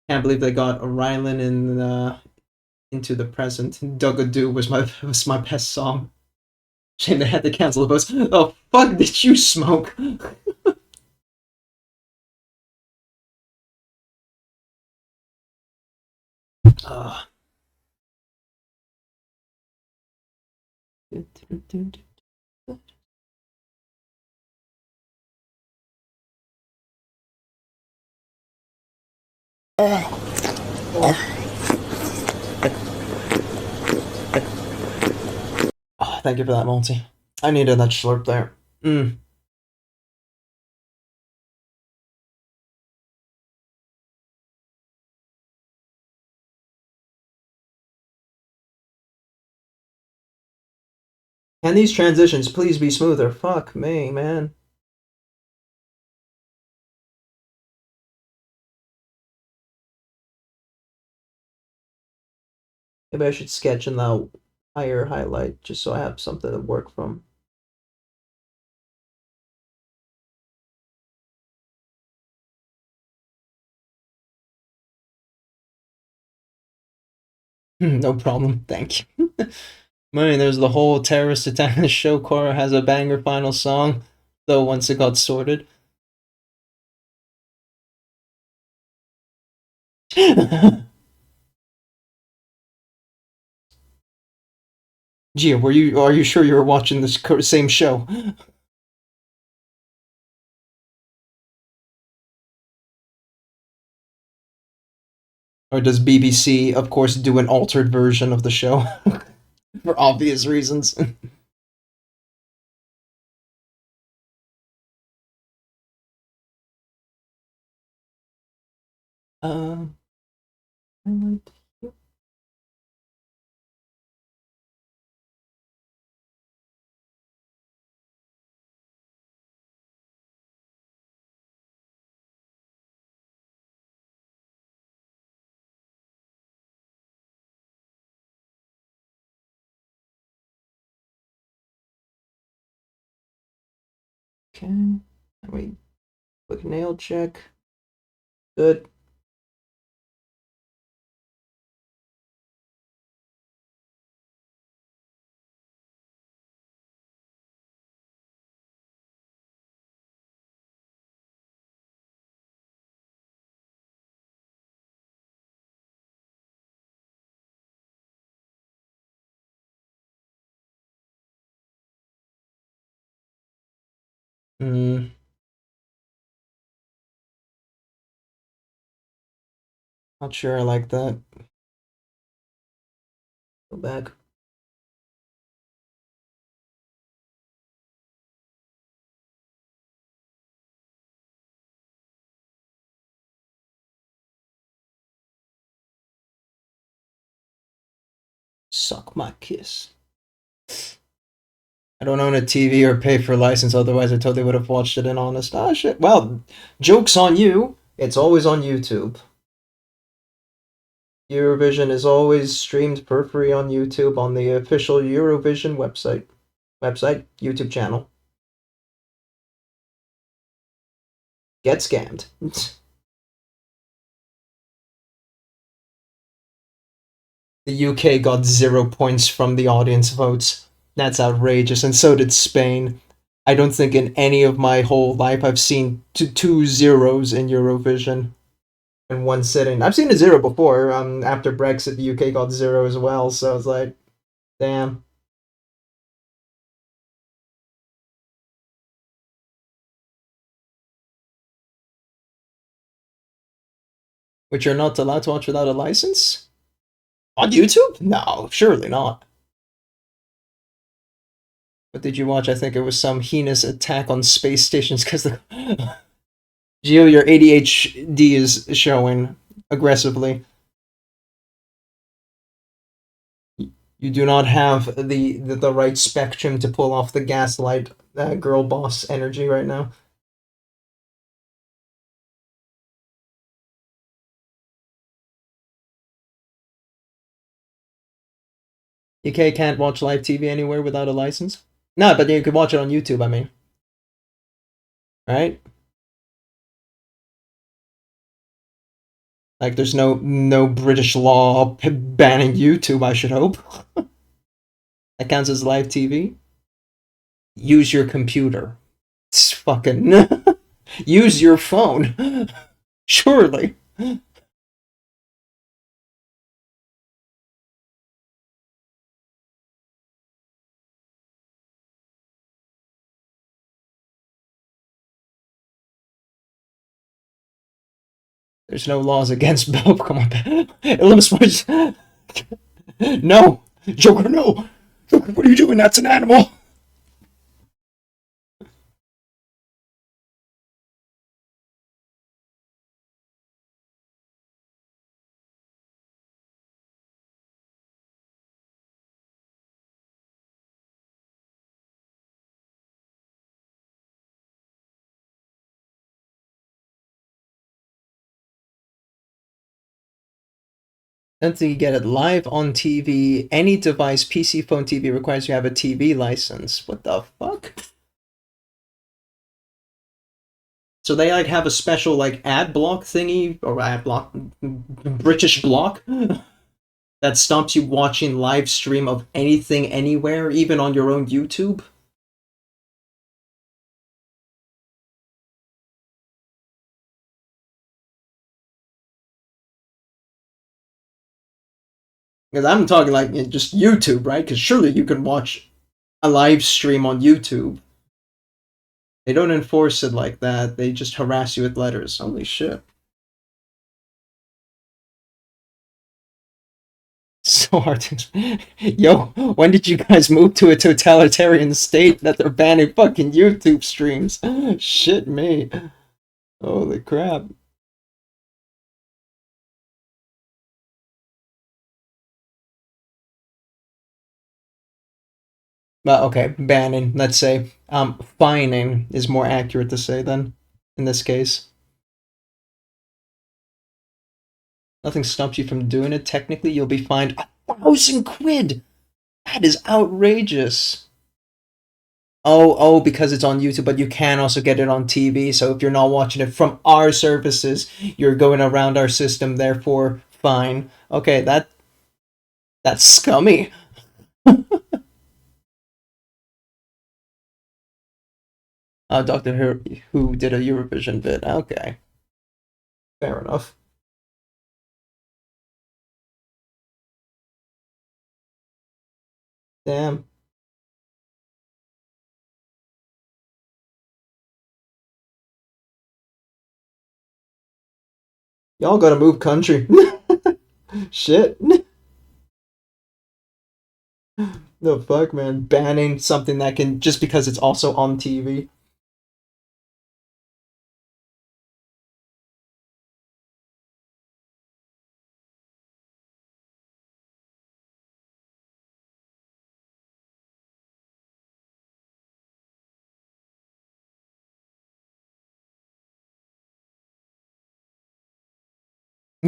Can't believe they got Rylan in into the present. Dugadoo was my best song. Shame they had to cancel the votes. Oh fuck! Did you smoke? uh. Oh, thank you for that, multi. I needed that slurp there. Can these transitions please be smoother? Fuck me, man. Maybe I should sketch in the higher highlight just so I have something to work from. No problem, thank you. I mean, there's the whole terrorist attack in the show. Korra has a banger final song, though once it got sorted. Gia, are you sure you were watching this same show? Or does BBC, of course, do an altered version of the show? For obvious reasons. um, okay. Wait. Quick nail check. Good. Hmm. Not sure I like that. Go back. Suck my kiss. I don't own a TV or pay for a license, otherwise I totally would have watched it in honest. Ah, shit. Well, joke's on you. It's always on YouTube. Eurovision is always streamed for free on YouTube on the official Eurovision website, YouTube channel. Get scammed. The UK got 0 points from the audience votes. That's outrageous, and so did Spain. I don't think in any of my whole life I've seen two zeros in Eurovision. in one sitting. I've seen a 0 before. After Brexit, the UK got 0 as well. So it's like, damn. Which you're not allowed to watch without a license? On YouTube? No, surely not. What did you watch? I think it was some heinous attack on space stations because the Geo, your ADHD is showing aggressively. You do not have the right spectrum to pull off the gaslight girl boss energy right now. UK can't watch live TV anywhere without a license? No, but you could watch it on YouTube, I mean. Right? Like, there's no British law banning YouTube, I should hope. That counts as live TV? Use your computer. It's fucking... Use your phone. Surely. There's no laws against both. Come on. Eliminate. No! Joker, no! Joker, what are you doing? That's an animal! Until you get it live on TV, any device, PC, phone, TV, requires you have a TV license. What the fuck? So they like have a special like ad block thingy, or ad block, British block, that stops you watching live stream of anything anywhere, even on your own YouTube? Because I'm talking like just YouTube, right? Because surely you can watch a live stream on YouTube. They don't enforce it like that. They just harass you with letters. Holy shit. So hard to... Yo, when did you guys move to a totalitarian state that they're banning fucking YouTube streams? Shit me. Holy crap. Okay, banning, let's say. Fining is more accurate to say then, in this case. Nothing stops you from doing it. Technically, you'll be fined 1,000 quid! That is outrageous. Oh, because it's on YouTube, but you can also get it on TV, so if you're not watching it from our services, you're going around our system, therefore, fine. Okay, that's scummy. Doctor Who did a Eurovision bit. Okay. Fair enough. Damn. Y'all gotta move country. Shit. The fuck, man? Banning something that can, just because it's also on TV.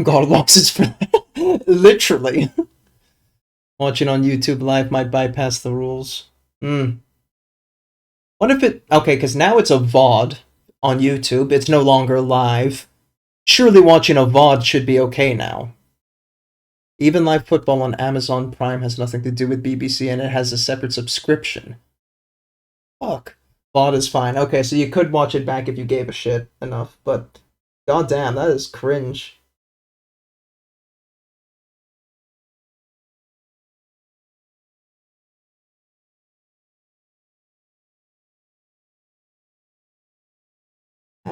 God losses for that. Literally. Watching on YouTube live might bypass the rules. Hmm. What if it... Okay, because now it's a VOD on YouTube. It's no longer live. Surely watching a VOD should be okay now. Even live football on Amazon Prime has nothing to do with BBC, and it has a separate subscription. Fuck. VOD is fine. Okay, so you could watch it back if you gave a shit enough, but... goddamn, that is cringe.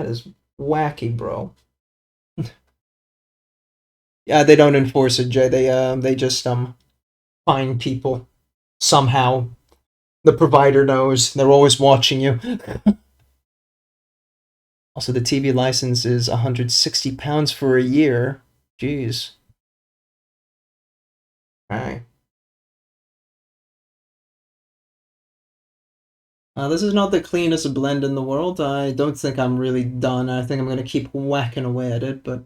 That is wacky, bro. Yeah, they don't enforce it, Jay. They just fine people somehow. The provider knows. They're always watching you. Also, the TV license is £160 for a year. Jeez. Alright. This is not the cleanest blend in the world. I don't think I'm really done. I think I'm going to keep whacking away at it, but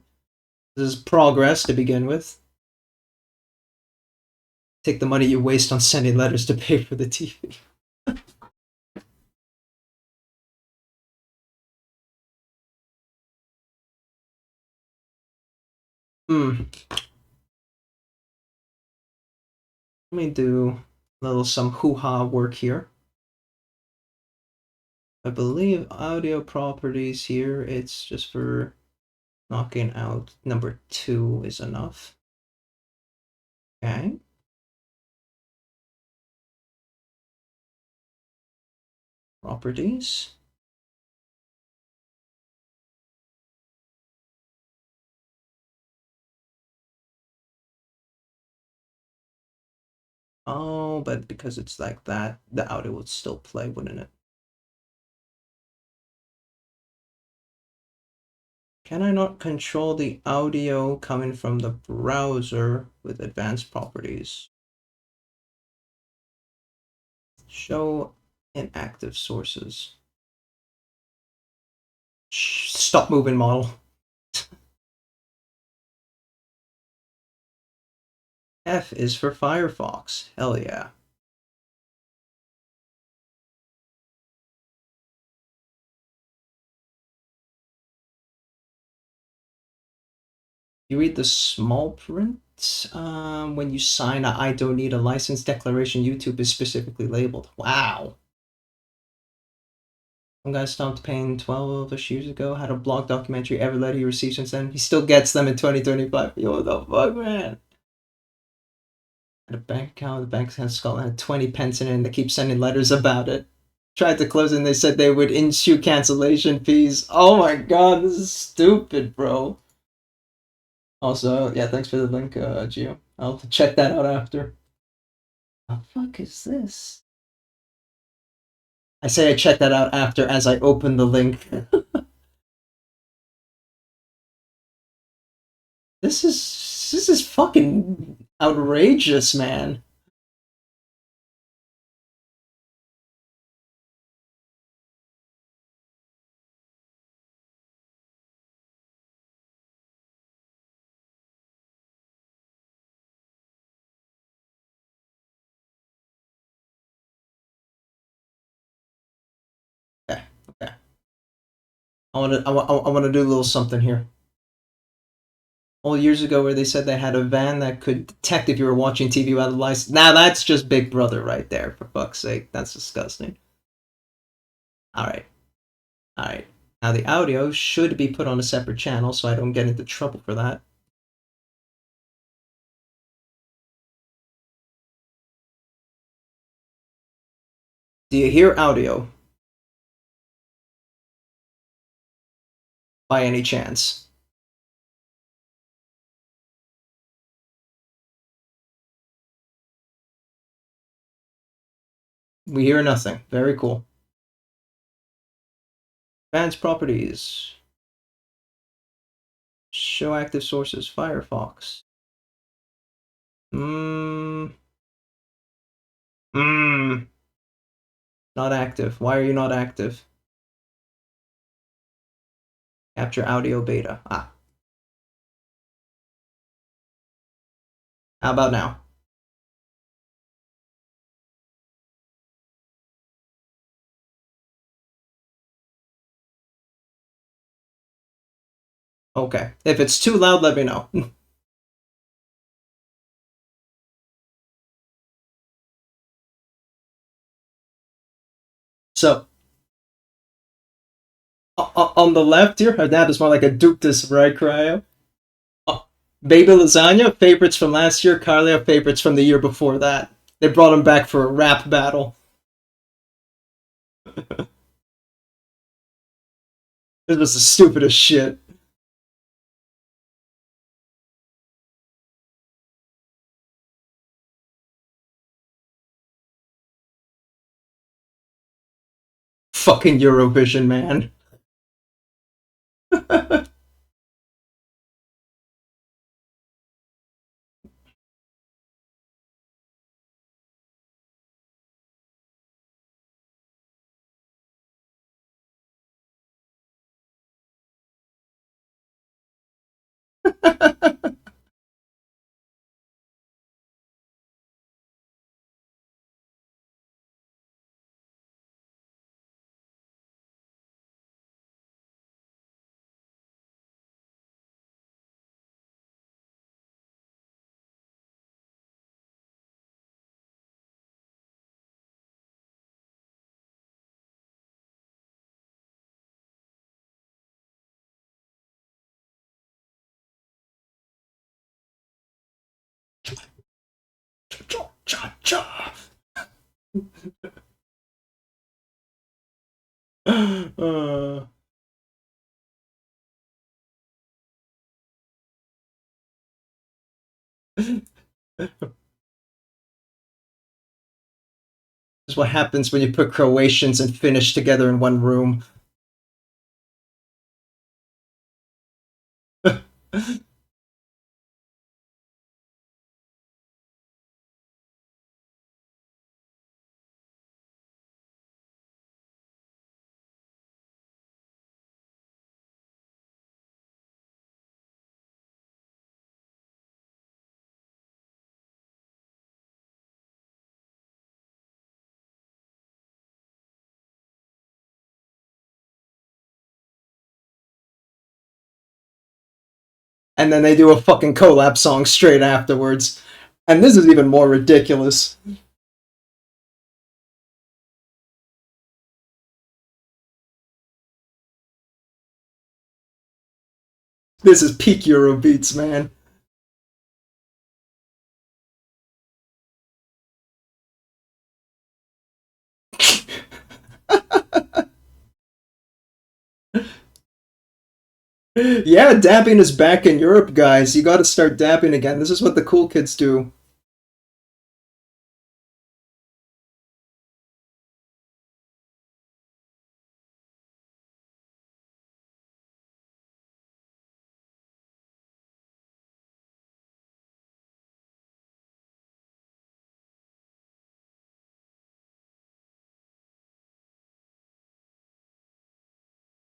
this is progress to begin with. Take the money you waste on sending letters to pay for the TV. Let me do a little some hoo-ha work here. I believe audio properties here, it's just for knocking out number 2 is enough. Okay. Properties. Oh, but because it's like that, the audio would still play, wouldn't it? Can I not control the audio coming from the browser with advanced properties? Show inactive sources. Stop moving model. F is for Firefox. Hell yeah. You read the small print when you sign a I don't need a license declaration. YouTube is specifically labeled. Wow. Some guy stopped paying 12-ish years ago, had a blog documentary, every letter he received since then. He still gets them in 2025. Yo, what the fuck, man? Had a bank account, the bank account Scotland had 20 pence in it, and they keep sending letters about it. Tried to close it, and they said they would issue cancellation fees. Oh my god, this is stupid, bro. Also, yeah, thanks for the link, Gio. I'll check that out after. The fuck is this? I say I check that out after as I open the link. This is fucking outrageous, man. Okay, okay. I want to do a little something here. All years ago, where they said they had a van that could detect if you were watching TV without a license. Now that's just Big Brother right there. For fuck's sake, that's disgusting. All right, all right. Now the audio should be put on a separate channel, so I don't get into trouble for that. Do you hear audio? By any chance? We hear nothing. Very cool. Advanced properties. Show active sources. Firefox. Not active. Why are you not active? Capture audio beta. Ah. How about now? Okay. If it's too loud, let me know. So, on the left here, her dad is more like a Adaptus, right, Cryo? Baby Lasagna, favorites from last year. Carlia, favorites from the year before that. They brought him back for a rap battle. This was the stupidest shit. Fucking Eurovision, man. Cha cha cha. uh, this is what happens when you put Croatians and Finnish together in one room. And then they do a fucking collab song straight afterwards. And this is even more ridiculous. This is peak Eurobeats, man. Yeah, dabbing is back in Europe, guys. You gotta start dabbing again. This is what the cool kids do.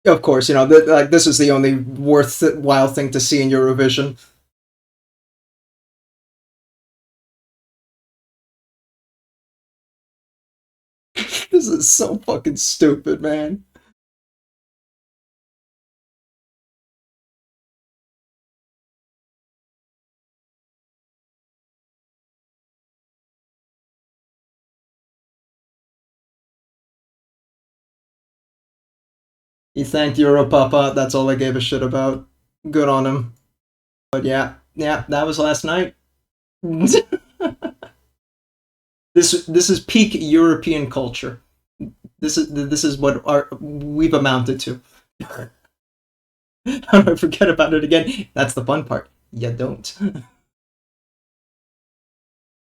Of course, you know, like this is the only worthwhile thing to see in Eurovision. This is so fucking stupid, man. He thanked Europapa. That's all I gave a shit about. Good on him. But yeah, yeah, that was last night. This is peak European culture. This is what we've amounted to. How do I forget about it again? That's the fun part. You don't.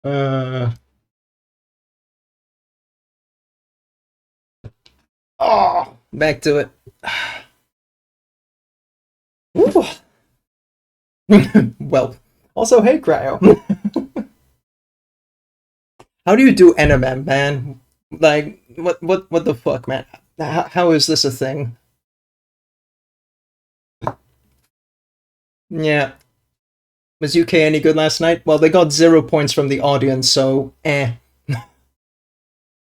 Uh. Oh, back to it. Ooh. Well, also, hey, Cryo. How do you do NMM, man? Like, what the fuck, man? How is this a thing? Yeah. Was UK any good last night? Well, they got 0 points from the audience, so eh.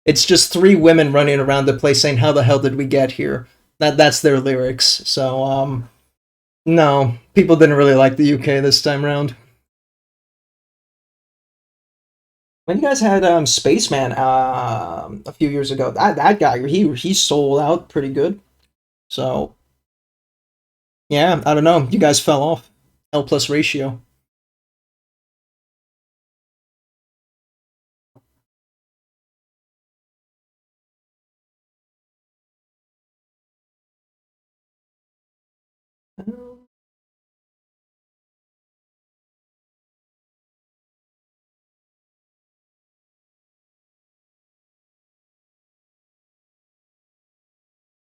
It's just three women running around the place saying, "How the hell did we get here?" That's their lyrics. So no, people didn't really like the UK this time around. When you guys had Spaceman a few years ago, that guy he sold out pretty good. So yeah, I don't know. You guys fell off. L plus ratio.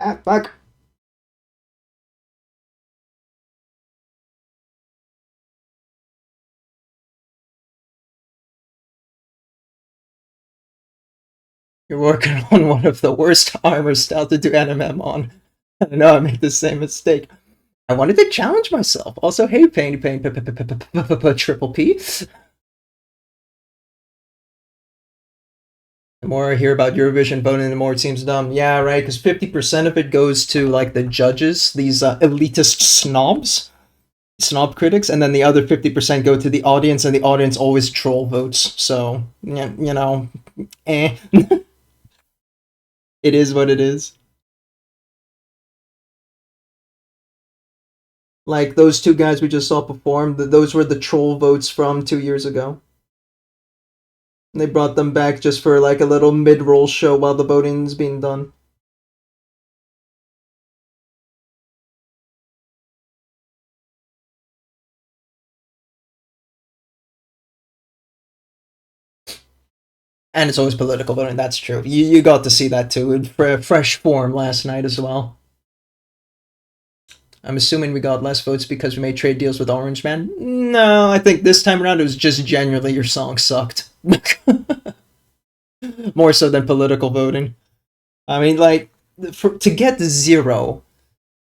Ah, fuck. You're working on one of the worst armor styles to do NMM on. I know I made the same mistake. I wanted to challenge myself. Also, hey, triple P. The more I hear about Eurovision voting, the more it seems dumb. Yeah, right, because 50% of it goes to, like, the judges, these elitist snob critics, and then the other 50% go to the audience, and the audience always troll votes. So, yeah, you know, eh. It is what it is. Like, those two guys we just saw perform, those were the troll votes from 2 years ago. They brought them back just for, like, a little mid-roll show while the voting's being done. And it's always political voting, that's true. You got to see that too, in fresh form last night as well. I'm assuming we got less votes because we made trade deals with Orange Man. No, I think this time around it was just genuinely your song sucked. More so than political voting. I mean, like, to get 0,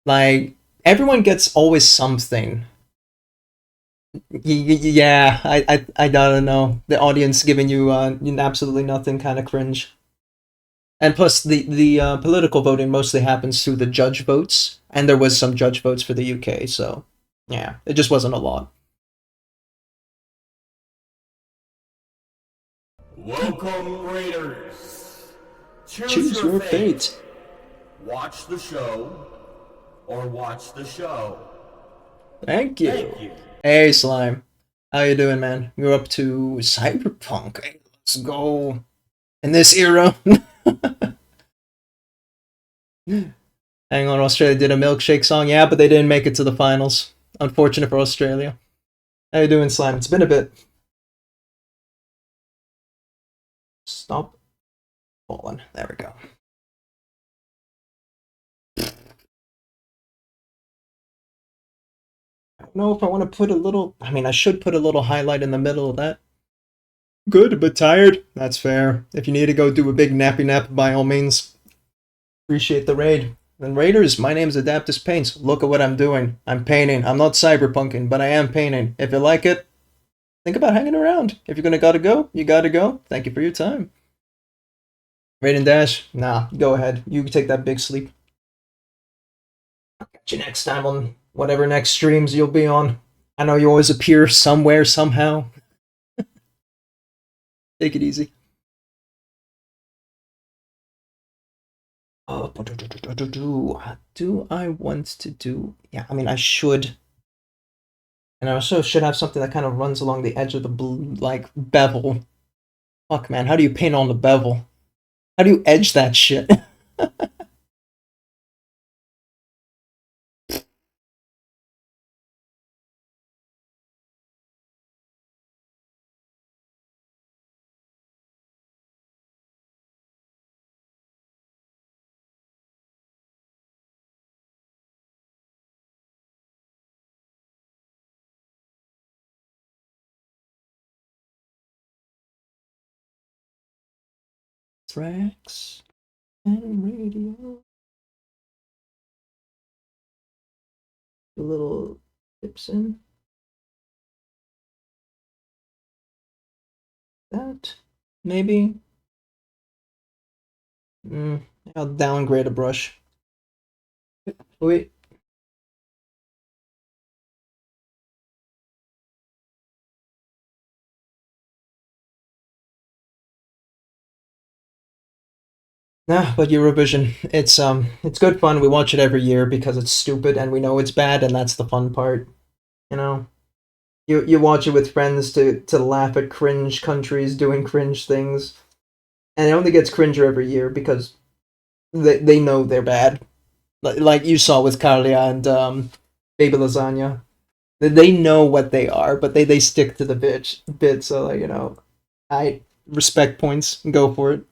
like, everyone gets always something. Yeah, I don't know. The audience giving you absolutely nothing, kind of cringe. And plus, the political voting mostly happens through the judge votes, and there was some judge votes for the UK, so yeah, it just wasn't a lot. Welcome, Raiders. Choose your fate. Watch the show or watch the show. Thank you. Thank you. Hey, Slime. How you doing, man? You're up to Cyberpunk. Hey, let's go. In this era. Hang on, Australia did a milkshake song. Yeah, but they didn't make it to the finals. Unfortunate for Australia. How you doing, Slime? It's been a bit. Stop falling. There we go. I don't know if I want to put a little... I mean, I should put a little highlight in the middle of that. Good, but tired? That's fair. If you need to go do a big nappy nap, by all means. Appreciate the raid. And Raiders, my name is AdaptusPaints. Look at what I'm doing. I'm painting. I'm not cyberpunking, but I am painting. If you like it, think about hanging around. If you're gonna gotta go, you gotta go. Thank you for your time. Raid and Dash? Nah, go ahead. You can take that big sleep. I'll catch you next time on whatever next streams you'll be on. I know you always appear somewhere, somehow. Take it easy. Do I want to do... Yeah, I mean, I should. And I also should have something that kind of runs along the edge of the like, bevel. Fuck, man, how do you paint on the bevel? How do you edge that shit? Tracks and radio. A little tips in. That, maybe. I'll downgrade a brush. Wait. Nah, but Eurovision, it's good fun. We watch it every year because it's stupid and we know it's bad, and that's the fun part. You know, you watch it with friends to laugh at cringe countries doing cringe things, and it only gets cringer every year because they know they're bad. Like you saw with Carlia and Baby Lasagna, they know what they are, but they stick to the bit. So, like, you know, I respect points. Go for it.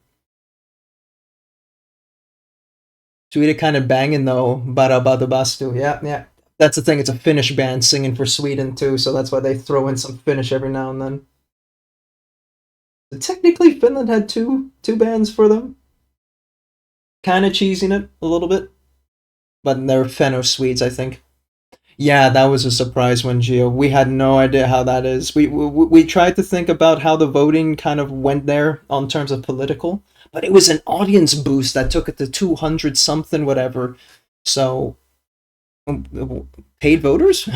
Sweden kind of banging though. Barabadobastu. Yeah, yeah. That's the thing. It's a Finnish band singing for Sweden too, so that's why they throw in some Finnish every now and then. So technically, Finland had two bands for them. Kind of cheesing it a little bit, but they're Fenno Swedes, I think. Yeah, that was a surprise one, Gio. We had no idea how that is. We tried to think about how the voting kind of went there on terms of political, but it was an audience boost that took it to 200 something, whatever. So, paid voters?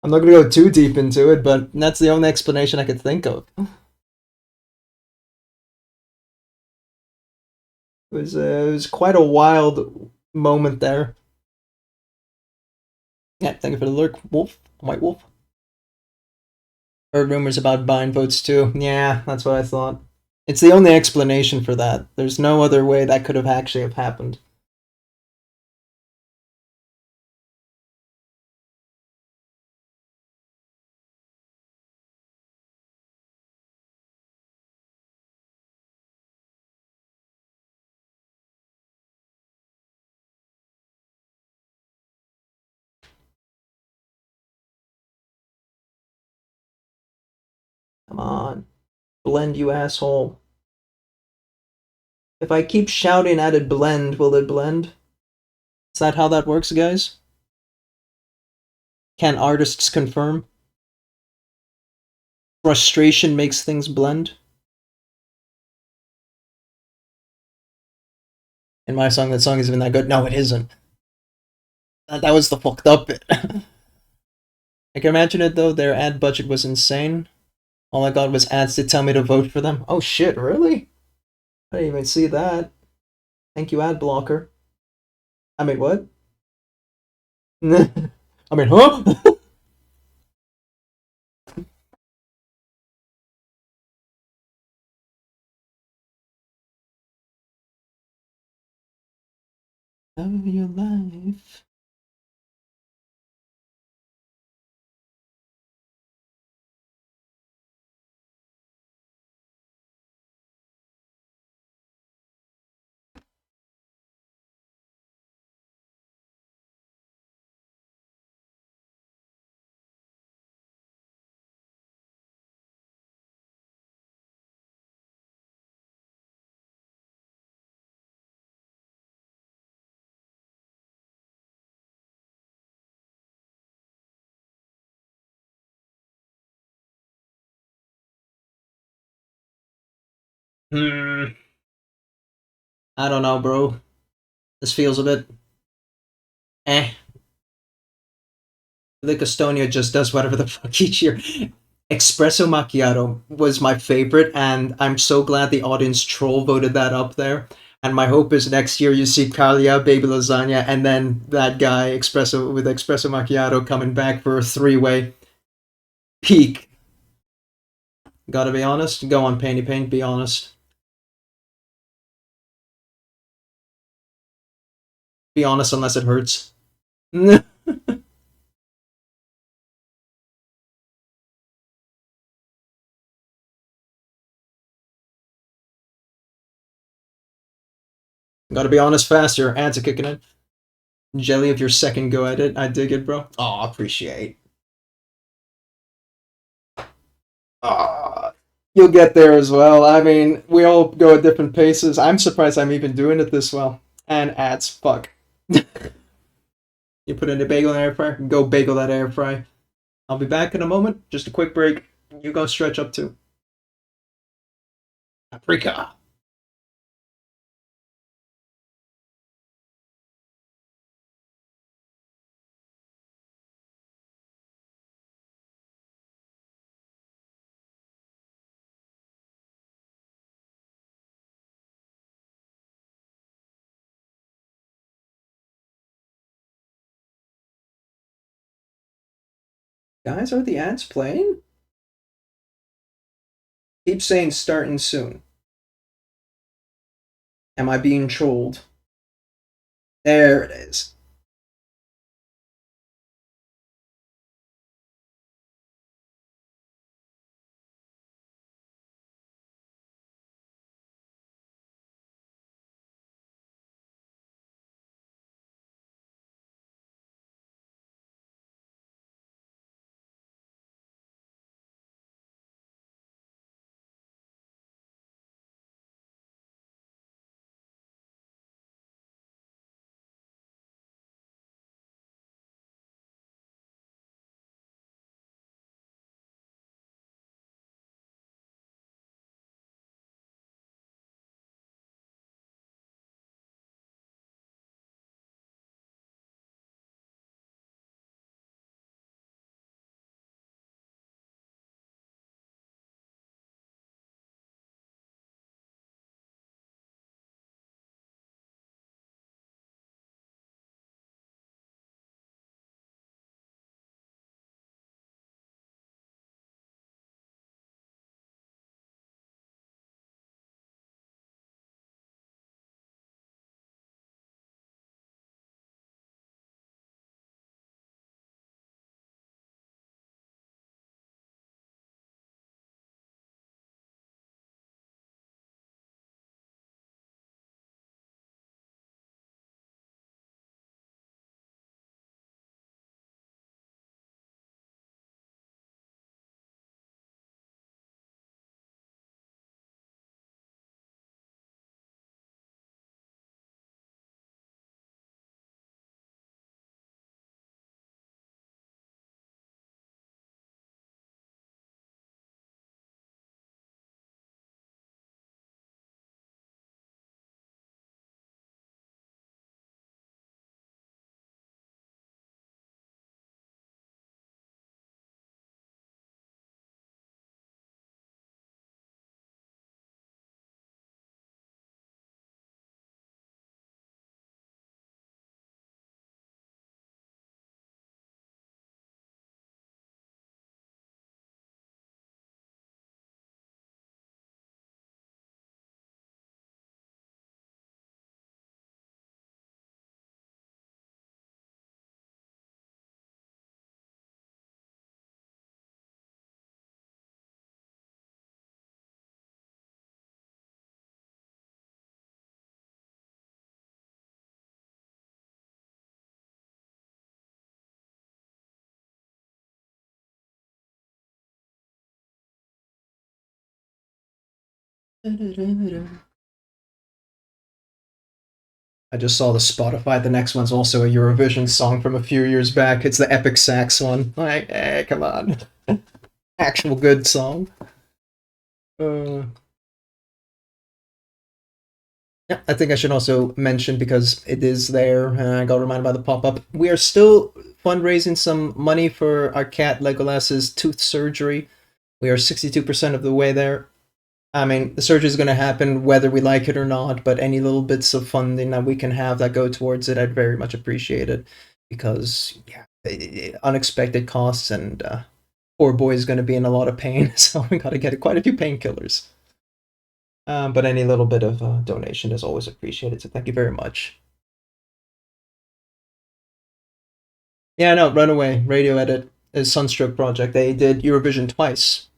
I'm not going to go too deep into it, but that's the only explanation I could think of. It was quite a wild moment there. Yeah, thank you for the lurk, Wolf, White Wolf. Heard rumors about buying votes too. Yeah, that's what I thought. It's the only explanation for that. There's no other way that could have actually have happened. Come on. Blend, you asshole. If I keep shouting at it blend, will it blend? Is that how that works, guys? Can artists confirm? Frustration makes things blend? In my song, that song isn't even that good. No, it isn't. That was the fucked up bit. I can imagine it though, their ad budget was insane. All I got was ads to tell me to vote for them. Oh shit, really? I didn't even see that. Thank you, ad blocker. I mean, what? I mean, huh? Of your life. Hmm. I don't know, bro. This feels a bit eh. I think Estonia just does whatever the fuck each year. Espresso macchiato was my favorite, and I'm so glad the audience troll voted that up there. And my hope is next year you see Kalia, Baby Lasagna, and then that guy espresso with espresso macchiato coming back for a three-way peak. Gotta be honest. Go on, Painty Paint. Be honest. Be honest, unless it hurts. Gotta be honest faster. Ads are kicking in. Jelly of your second go at it. I dig it, bro. Aw, appreciate. Aw, you'll get there as well. I mean, we all go at different paces. I'm surprised I'm even doing it this well. And ads, fuck. You put in a bagel in the air fryer, go bagel that air fry. I'll be back in a moment. Just a quick break. You go stretch up too. Paprika. Guys, are the ads playing? Keep saying starting soon. Am I being trolled? There it is. I just saw the Spotify. The next one's also a Eurovision song from a few years back. It's the Epic Sax one. Like, come on. Actual good song. Uh, yeah, I think I should also mention, because it is there, and I got reminded by the pop-up, we are still fundraising some money for our cat Legolas's tooth surgery. We are 62% of the way there. I mean, the surgery is going to happen whether we like it or not, but any little bits of funding that we can have that go towards it, I'd very much appreciate it. Because, yeah, unexpected costs, and poor boy is going to be in a lot of pain, so we got to get quite a few painkillers. But any little bit of donation is always appreciated, so thank you very much. Yeah, no, Runaway, Radio Edit, is Sunstroke Project. They did Eurovision twice.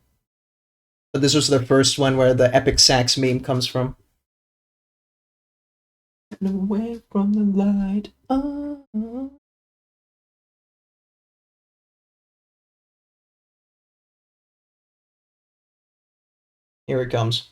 But this was their first one where the Epic Sax meme comes from. Away from the light. Oh. Here it comes.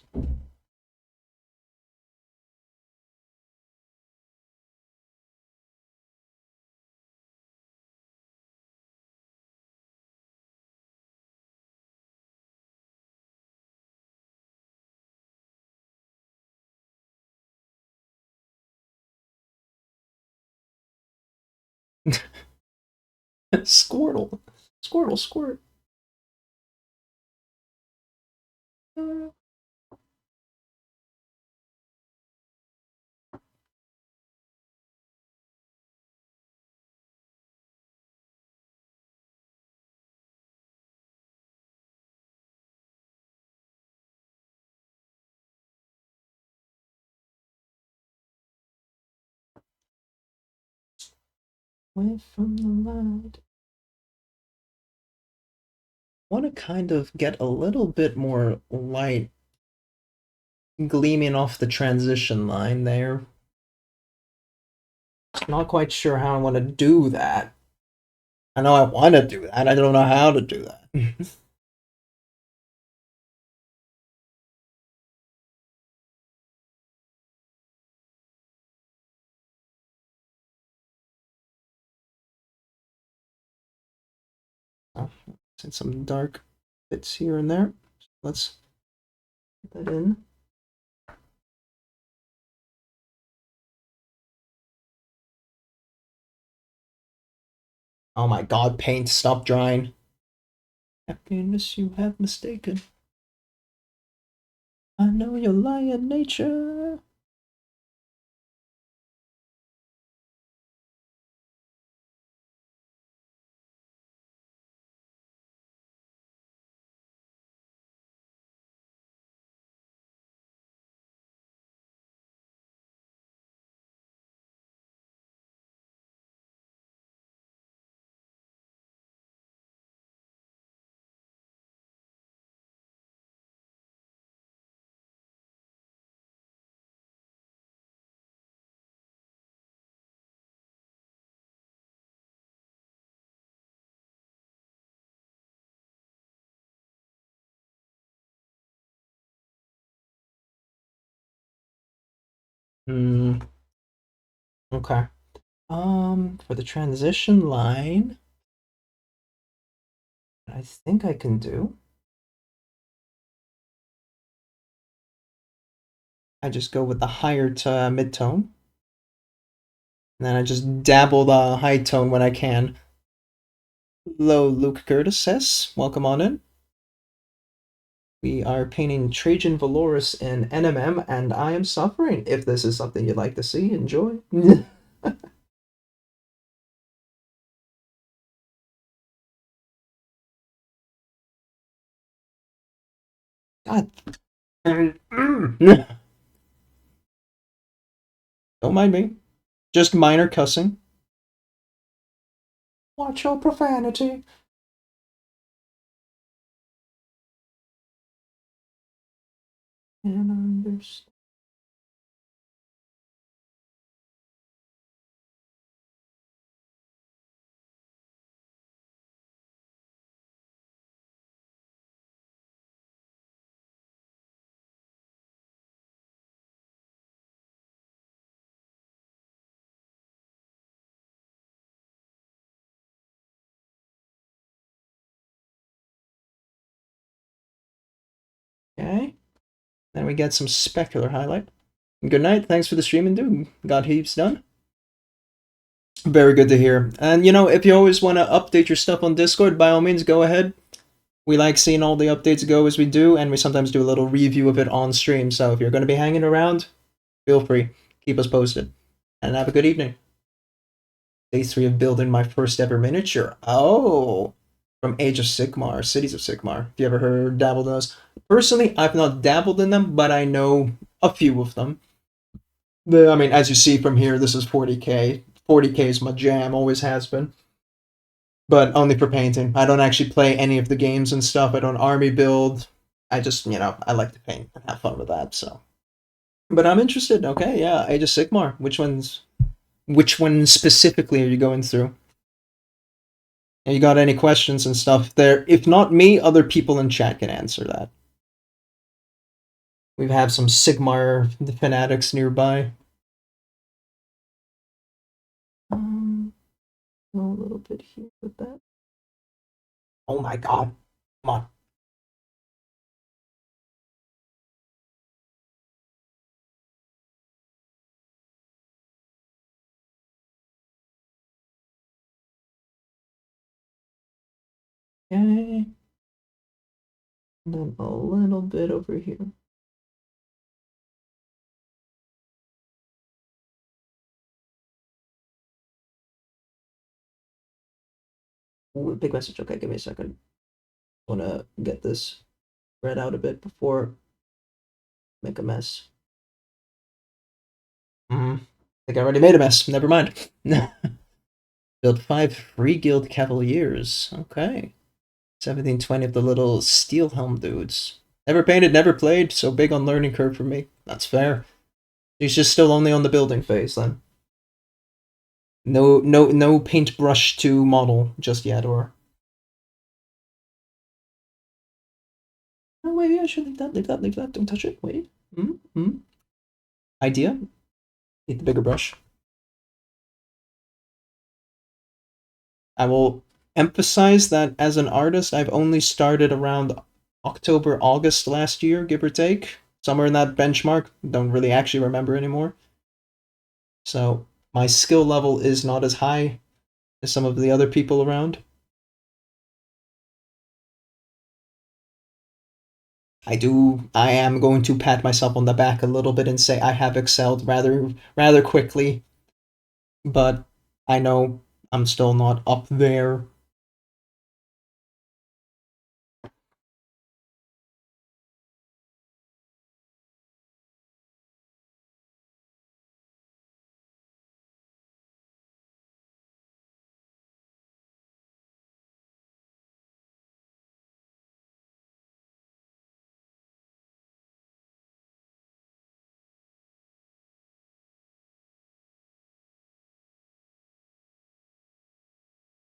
Squirtle. Squirtle, squirt. Away from the light. Want to kind of get a little bit more light gleaming off the transition line there. Not quite sure how I want to do that. I know I want to do that, I don't know how to do that. Oh, some dark bits here and there. Let's put that in. Oh my god, paint, stop drying. Happiness you have mistaken. I know you're lying, nature. Hmm. Okay. For the transition line, I think I can do. I just go with the higher to mid-tone. And then I just dabble the high tone when I can. Hello, Luke Curtis says. Welcome on in. We are painting Trajan Valoris in NMM, and I am suffering. If this is something you'd like to see, enjoy. God. Don't mind me. Just minor cussing. Watch your profanity. And understand. Okay. Then we get some specular highlight. Good night. Thanks for the stream, and dude, got heaps done. Very good to hear. And you know, if you always want to update your stuff on Discord, by all means, go ahead. We like seeing all the updates go as we do, and we sometimes do a little review of it on stream. So if you're going to be hanging around, feel free. Keep us posted. And have a good evening. Day 3 of building my first ever miniature. Oh, from Age of Sigmar, Cities of Sigmar. If you ever heard, dabbled in those. Personally, I've not dabbled in them, but I know a few of them. I mean, as you see from here, this is 40k. 40k is my jam, always has been. But only for painting. I don't actually play any of the games and stuff. I don't army build. I just, you know, I like to paint and have fun with that, so. But I'm interested. Okay, yeah, Age of Sigmar. Which one specifically are you going through? You got any questions and stuff there? If not me, other people in chat can answer that. We have some Sigmar fanatics nearby. A little bit here with that. Oh my god. Come on. Okay. And then a little bit over here. Ooh, big message. Okay, give me a second. I want to get this spread out a bit before make a mess. I think I already made a mess. Never mind. Build 5 free guild cavaliers. Okay. 1720 of the little steel helm dudes. Never painted, never played, so big on learning curve for me. That's fair. He's just still only on the building phase then. No paintbrush to model just yet, or. Oh wait, yeah, sure, leave that. Don't touch it. Wait. Idea. Need the bigger brush. I will emphasize that as an artist, I've only started around October, August last year, give or take. Somewhere in that benchmark. Don't really actually remember anymore. So my skill level is not as high as some of the other people around. I am going to pat myself on the back a little bit and say I have excelled rather quickly. But I know I'm still not up there.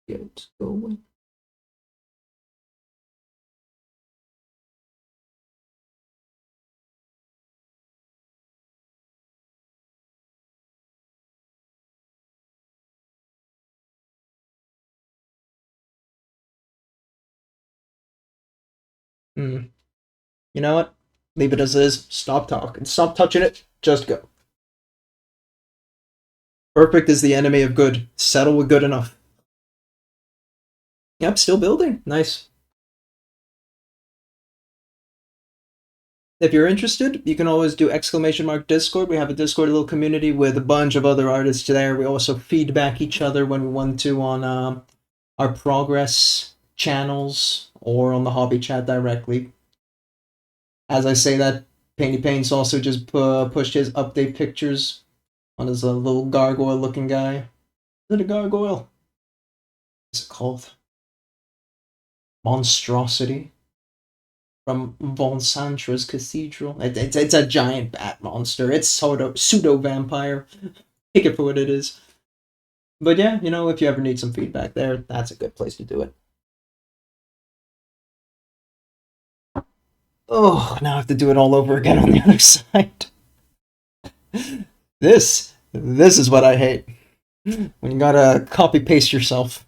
Get going. You know what? Leave it as is. Stop talking. Stop touching it. Just go. Perfect is the enemy of good. Settle with good enough. Yep, still building. Nice. If you're interested, you can always do !Discord. We have a Discord little community with a bunch of other artists there. We also feedback each other when we want to on our progress channels or on the hobby chat directly. As I say that, Painty Paints also just pushed his update pictures on his little gargoyle looking guy. Is it a gargoyle? What's it called? Monstrosity. From Von Santra's Cathedral. It's a giant bat monster. It's sort of pseudo-vampire. Take it for what it is. But yeah, you know, if you ever need some feedback there, that's a good place to do it. Oh, now I have to do it all over again on the other side. This is what I hate. When you gotta copy-paste yourself.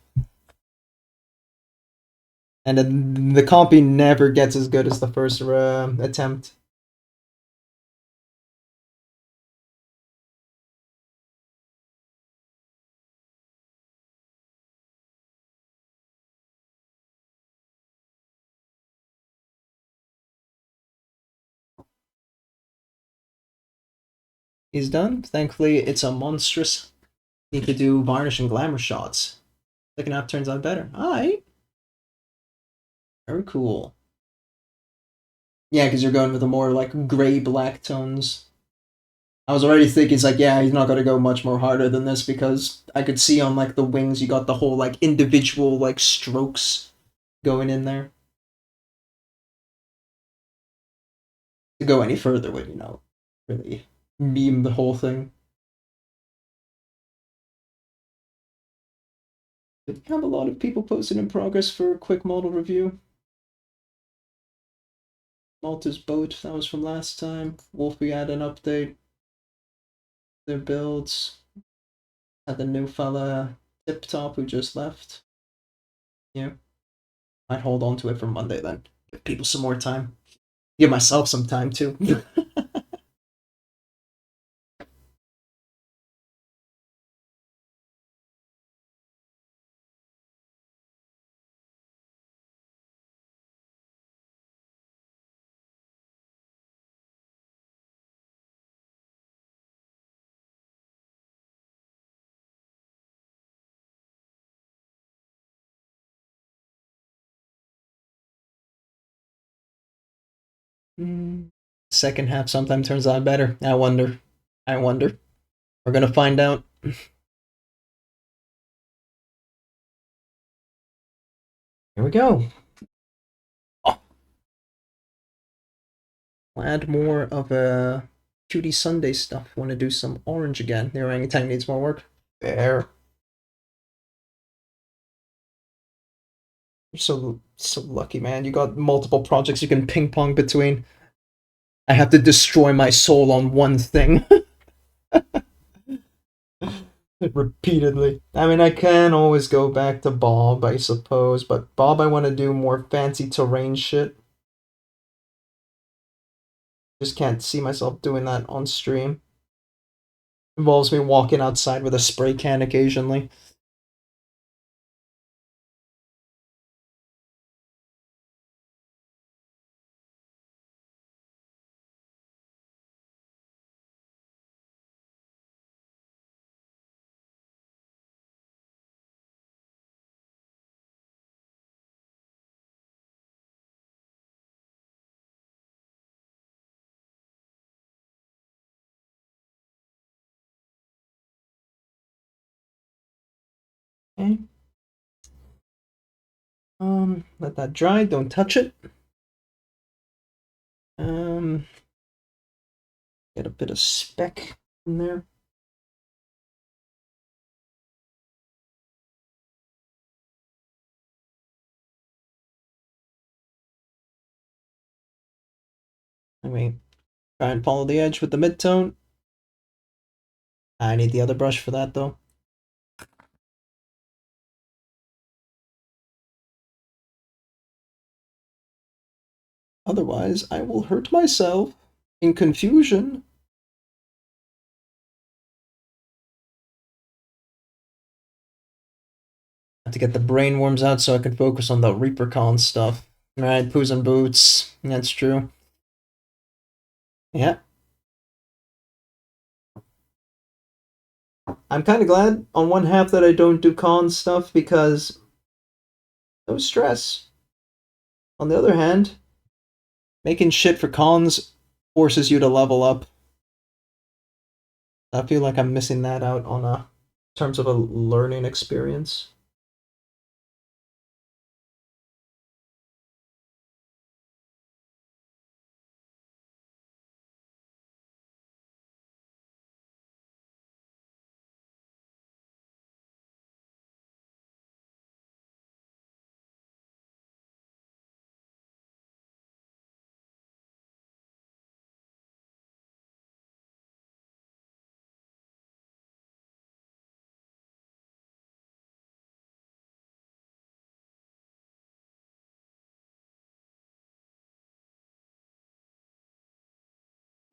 And then the copy never gets as good as the first attempt. He's done. Thankfully, it's a monstrous. Need to do varnish and glamour shots. Second half turns out better. Alright. Very cool. Yeah, because you're going with the more like gray-black tones. I was already thinking, it's like, yeah, he's not gonna go much more harder than this because I could see on like the wings you got the whole like individual like strokes going in there. To go any further would, really meme the whole thing. Did we have a lot of people posted in progress for a quick model review? Malta's boat, that was from last time. Wolfie had an update. Their builds. Had the new fella Tip Top who just left. Yeah. Might hold on to it for Monday then. Give people some more time. Give myself some time too. Second half sometimes turns out better. I wonder. I wonder. We're gonna find out. Here we go. Oh. We'll add more of a cutie Sunday stuff. Want to do some orange again. The orangutan needs more work. There. You're so lucky, man. You got multiple projects you can ping pong between. I have to destroy my soul on one thing. Repeatedly. I mean, I can always go back to Bob, I suppose, but Bob, I want to do more fancy terrain shit. Just can't see myself doing that on stream. Involves me walking outside with a spray can occasionally. Okay. Let that dry, don't touch it. Get a bit of speck in there. I mean, try and follow the edge with the mid-tone. I need the other brush for that, though. Otherwise, I will hurt myself in confusion. I have to get the brain worms out so I can focus on the Reapercon stuff. Right, poos and boots. That's true. Yeah. I'm kind of glad on one half that I don't do con stuff because no stress. On the other hand, making shit for cons forces you to level up. I feel like I'm missing that out on a terms of a learning experience.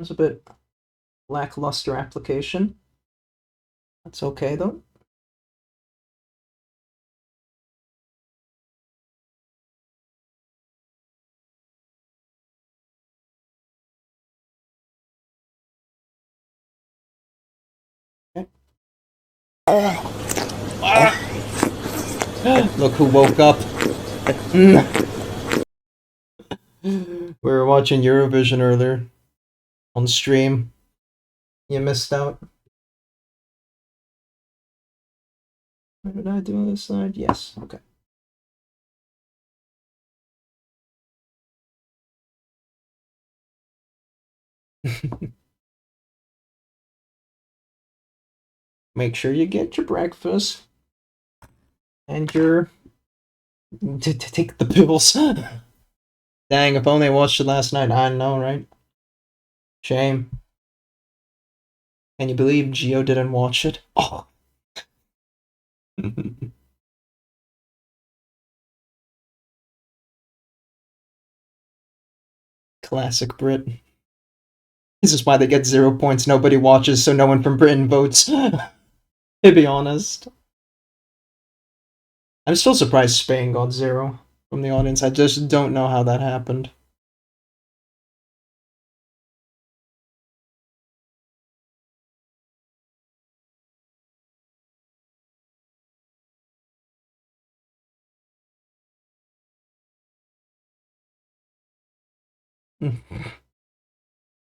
was a bit lackluster application. That's okay though. Okay. Look who woke up. We were watching Eurovision earlier on stream. You missed out. What did I do on this side? Yes. Okay. Make sure you get your breakfast and your to take the pills. Dang, if only I watched it last night. I know, right? Shame. Can you believe Geo didn't watch it? Oh. Classic Brit. This is why they get 0 points. Nobody watches, so no one from Britain votes. To be honest. I'm still surprised Spain got 0 from the audience. I just don't know how that happened.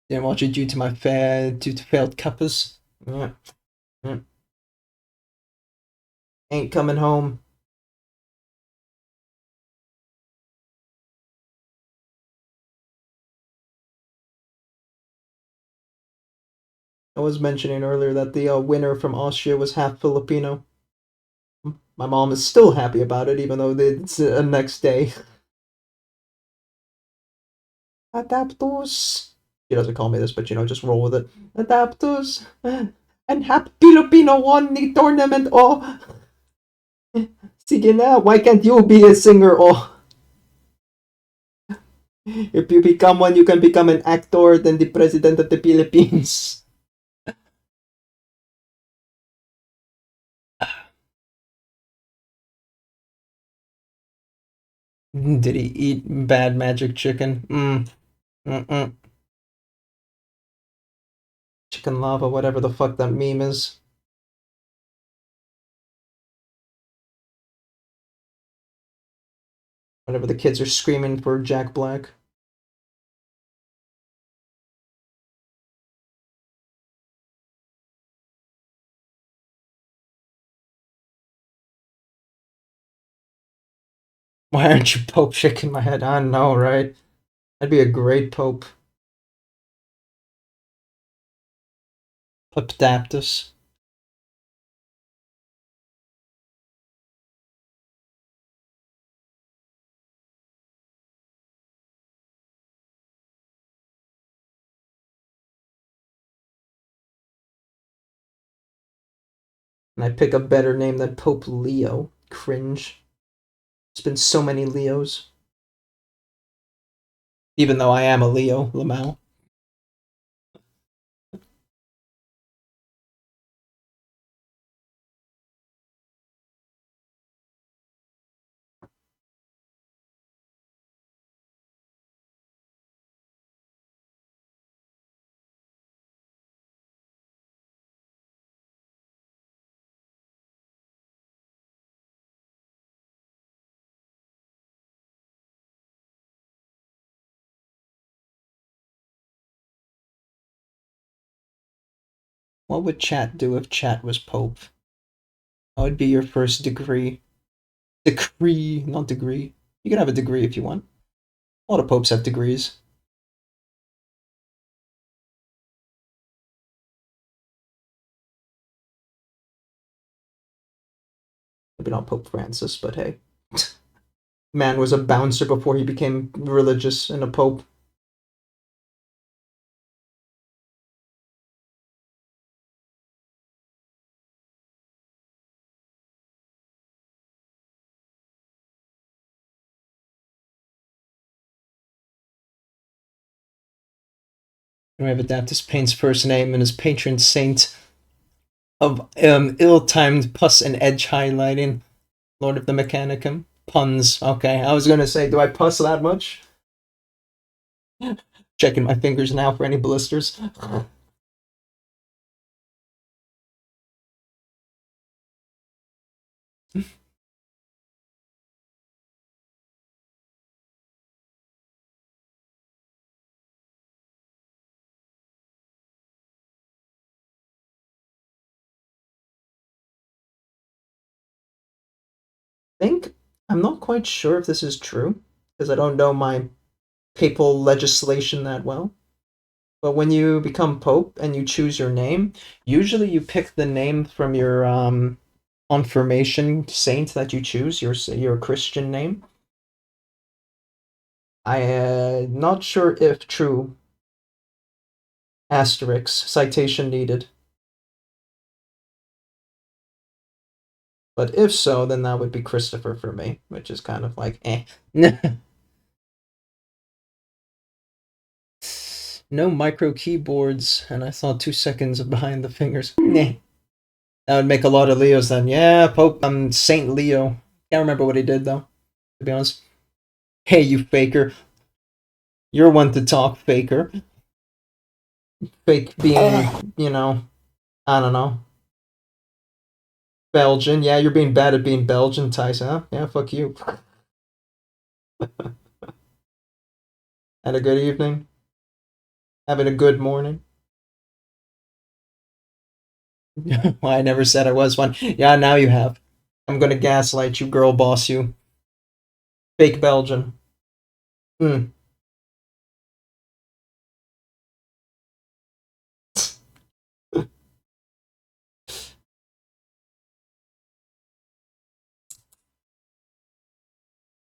Didn't watch it due to failed cuppas. Yeah. Yeah. Ain't coming home. I was mentioning earlier that the winner from Austria was half Filipino. My mom is still happy about it, even though it's next day. Adaptus. She doesn't call me this, but just roll with it. Adaptus. And half Filipino won the tournament. Oh. Sige na, why can't you be a singer? Oh. If you become one, you can become an actor, then the president of the Philippines. Did he eat bad magic chicken? Chicken lava, whatever the fuck that meme is. Whenever the kids are screaming for Jack Black. Why aren't you Pope shaking my head? I know, right? That'd be a great Pope. Adaptus. And I pick a better name than Pope Leo. Cringe. There's been so many Leos. Even though I am a Leo, Lamau. What would chat do if chat was Pope? What would be your first degree? Decree, not degree. You can have a degree if you want. A lot of popes have degrees. Maybe not Pope Francis, but hey. Man was a bouncer before he became religious and a pope. We have AdaptusPaints' first name and his patron saint of ill-timed pus and edge highlighting. Lord of the Mechanicum. Puns. Okay, I was gonna say, do I puss that much? Checking my fingers now for any blisters. I'm not quite sure if this is true, because I don't know my papal legislation that well. But when you become pope and you choose your name, usually you pick the name from your confirmation saint that you choose, your Christian name. I not sure if true. Asterisk, citation needed. But if so, then that would be Christopher for me, which is kind of like, eh. No micro keyboards, and I saw 2 seconds of behind the fingers. Nah. That would make a lot of Leos then. Yeah, Pope, Saint Leo. Can't remember what he did, though, to be honest. Hey, you faker. You're one to talk, faker. Fake being, you know, I don't know. Belgian. Yeah, you're being bad at being Belgian, Tyson, huh? Yeah, fuck you. Had a good evening? Having a good morning? Well, I never said I was one. Yeah, now you have. I'm gonna gaslight you, girl boss you. Fake Belgian. Hmm.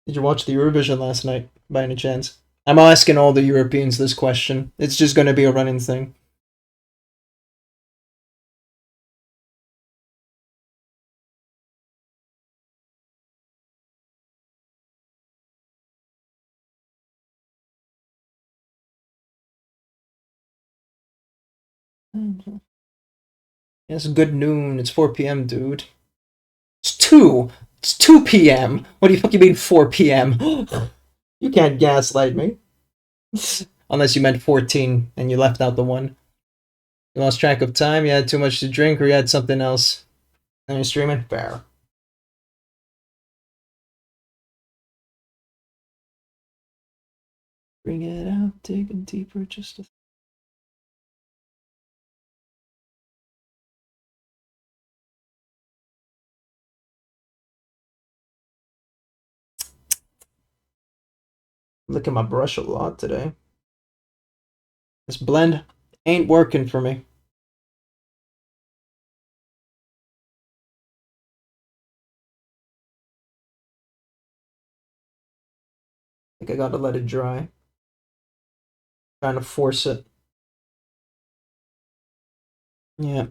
Did you watch the Eurovision last night, by any chance? I'm asking all the Europeans this question. It's just gonna be a running thing. It's good noon. It's 4 p.m., dude. It's 2. It's 2 p.m. What do you fucking mean 4 p.m.? You can't gaslight me. Unless you meant 14 and you left out the 1. You lost track of time, you had too much to drink, or you had something else. And you're streaming? Fair. Bring it out, digging deeper, just a... Look at my brush a lot today. This blend ain't working for me. I think I gotta let it dry. Trying to force it. Yeah.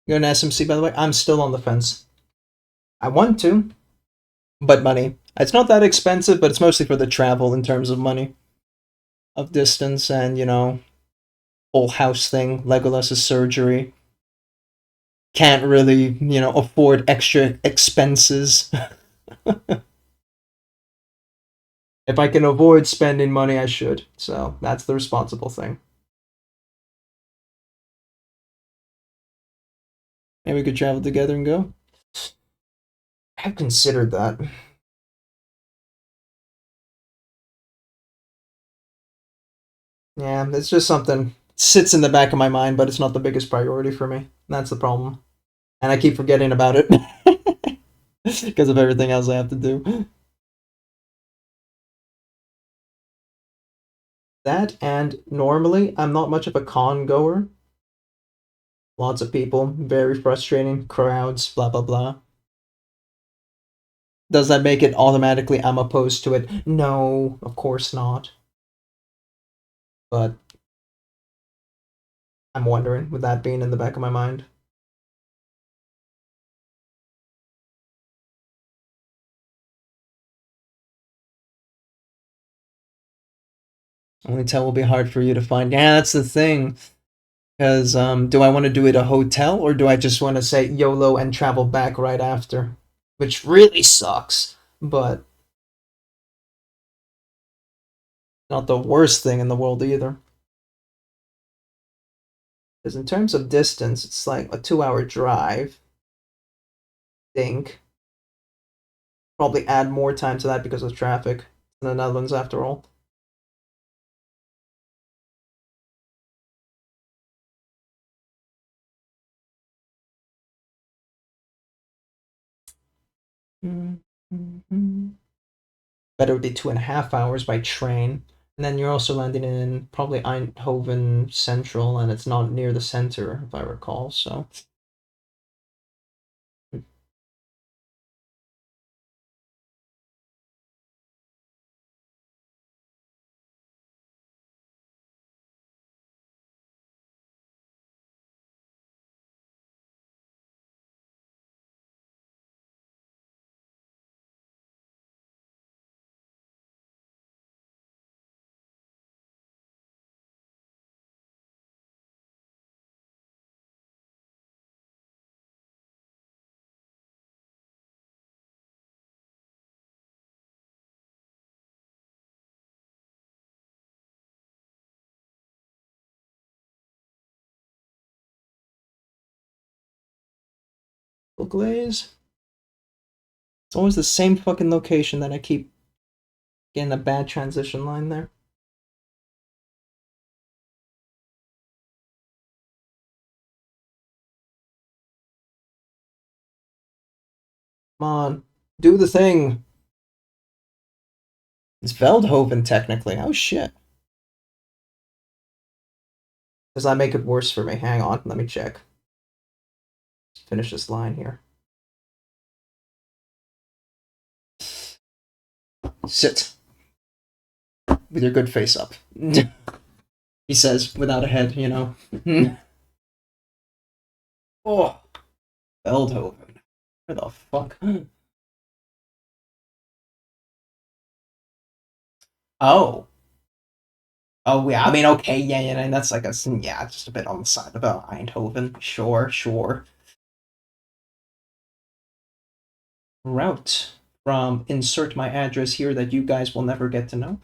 You're an SMC, by the way? I'm still on the fence. I want to, but money. It's not that expensive, but it's mostly for the travel in terms of money. Of distance and, you know, whole house thing, Legolas's surgery. Can't really, you know, afford extra expenses. If I can avoid spending money, I should. So that's the responsible thing. Maybe we could travel together and go. I've considered that. Yeah, it's just something sits in the back of my mind, but it's not the biggest priority for me. That's the problem. And I keep forgetting about it because of everything else I have to do. That, and normally I'm not much of a con goer. Lots of people, very frustrating, crowds, blah blah blah. Does that make it automatically I'm opposed to it? No, of course not. But I'm wondering, with that being in the back of my mind. Only tell will be hard for you to find. Yeah, that's the thing. Because do I want to do it a hotel, or do I just want to say YOLO and travel back right after? Which really sucks, but not the worst thing in the world either. Because in terms of distance, it's like a 2-hour drive. Think. Probably add more time to that because of traffic in the Netherlands after all. But it would be 2.5 hours by train. And then you're also landing in probably Eindhoven Central, and it's not near the center, if I recall, so. Glaze. It's always the same fucking location that I keep getting a bad transition line there. Come on, do the thing. It's Veldhoven, technically. Oh shit. Does that make it worse for me? Hang on, let me check. Let's finish this line here. Sit. With your good face up. He says, without a head, you know. Oh, Veldhoven. Where the fuck? Oh. Oh, yeah, I mean, okay, yeah, that's like yeah, just a bit on the side of Eindhoven. Sure, sure. Route from insert my address here that you guys will never get to know.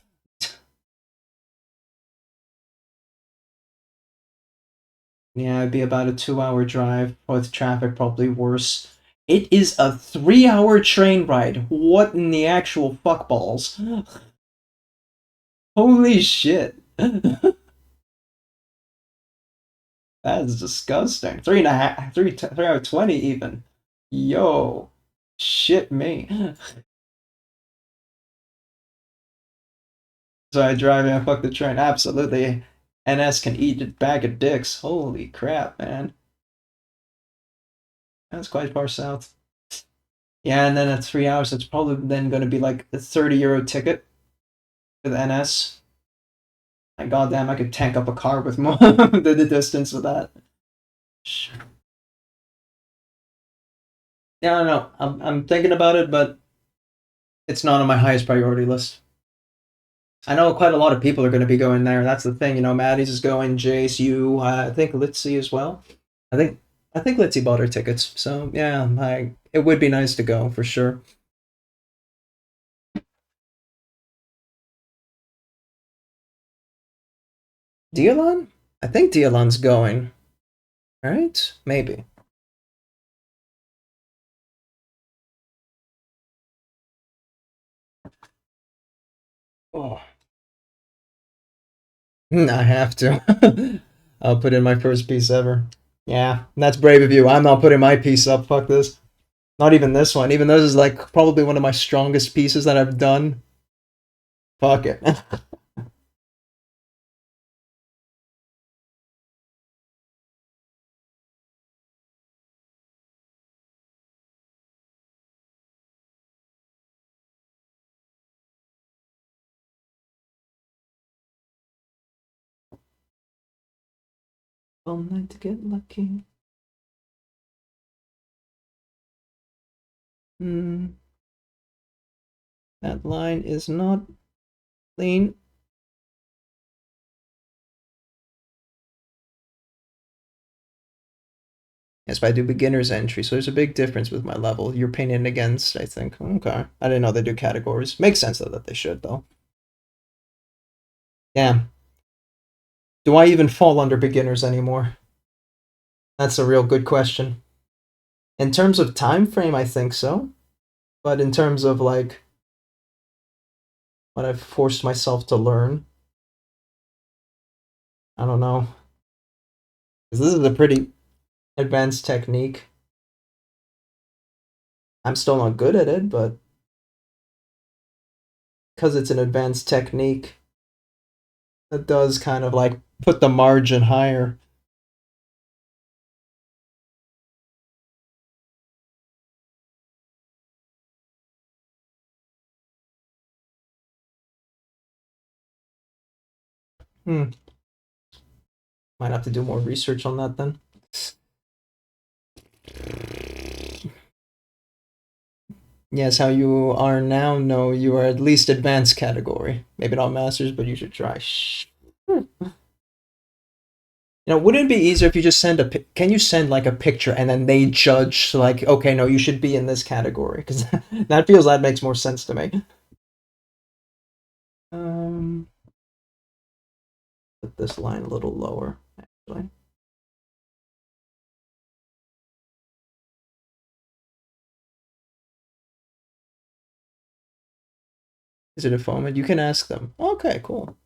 Yeah, it'd be about a 2-hour drive with traffic, probably worse. It is a 3-hour train ride. What in the actual fuckballs? Holy shit. That is disgusting. 3.5, 3 hour 20 even. Yo, shit me. So I drive and fuck the train. Absolutely. NS can eat a bag of dicks. Holy crap, man. That's quite far south. Yeah, and then at 3 hours, it's probably then going to be like a 30 euro ticket with NS. My goddamn, I could tank up a car with more the distance with that. Yeah, I don't know. I'm thinking about it, but it's not on my highest priority list. I know quite a lot of people are going to be going there. That's the thing, you know. Maddie's is going, Jace, you, I think Litzy as well. I think Litzy bought her tickets, so yeah, it would be nice to go for sure. Dialon? I think Dialon's going. Right? Maybe. Oh. I have to. I'll put in my first piece ever. Yeah, that's brave of you. I'm not putting my piece up. Fuck this. Not even this one. Even though this is like probably one of my strongest pieces that I've done. Fuck it. All night to get lucky. That line is not clean. Yes, but I do beginner's entry, so there's a big difference with my level. You're painted against, I think. Okay. I didn't know they do categories. Makes sense, though, that they should, though. Damn. Do I even fall under beginners anymore? That's a real good question. In terms of time frame, I think so. But in terms of, like, what I've forced myself to learn, I don't know. 'Cause this is a pretty advanced technique. I'm still not good at it, but because it's an advanced technique, it does kind of like put the margin higher. Might have to do more research on that then. Yes, how you are now? No, you are at least advanced category. Maybe not masters, but you should try. You know, wouldn't it be easier if you just send can you send like a picture and then they judge, so like, okay, no, you should be in this category? Because that makes more sense to me. Put this line a little lower, actually. Is it a foment? You can ask them. Okay, cool.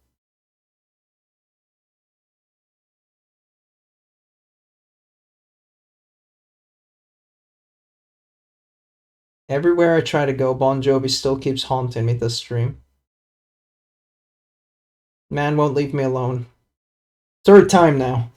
Everywhere I try to go, Bon Jovi still keeps haunting me this stream. Man won't leave me alone. Third time now.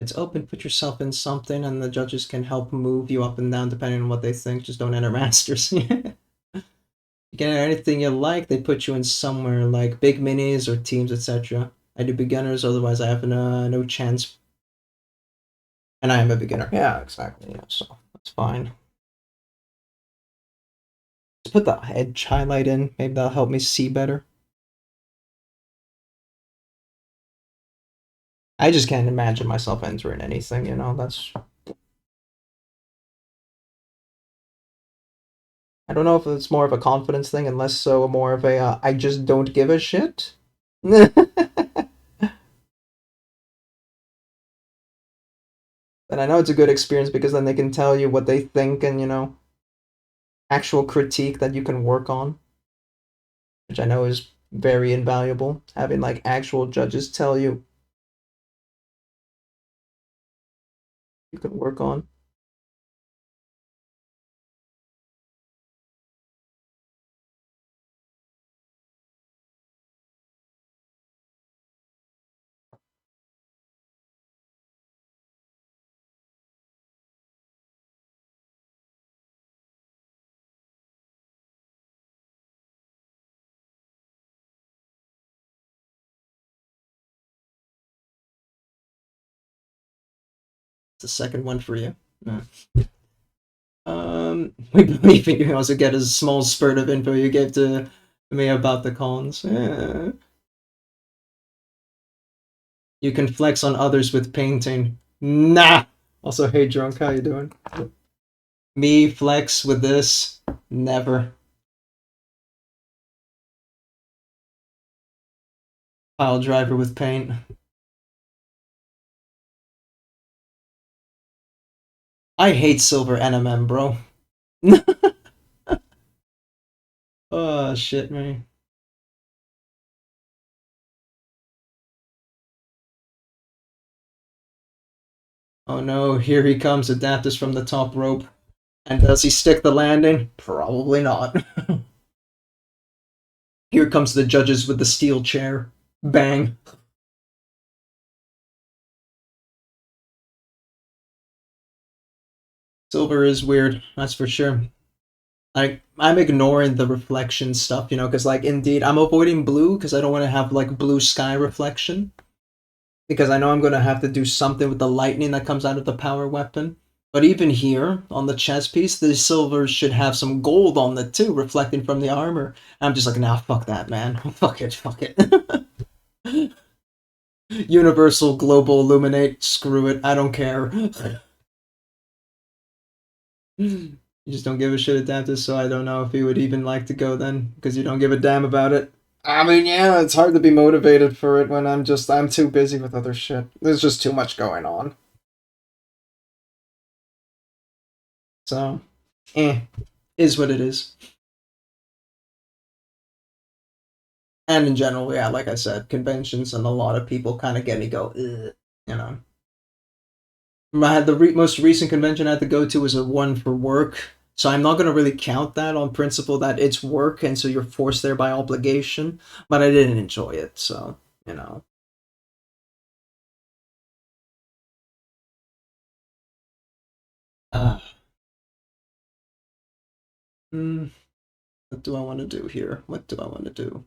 It's open, put yourself in something, and the judges can help move you up and down depending on what they think. Just don't enter masters. You can enter anything you like, they put you in somewhere like big minis or teams, etc. I do beginners, otherwise I have no chance. And I am a beginner. Yeah, exactly. Yeah, so that's fine. Let's put the edge highlight in. Maybe that'll help me see better. I just can't imagine myself entering anything, you know, that's... I don't know if it's more of a confidence thing and less so more of a, I just don't give a shit. And I know it's a good experience because then they can tell you what they think and, you know, actual critique that you can work on, which I know is very invaluable. Having, like, actual judges tell you you can work on. It's the second one for you. Yeah. We believe you can also get a small spurt of info you gave to me about the cons. Yeah. You can flex on others with painting. Nah! Also, hey drunk, how you doing? Me flex with this? Never. Pile driver with paint. I hate silver NMM, bro. Oh, shit, man. Oh no, here he comes, Adaptus from the top rope. And does he stick the landing? Probably not. Here comes the judges with the steel chair. Bang. Silver is weird, that's for sure. I'm ignoring the reflection stuff, you know, because like indeed I'm avoiding blue because I don't want to have like blue sky reflection. Because I know I'm gonna have to do something with the lightning that comes out of the power weapon. But even here, on the chest piece, the silver should have some gold on it too, reflecting from the armor. I'm just like, nah, fuck that, man. Fuck it, fuck it. Universal, global, illuminate, screw it, I don't care. You just don't give a shit, Adaptus, so I don't know if you would even like to go then, because you don't give a damn about it. I mean, yeah, it's hard to be motivated for it when I'm too busy with other shit. There's just too much going on. So, is what it is. And in general, yeah, like I said, conventions and a lot of people kind of get me go, ugh, you know. I had the most recent convention I had to go to was a one for work, so I'm not going to really count that on principle that it's work and so you're forced there by obligation, but I didn't enjoy it, so, you know. Uh, what do I want to do here? What do I want to do?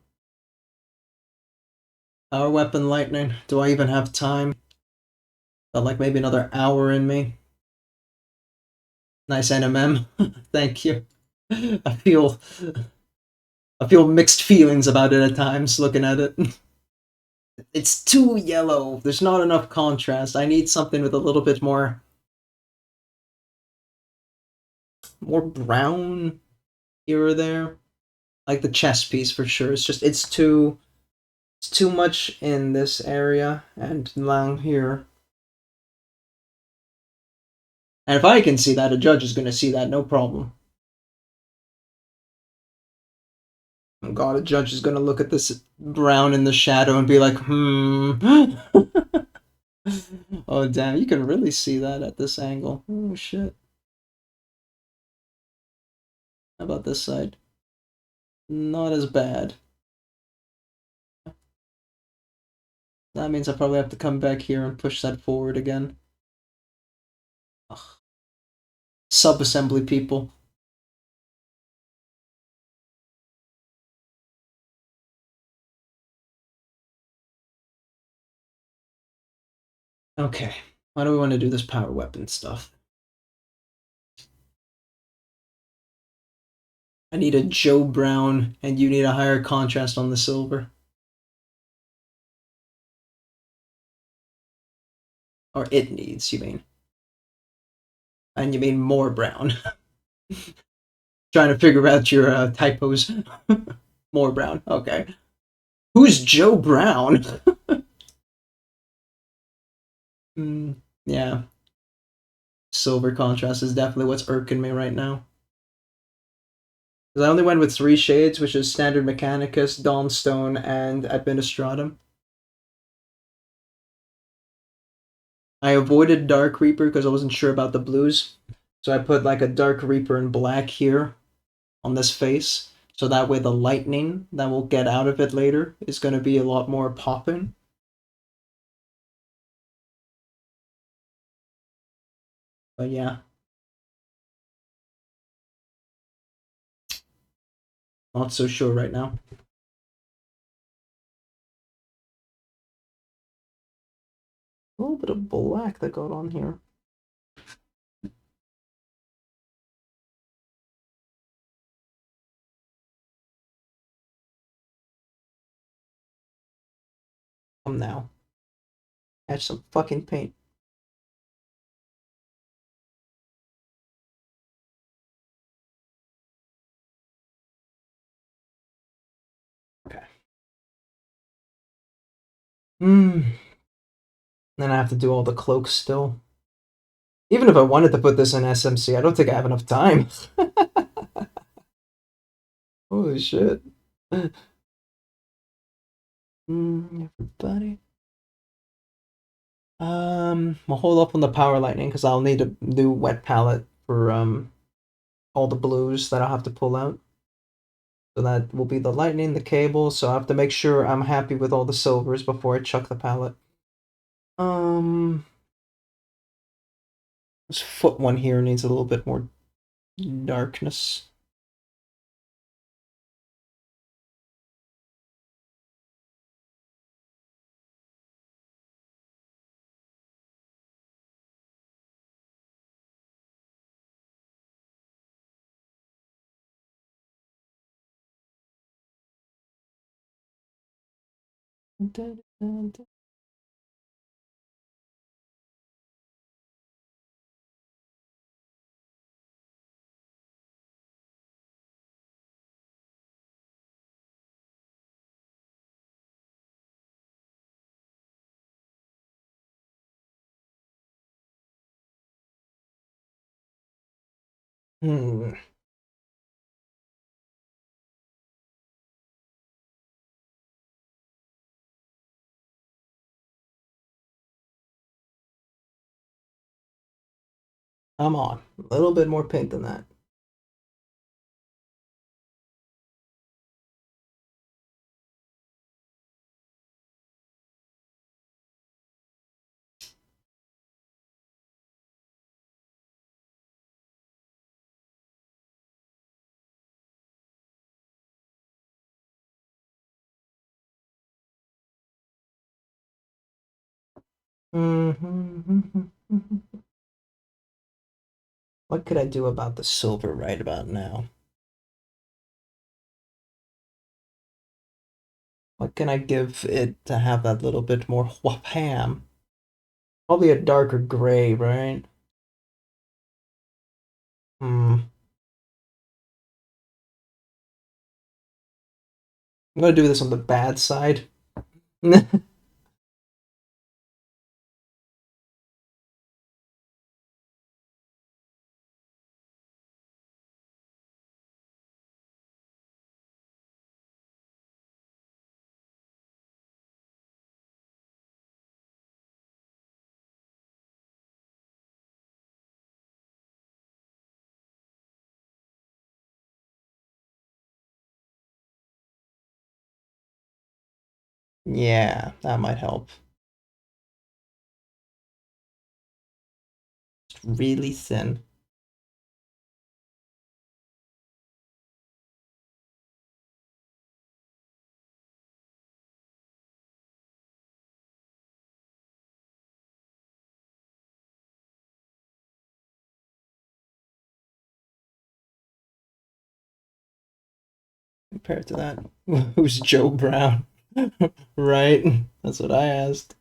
Power weapon lightning. Do I even have time? Got like maybe another hour in me. Nice NMM. Thank you. I feel I feel mixed feelings about it at times looking at it. It's too yellow. There's not enough contrast. I need something with a little bit more brown here or there. Like the chest piece for sure. It's too much in this area and down here. And if I can see that, a judge is gonna see that, no problem. Oh god, a judge is gonna look at this brown in the shadow and be like, Oh damn, you can really see that at this angle. Oh shit. How about this side? Not as bad. That means I probably have to come back here and push that forward again. Ugh. Sub-assembly people. Okay, why do we want to do this power weapon stuff? I need a Joe Brown, and you need a higher contrast on the silver. Or it needs, you mean. And you mean more brown. Trying to figure out your typos. More brown, okay. Who's Joe Brown? Yeah. Silver contrast is definitely what's irking me right now. Because I only went with 3 shades, which is Standard Mechanicus, Dawnstone, and Administratum. I avoided Dark Reaper because I wasn't sure about the blues. So I put like a Dark Reaper in black here on this face. So that way the lightning that we'll get out of it later is going to be a lot more popping. But yeah. Not so sure right now. A little bit of black that got on here. Come now. Catch some fucking paint. Okay. Then I have to do all the cloaks still. Even if I wanted to put this in SMC, I don't think I have enough time. Holy shit. Everybody. I'll hold up on the power lightning because I'll need a new wet palette for all the blues that I'll have to pull out. So that will be the lightning, the cable. So I have to make sure I'm happy with all the silvers before I chuck the palette. This foot one here needs a little bit more darkness. Hmm. Come on. A little bit more pink than that. What could I do about the silver right about now? What can I give it to have that little bit more wham? Probably a darker gray, right? Hmm. I'm gonna do this on the bad side. Yeah, that might help. It's really thin. Compared to that, who's Joe Brown? Right? That's what I asked.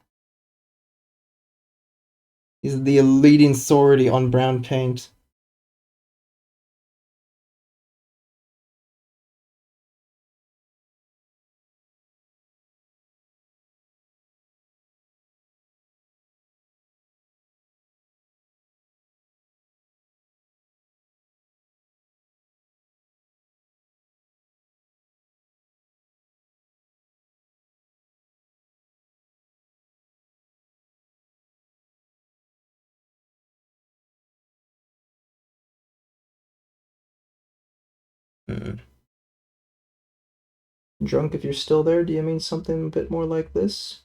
He's the leading authority on brown paint. Hmm. Drunk, if you're still there, do you mean something a bit more like this?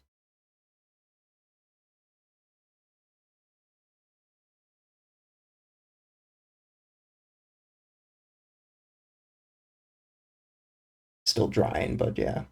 Still drying, but yeah.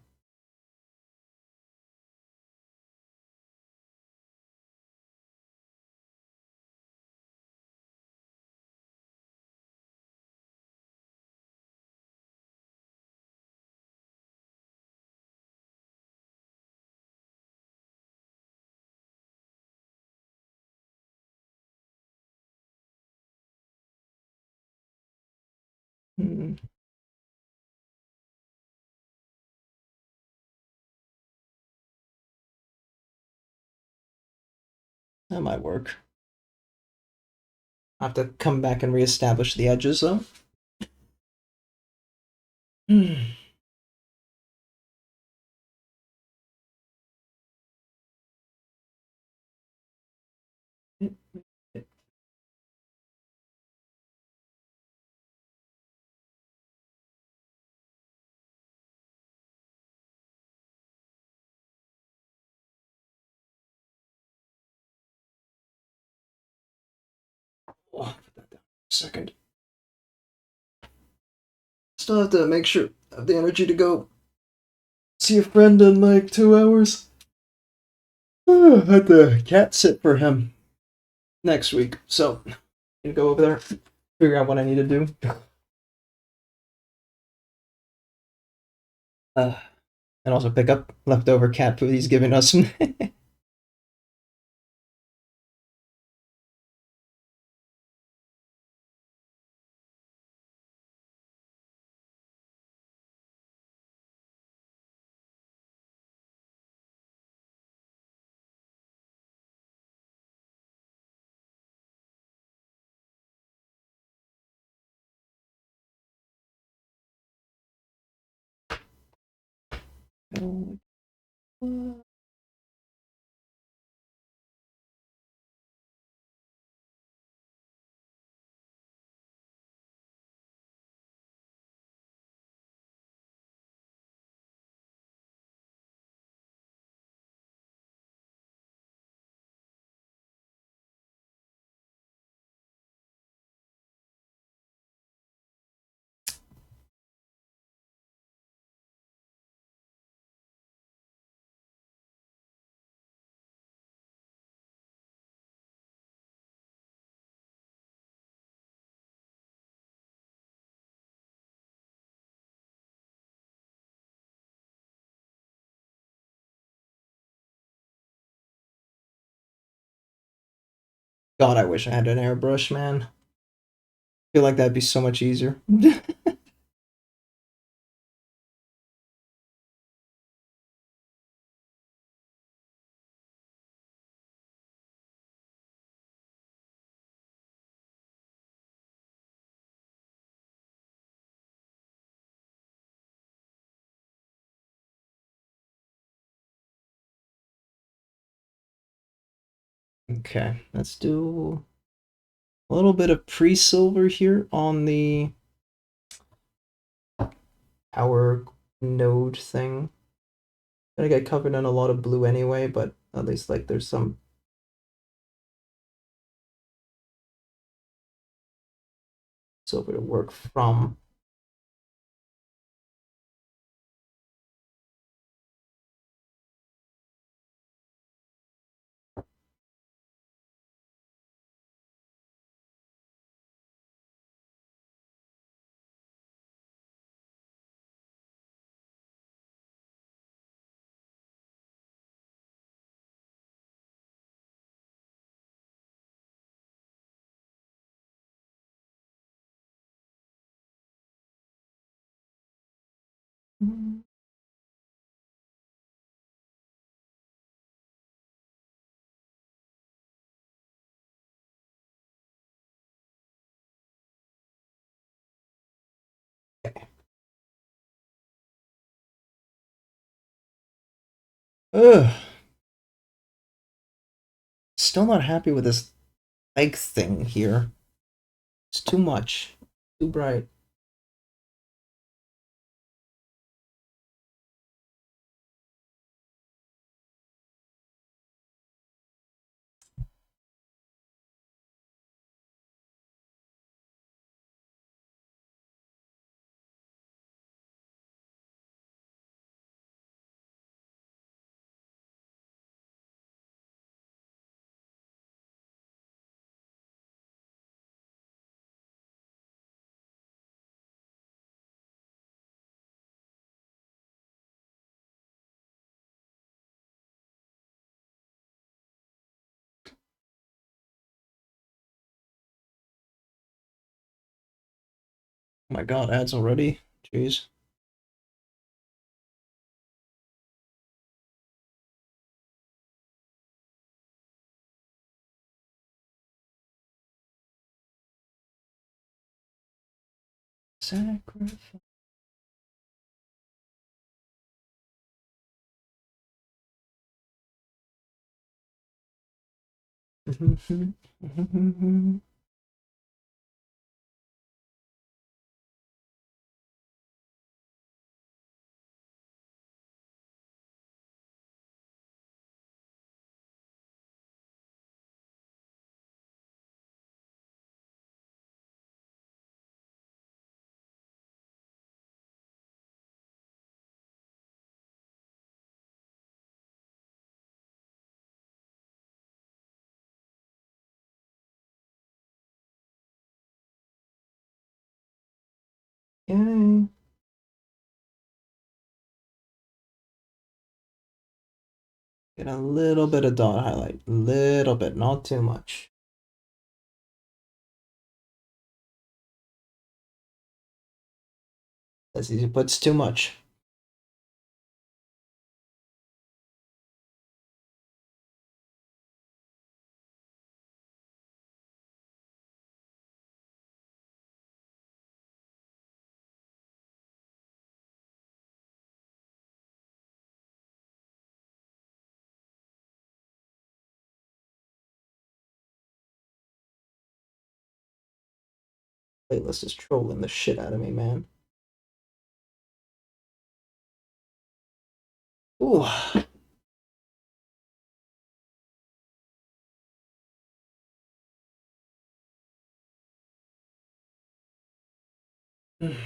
Hmm. That might work. I have to come back and reestablish the edges, though. Hmm. Second. Still have to make sure I have the energy to go see a friend in like 2 hours. Had to cat sit for him next week, so I'm gonna go over there, figure out what I need to do. And also pick up leftover cat food he's giving us. God, I wish I had an airbrush, man. I feel like that'd be so much easier. Okay, let's do a little bit of pre-silver here on the power node thing. Gonna get covered in a lot of blue anyway, but at least like there's some silver to work from. Ugh. Still not happy with this egg thing here. It's too much. Too bright. Oh my god, ads already? Jeez. Sacrifice. Okay. Get a little bit of dot highlight. Little bit, not too much. That's easy, but it's too much. Playlist is trolling the shit out of me, man. Ooh. It's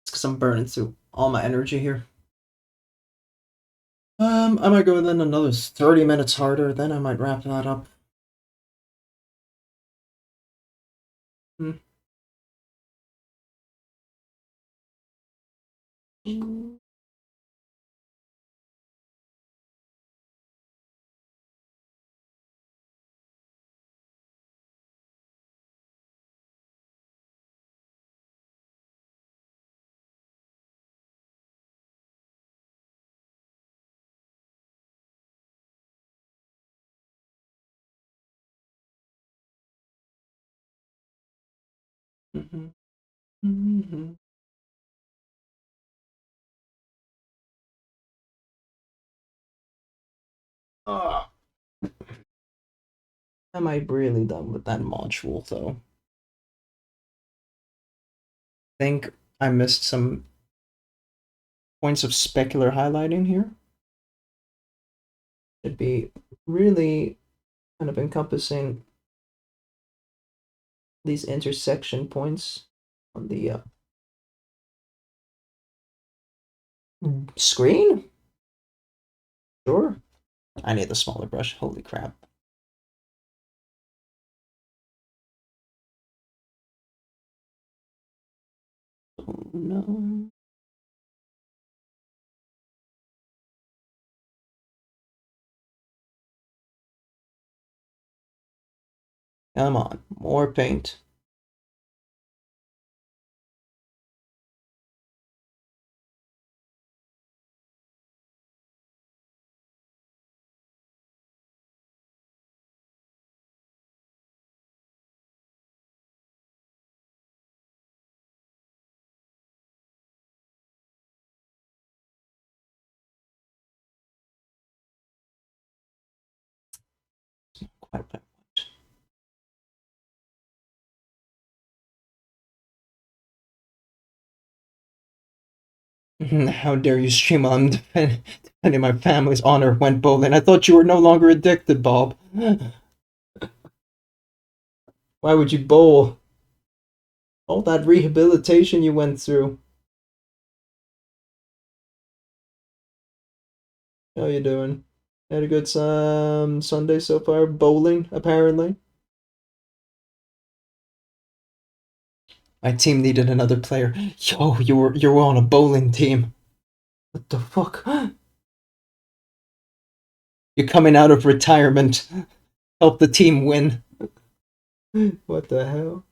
because I'm burning through all my energy here. I might go then another 30 minutes harder, then I might wrap that up. Hmm. Mhm. Mhm. Ah. Am I really done with that module though? Think I missed some points of specular highlighting here. Should be really kind of encompassing these intersection points on the screen? Sure. I need the smaller brush. Holy crap. Oh no. Come on, more paint. Quite a bit. How dare you stream while I'm defending my family's honor went bowling. I thought you were no longer addicted, Bob. Why would you bowl? All that rehabilitation you went through. How you doing? Had a good Sunday so far? Bowling, apparently. My team needed another player. Yo, you were on a bowling team. What the fuck? You're coming out of retirement. Help the team win. What the hell?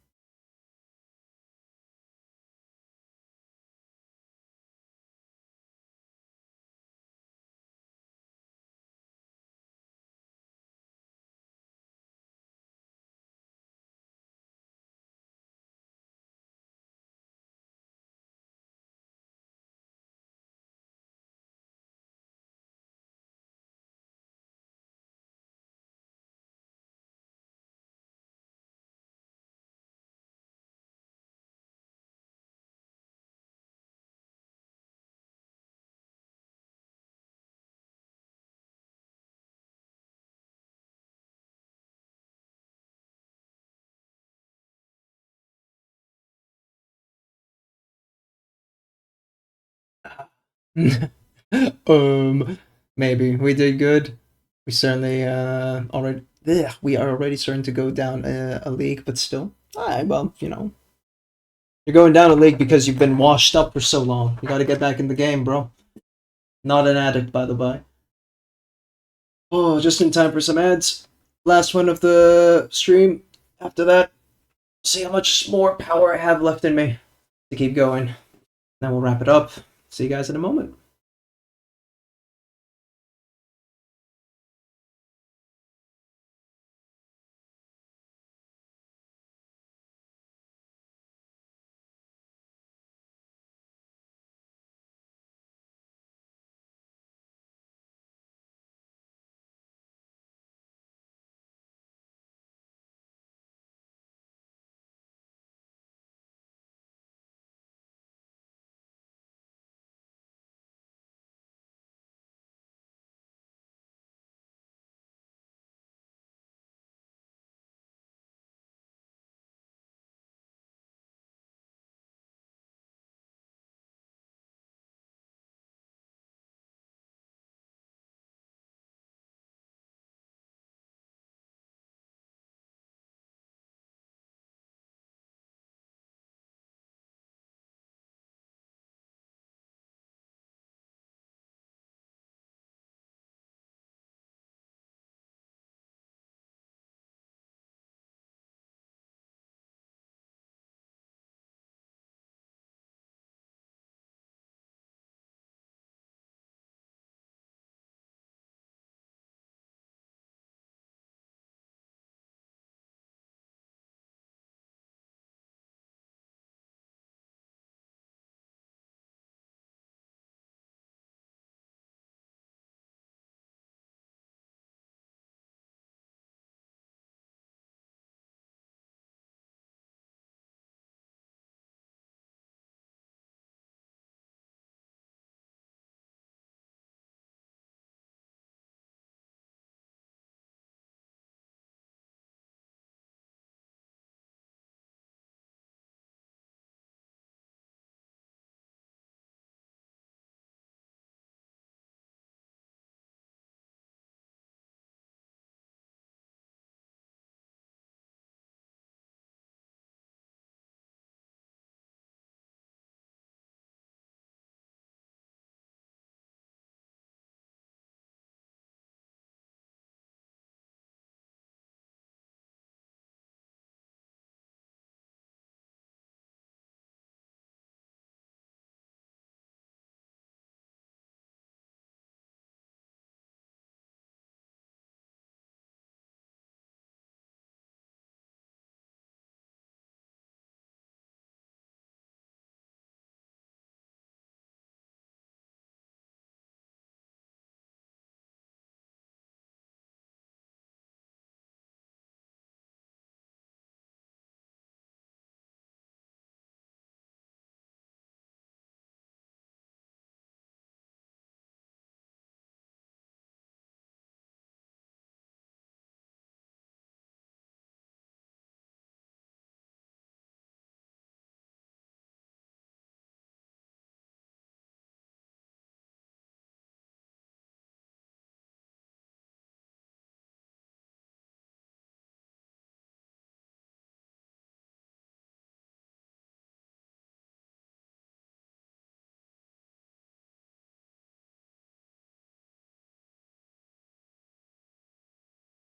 um, maybe we did good. We certainly already we are already starting to go down a league, but still. Alright, well, you know. You're going down a league because you've been washed up for so long. You gotta get back in the game, bro. Not an addict, by the way. Oh, just in time for some ads. Last one of the stream. After that, see how much more power I have left in me to keep going. Then we'll wrap it up. See you guys in a moment.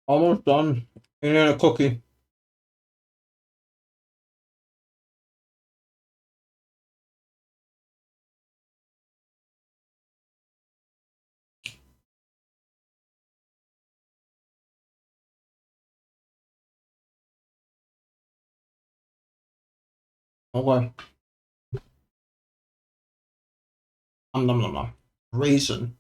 Almost done. And then a cookie. Okay. Nom nom nom. Raisin.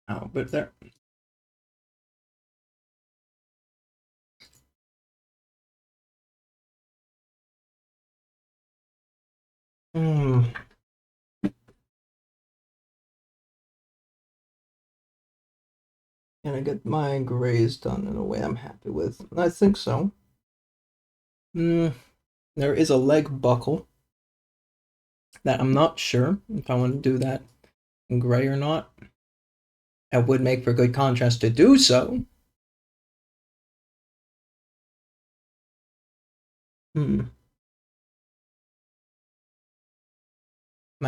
Oh, but there. Hmm. Can I get my grays done in a way I'm happy with? I think so. There is a leg buckle that I'm not sure if I want to do that in gray or not. It would make for good contrast to do so. I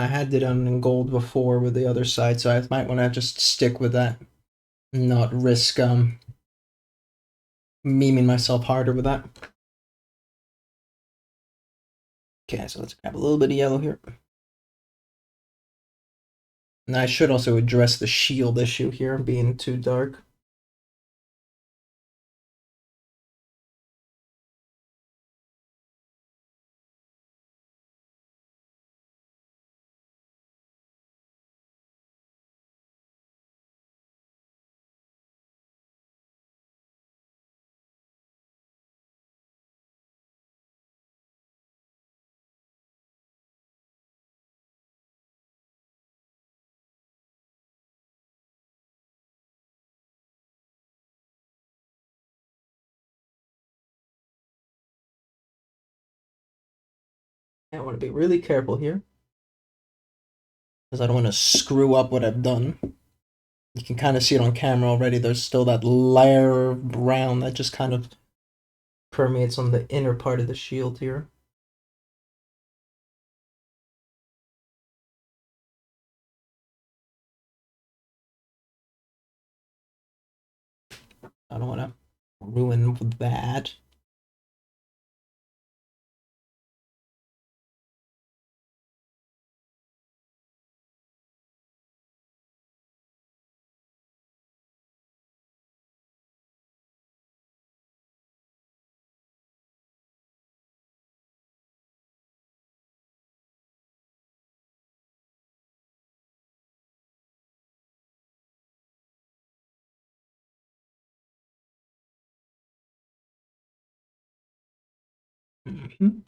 had it done in gold before with the other side, so I might want to just stick with that. Not risk memeing myself harder with that. Okay, so let's grab a little bit of yellow here. And I should also address the shield issue here being too dark. I want to be really careful here, because I don't want to screw up what I've done. You can kind of see it on camera already. There's still that layer of brown that just kind of permeates on the inner part of the shield here. I don't want to ruin that. Mm-hmm.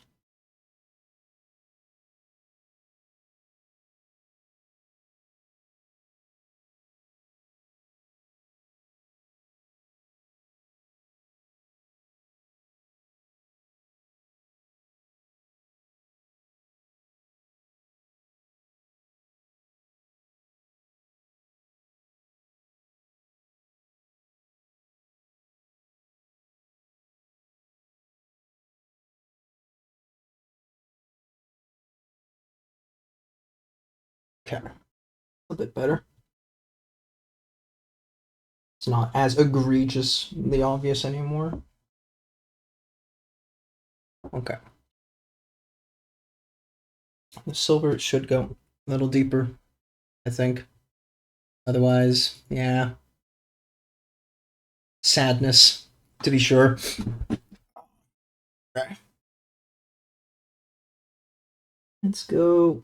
Okay, a bit better. It's not as egregiously obvious anymore. Okay. The silver should go a little deeper, I think. Otherwise, yeah. Sadness, to be sure. Okay. Let's go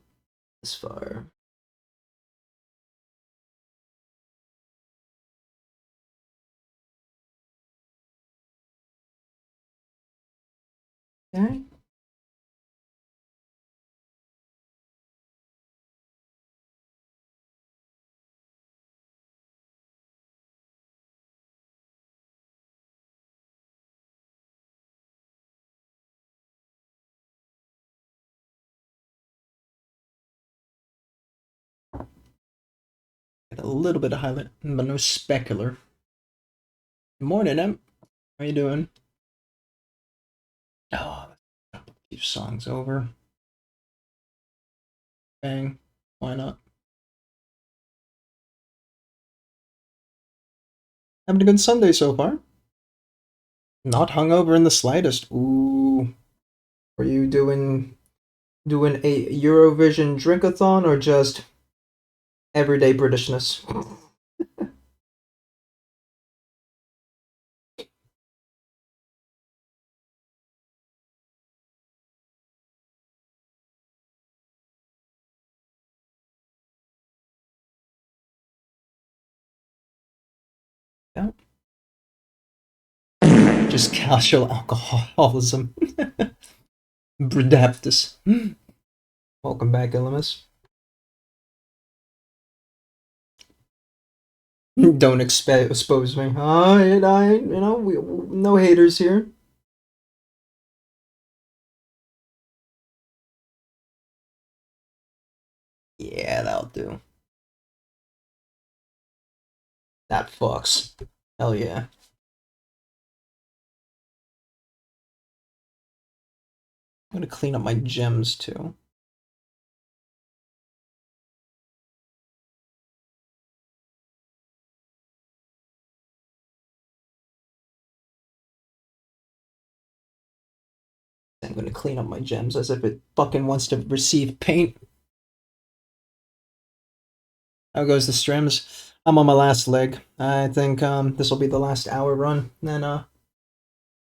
this far. Okay. Get a little bit of highlight, but no specular. Morning, Em. How you doing? Oh, a few songs over. Bang. Why not? Having a good Sunday so far. Not hungover in the slightest. Ooh. Were you doing a Eurovision drinkathon or just everyday Britishness? Just casual alcoholism. Adaptus. Welcome back, Illimus. Don't expose me. No haters here. Yeah, that'll do. That fucks. Hell yeah. I'm gonna clean up my gems too. I'm gonna clean up my gems as if it fucking wants to receive paint. How goes the streams? I'm on my last leg. I think this will be the last hour run. Then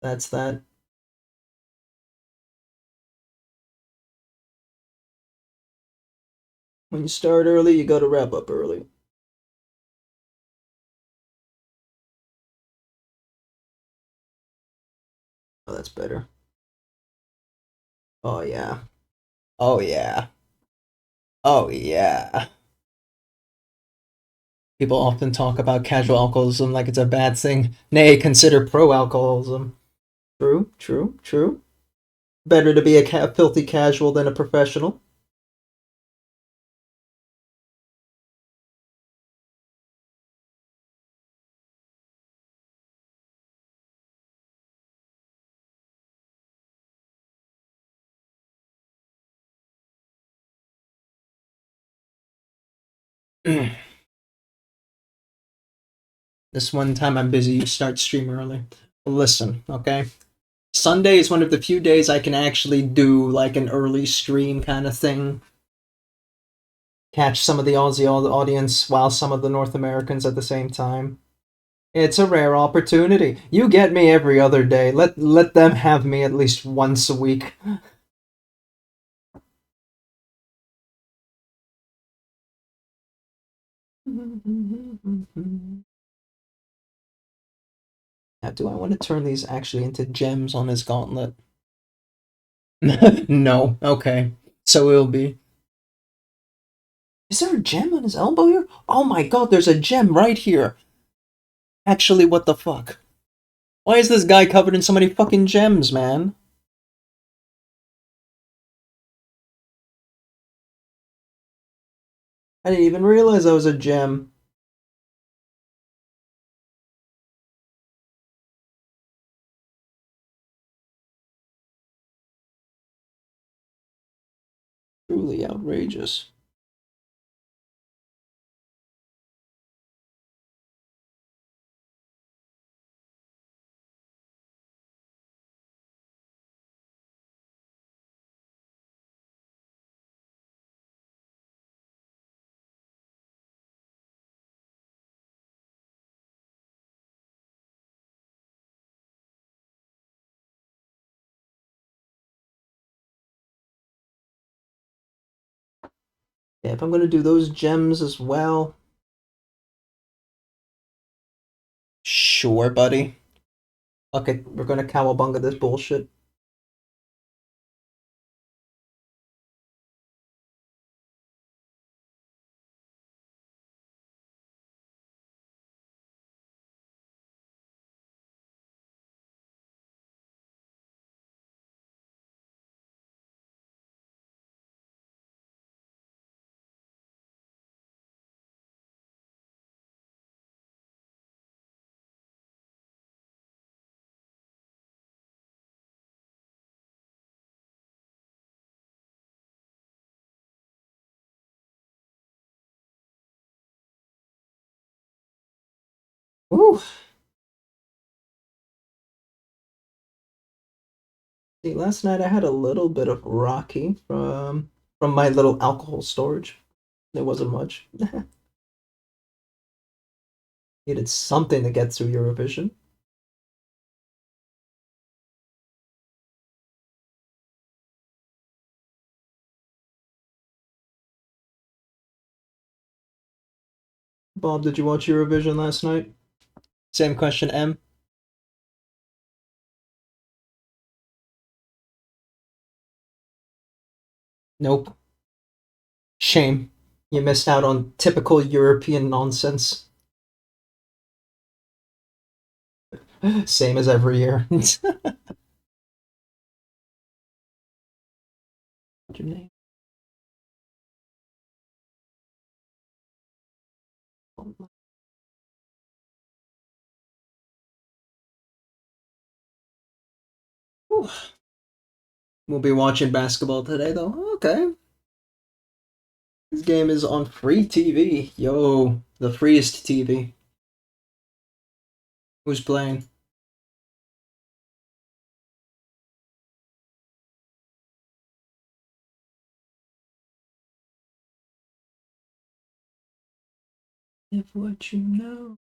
that's that. When you start early, you gotta wrap up early. Oh, that's better. Oh yeah. Oh yeah. Oh yeah. People often talk about casual alcoholism like it's a bad thing. Nay, consider pro-alcoholism. True, true, true. Better to be a filthy casual than a professional. This one time I'm busy, you start stream early. Listen, okay? Sunday is one of the few days I can actually do like an early stream kind of thing. Catch some of the Aussie audience while some of the North Americans at the same time. It's a rare opportunity. You get me every other day. Let them have me at least once a week. Now, do I want to turn these actually into gems on his gauntlet? No. Okay. So it'll be. Is there a gem on his elbow here? Oh my god, there's a gem right here. Actually, what the fuck? Why is this guy covered in so many fucking gems, man? I didn't even realize that was a gem. Truly outrageous. Yeah, if I'm gonna do those gems as well. Sure, buddy. Okay, we're gonna cowabunga this bullshit. Ooh. See, last night I had a little bit of Rocky from my little alcohol storage. It wasn't much. Needed something to get through Eurovision. Bob, did you watch Eurovision last night? Same question, M. Nope. Shame. You missed out on typical European nonsense. Same as every year. What's your name? Whew. We'll be watching basketball today, though. Okay. This game is on free TV. Yo, the freest TV. Who's playing? If what you know.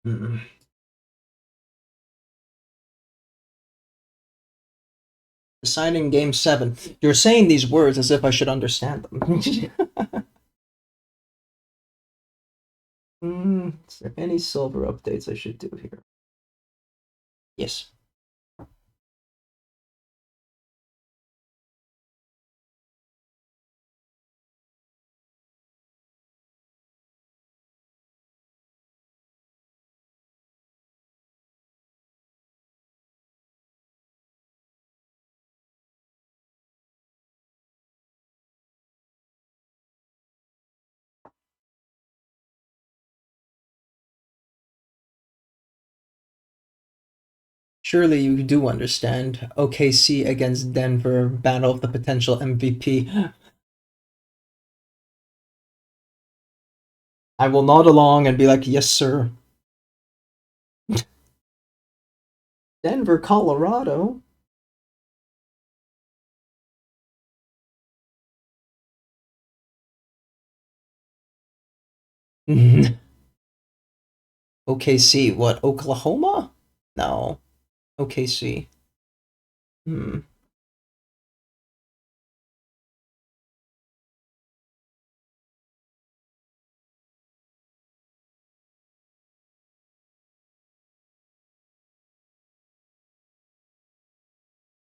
Mm-mm. Deciding game 7. You're saying these words as if I should understand them. Is there any silver updates I should do here? Yes. Surely you do understand. OKC against Denver, battle of the potential MVP. I will nod along and be like, yes, sir. Denver, Colorado? OKC, what, Oklahoma? No. OKC. Hmm.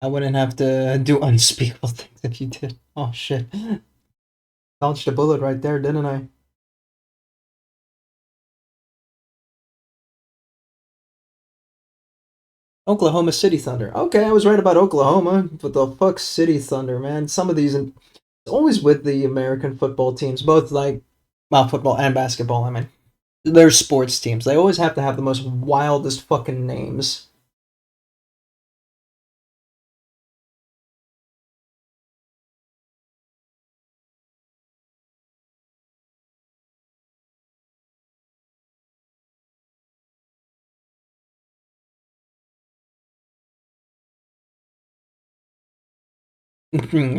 I wouldn't have to do unspeakable things if you did. Oh shit. Dodged a bullet right there, didn't I? Oklahoma City Thunder. Okay, I was right about Oklahoma, but the fuck City Thunder, man. Some of these, it's always with the American football teams, both like, well, football and basketball, I mean. They're sports teams. They always have to have the most wildest fucking names.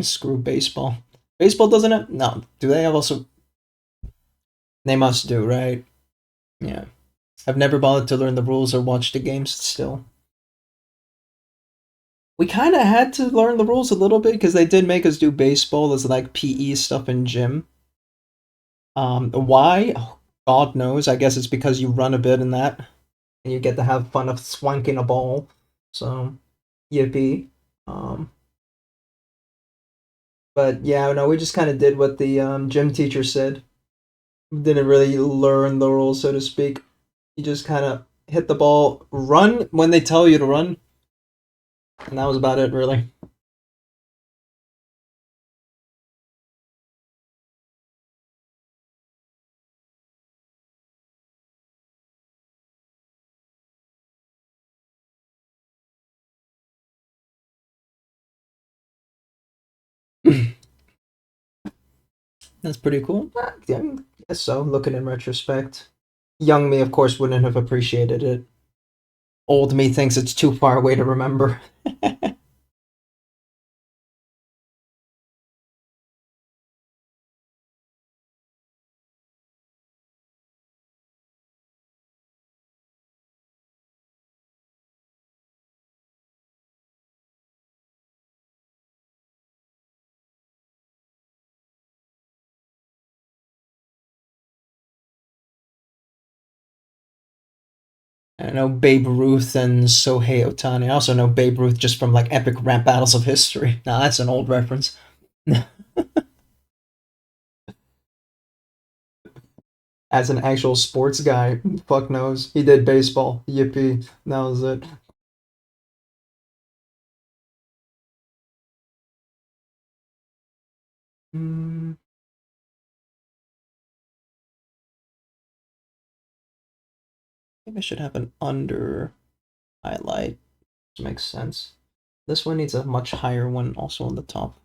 Screw baseball. Baseball doesn't have. No. Do they have also. They must do, right? Yeah. I've never bothered to learn the rules or watch the games still. We kind of had to learn the rules a little bit because they did make us do baseball as like PE stuff in gym. Why? Oh, God knows. I guess it's because you run a bit in that and you get to have fun of swanking a ball. So, yippee. Um, but yeah, no, we just kind of did what the gym teacher said. Didn't really learn the rules, so to speak. You just kind of hit the ball, run when they tell you to run, and that was about it, really. That's pretty cool. Yeah, I guess so, looking in retrospect. Young me, of course, wouldn't have appreciated it. Old me thinks it's too far away to remember. I know Babe Ruth and Sohei Otani. I also know Babe Ruth just from like epic rap battles of history. Now that's an old reference. As an actual sports guy, fuck knows. He did baseball. Yippee. That was it. Hmm. Maybe I should have an under highlight. Which makes sense. This one needs a much higher one also on the top.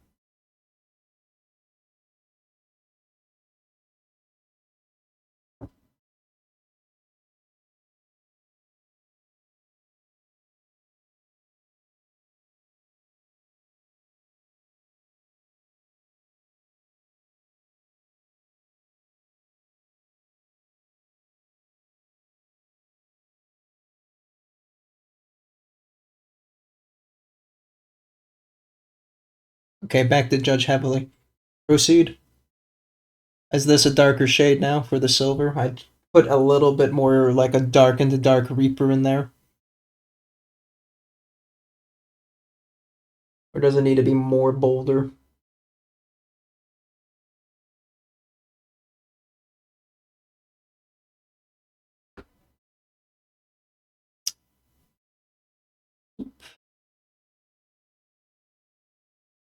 Okay, back to Judge Heavily. Proceed. Is this a darker shade now for the silver? I'd put a little bit more like a dark into dark Reaper in there. Or does it need to be more bolder?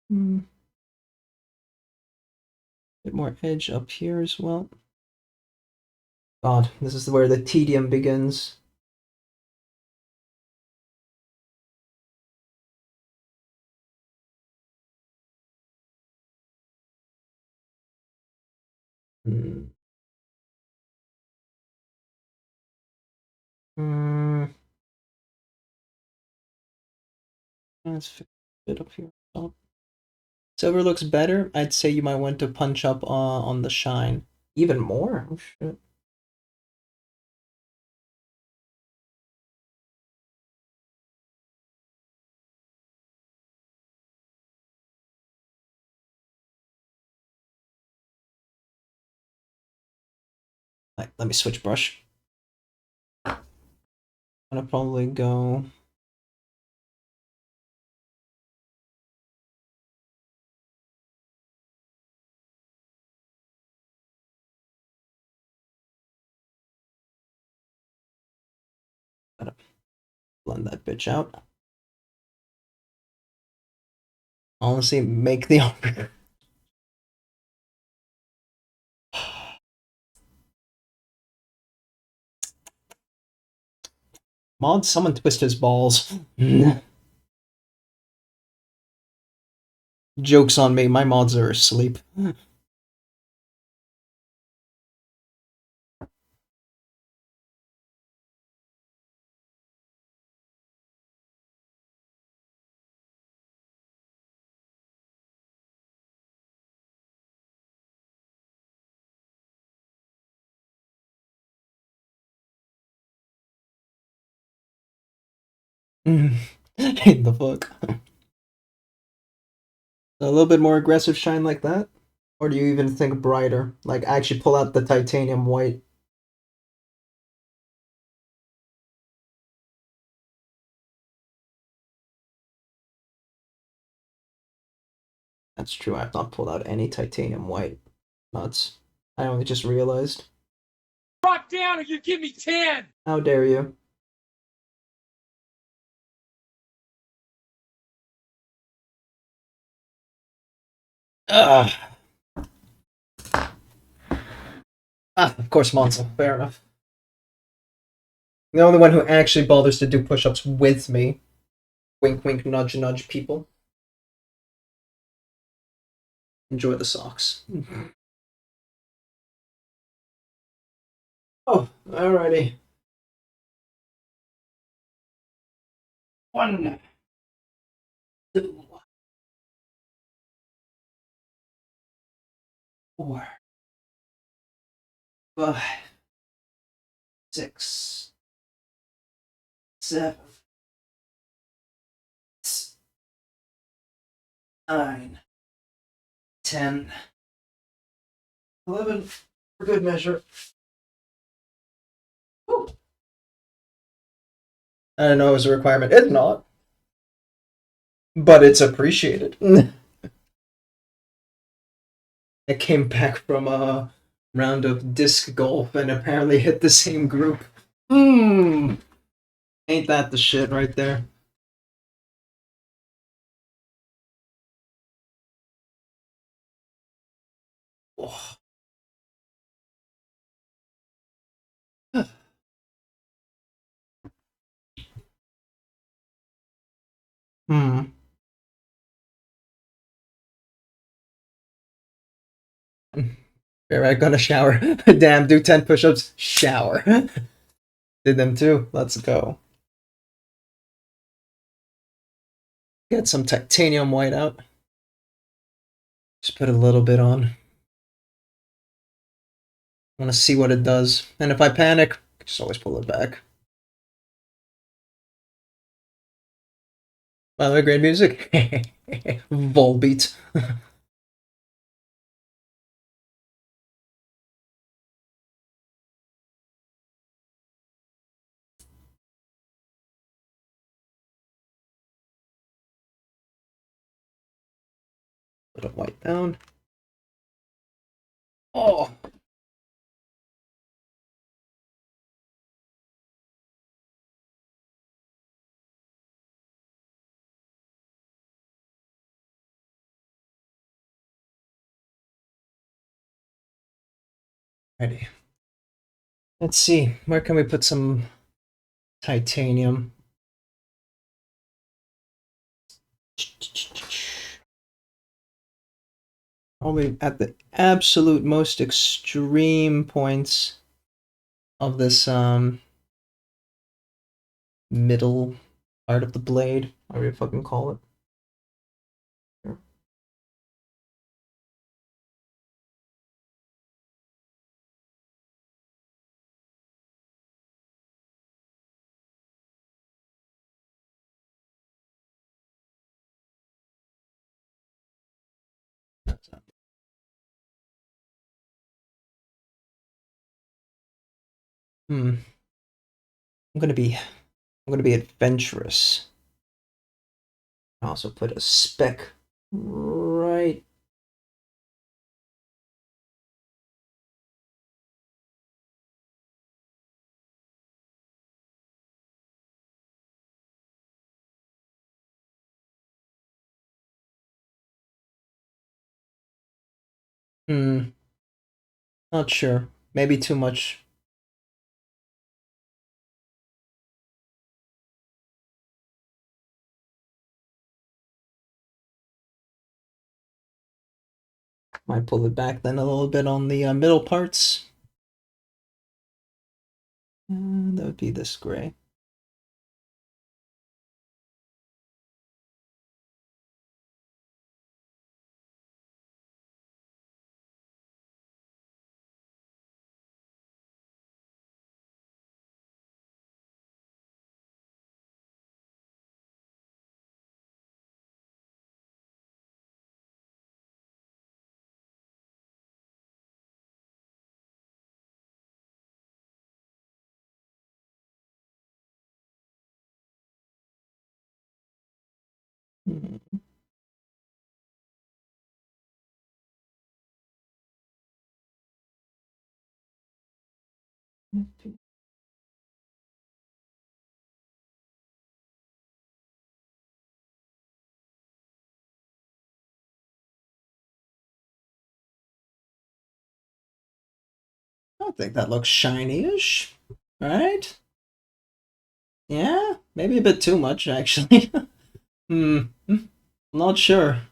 Hmm. Bit more edge up here as well. God, this is where the tedium begins. Hmm. Hmm. Let's fix a bit up here. Oh. Silver looks better. I'd say you might want to punch up on the shine. Even more? Oh shit. Let me switch brush. I'm gonna probably go. Gotta blend that bitch out. Honestly, make the mod. Someone twist his balls. Jokes on me. My mods are asleep. The fuck? A little bit more aggressive shine like that? Or do you even think brighter? Like actually pull out the titanium white? That's true. I have not pulled out any titanium white. Nuts. I only just realized. Drop down or you give me 10! How dare you? Ugh. Ah, of course, Monza. Fair enough. The only one who actually bothers to do push-ups with me. Wink, wink, nudge, nudge, people. Enjoy the socks. Oh, alrighty. 1, 2, 4, 5, 6, 7, 9, 10, 11, for good measure. Woo. I don't know, it was a requirement. It's not, but it's appreciated. I came back from a round of disc golf and apparently hit the same group. Ain't that the shit right there? Oh. Hmm. Alright, gonna shower. Damn, do 10 push-ups, shower. Did them too. Let's go. Get some titanium white out. Just put a little bit on. I want to see what it does. And if I panic, just always pull it back. By the way, great music. Volbeat. Put it white down. Oh. Ready. Let's see. Where can we put some titanium? Probably at the absolute most extreme points of this middle part of the blade, whatever you fucking call it. Here. I'm gonna be adventurous. I also put a speck right. Not sure. Maybe too much. Might pull it back then a little bit on the middle parts. That would be this gray. Hmm. I don't think that looks shiny-ish, right? Yeah, maybe a bit too much actually. Not sure.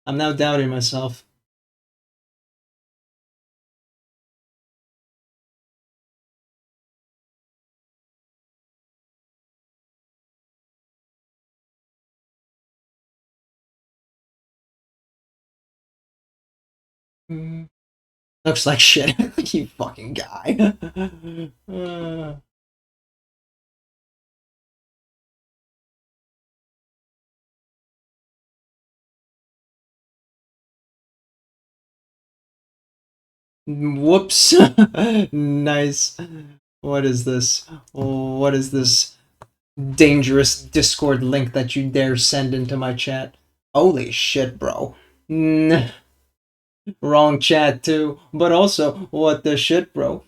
I'm now doubting myself. Mm, Looks like shit. You fucking guy. Uh, Whoops. Nice. What is this? What is this dangerous Discord link that you dare send into my chat? Holy shit, bro. Wrong chat too. But also, what the shit, bro?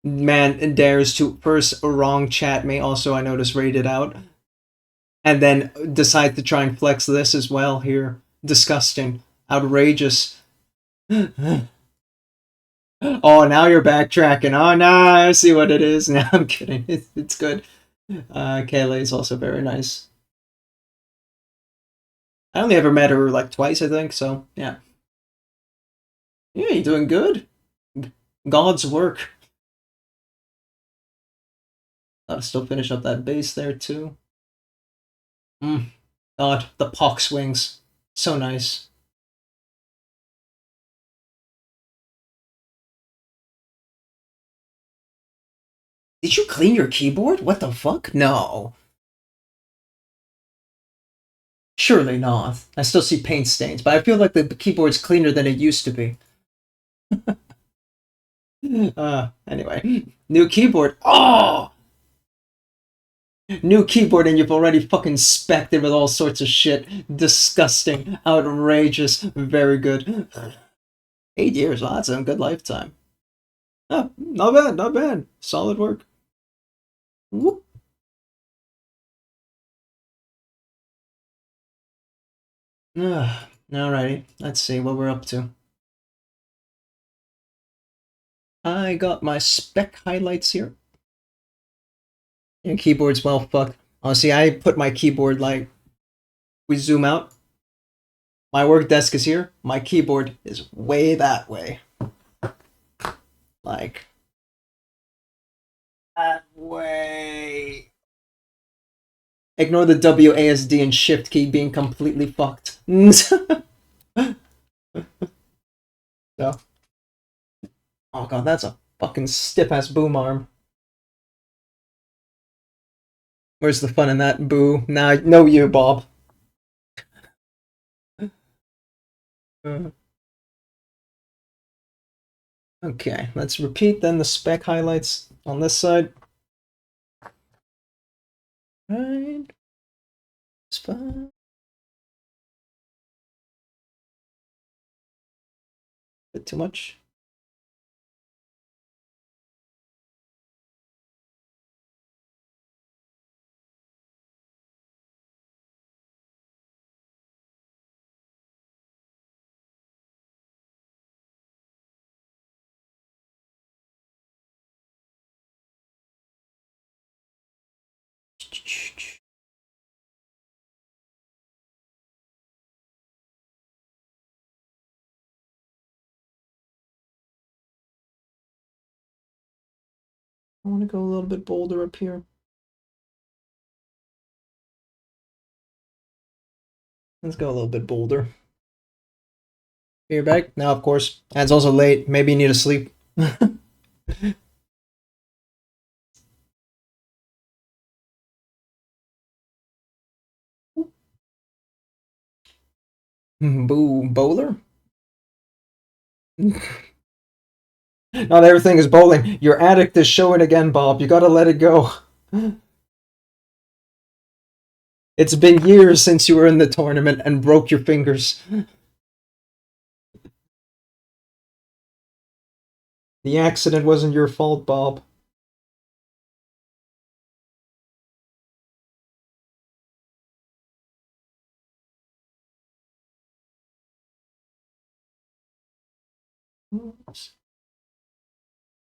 Man dares to first wrong chat me, also I notice rated out, and then decide to try and flex this as well here. Disgusting. Outrageous. Oh, now you're backtracking. Oh, no, I see what it is. No, I'm kidding. It's good. Kayla is also very nice. I only ever met her like twice, I think, so yeah. Yeah, you doing good? God's work. Gotta still finish up that base there, too. God, the pox wings. So nice. Did you clean your keyboard? What the fuck? No. Surely not. I still see paint stains, but I feel like the keyboard's cleaner than it used to be. Anyway. New keyboard. Oh! New keyboard and you've already fucking specced it with all sorts of shit. Disgusting. Outrageous. Very good. 8 years. Well, that's a good lifetime. Oh, not bad, not bad. Solid work. Whoop. Alrighty, let's see what we're up to. I got my spec highlights here. Your keyboard's well fucked. Honestly, I put my keyboard like, we zoom out. My work desk is here. My keyboard is way that way. Like, that way. Ignore the WASD and Shift key being completely fucked. So. Oh god, that's a fucking stiff-ass boom arm. Where's the fun in that, boo? Nah, no you, Bob. Okay, let's repeat then the spec highlights on this side. Right. It's fine. Bit too much. I want to go a little bit bolder up here. Let's go a little bit bolder. You're back? Now, of course. And it's also late. Maybe you need to sleep. Boo, bowler? Not everything is bowling. Your addict is showing again, Bob. You gotta let it go. It's been years since you were in the tournament and broke your fingers. The accident wasn't your fault, Bob.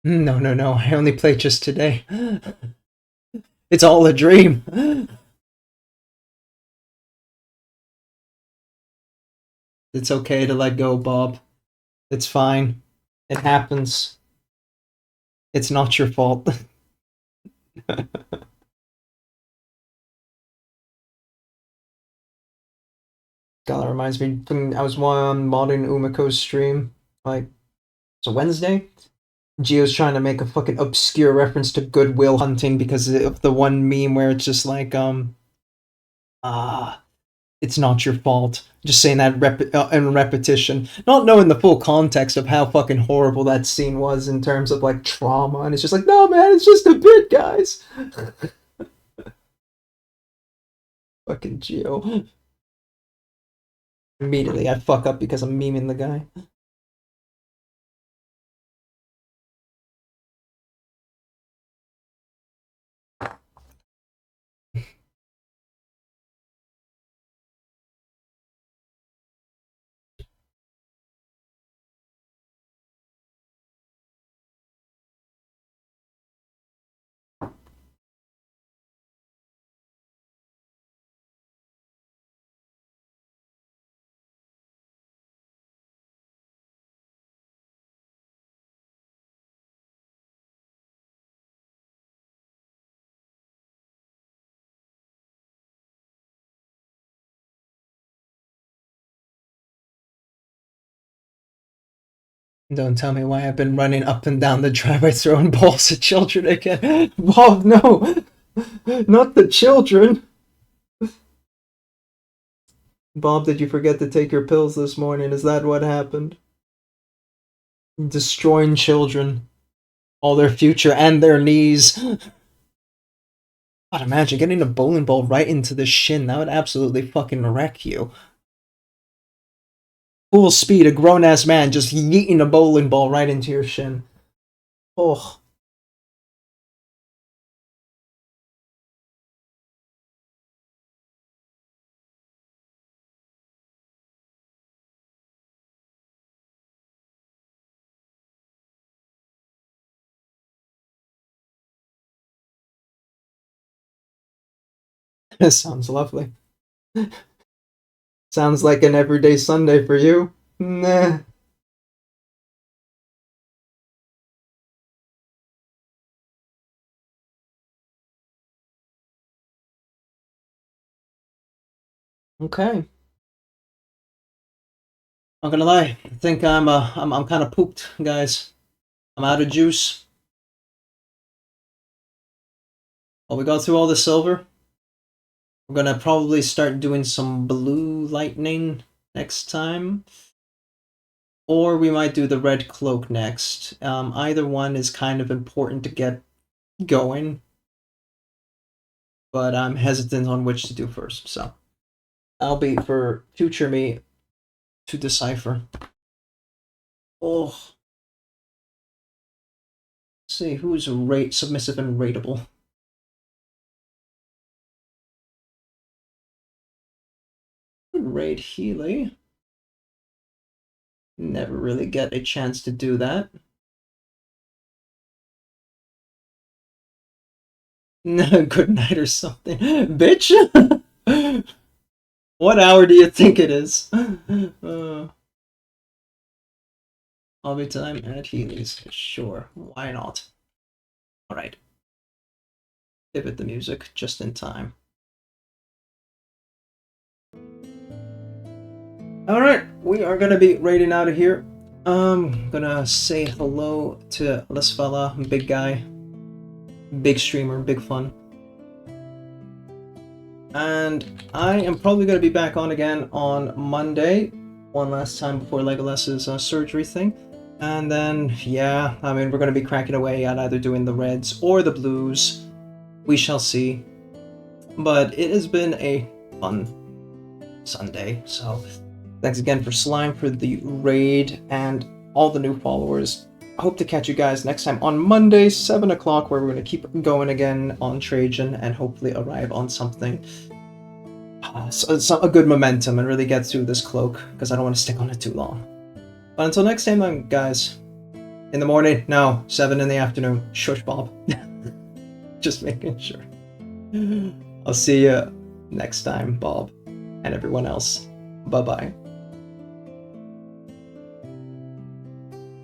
No, no, no. I only played just today. It's all a dream. It's okay to let go, Bob. It's fine. It happens. It's not your fault. God, that reminds me. I was on modding Umako's stream. Like, it's a Wednesday. Gio's trying to make a fucking obscure reference to Goodwill Hunting because of the one meme where it's just like, it's not your fault. Just saying that in repetition, not knowing the full context of how fucking horrible that scene was in terms of like trauma, and it's just like, no man, it's just a bit, guys. Fucking Geo. Immediately I fuck up because I'm memeing the guy. Don't tell me why I've been running up and down the driveway throwing balls at children again. Bob, no! Not the children! Bob, did you forget to take your pills this morning? Is that what happened? Destroying children. All their future and their knees. God, imagine getting a bowling ball right into the shin. That would absolutely fucking wreck you. Full speed, a grown-ass man just yeeting a bowling ball right into your shin. Oh. This sounds lovely. Sounds like an everyday Sunday for you. Nah. Okay. Not gonna lie, I think I'm kind of pooped, guys. I'm out of juice. Well, we got through all the silver. We're gonna probably start doing some blue lightning next time. Or we might do the red cloak next. Either one is kind of important to get going. But I'm hesitant on which to do first, so I'll be for future me to decipher. Oh. Let's see, who's submissive and rateable? Raid Healy. Never really get a chance to do that. Good night or something. Bitch! What hour do you think it is? Hobby time at Healy's. Sure, why not? Alright. Pivot the music just in time. Alright, we are gonna be raiding out of here. Gonna say hello to this fella, big guy. Big streamer, big fun. And I am probably gonna be back on again on Monday. One last time before Legolas's surgery thing. And then, yeah, I mean, we're gonna be cracking away at either doing the reds or the blues. We shall see. But it has been a fun Sunday, so thanks again for Slime for the raid and all the new followers. I hope to catch you guys next time on Monday, 7 o'clock, where we're going to keep going again on Trajan and hopefully arrive on something. A good momentum and really get through this cloak, because I don't want to stick on it too long. But until next time then, guys. In the morning? No, 7 in the afternoon. Shush, Bob. Just making sure. I'll see you next time, Bob, and everyone else. Bye-bye.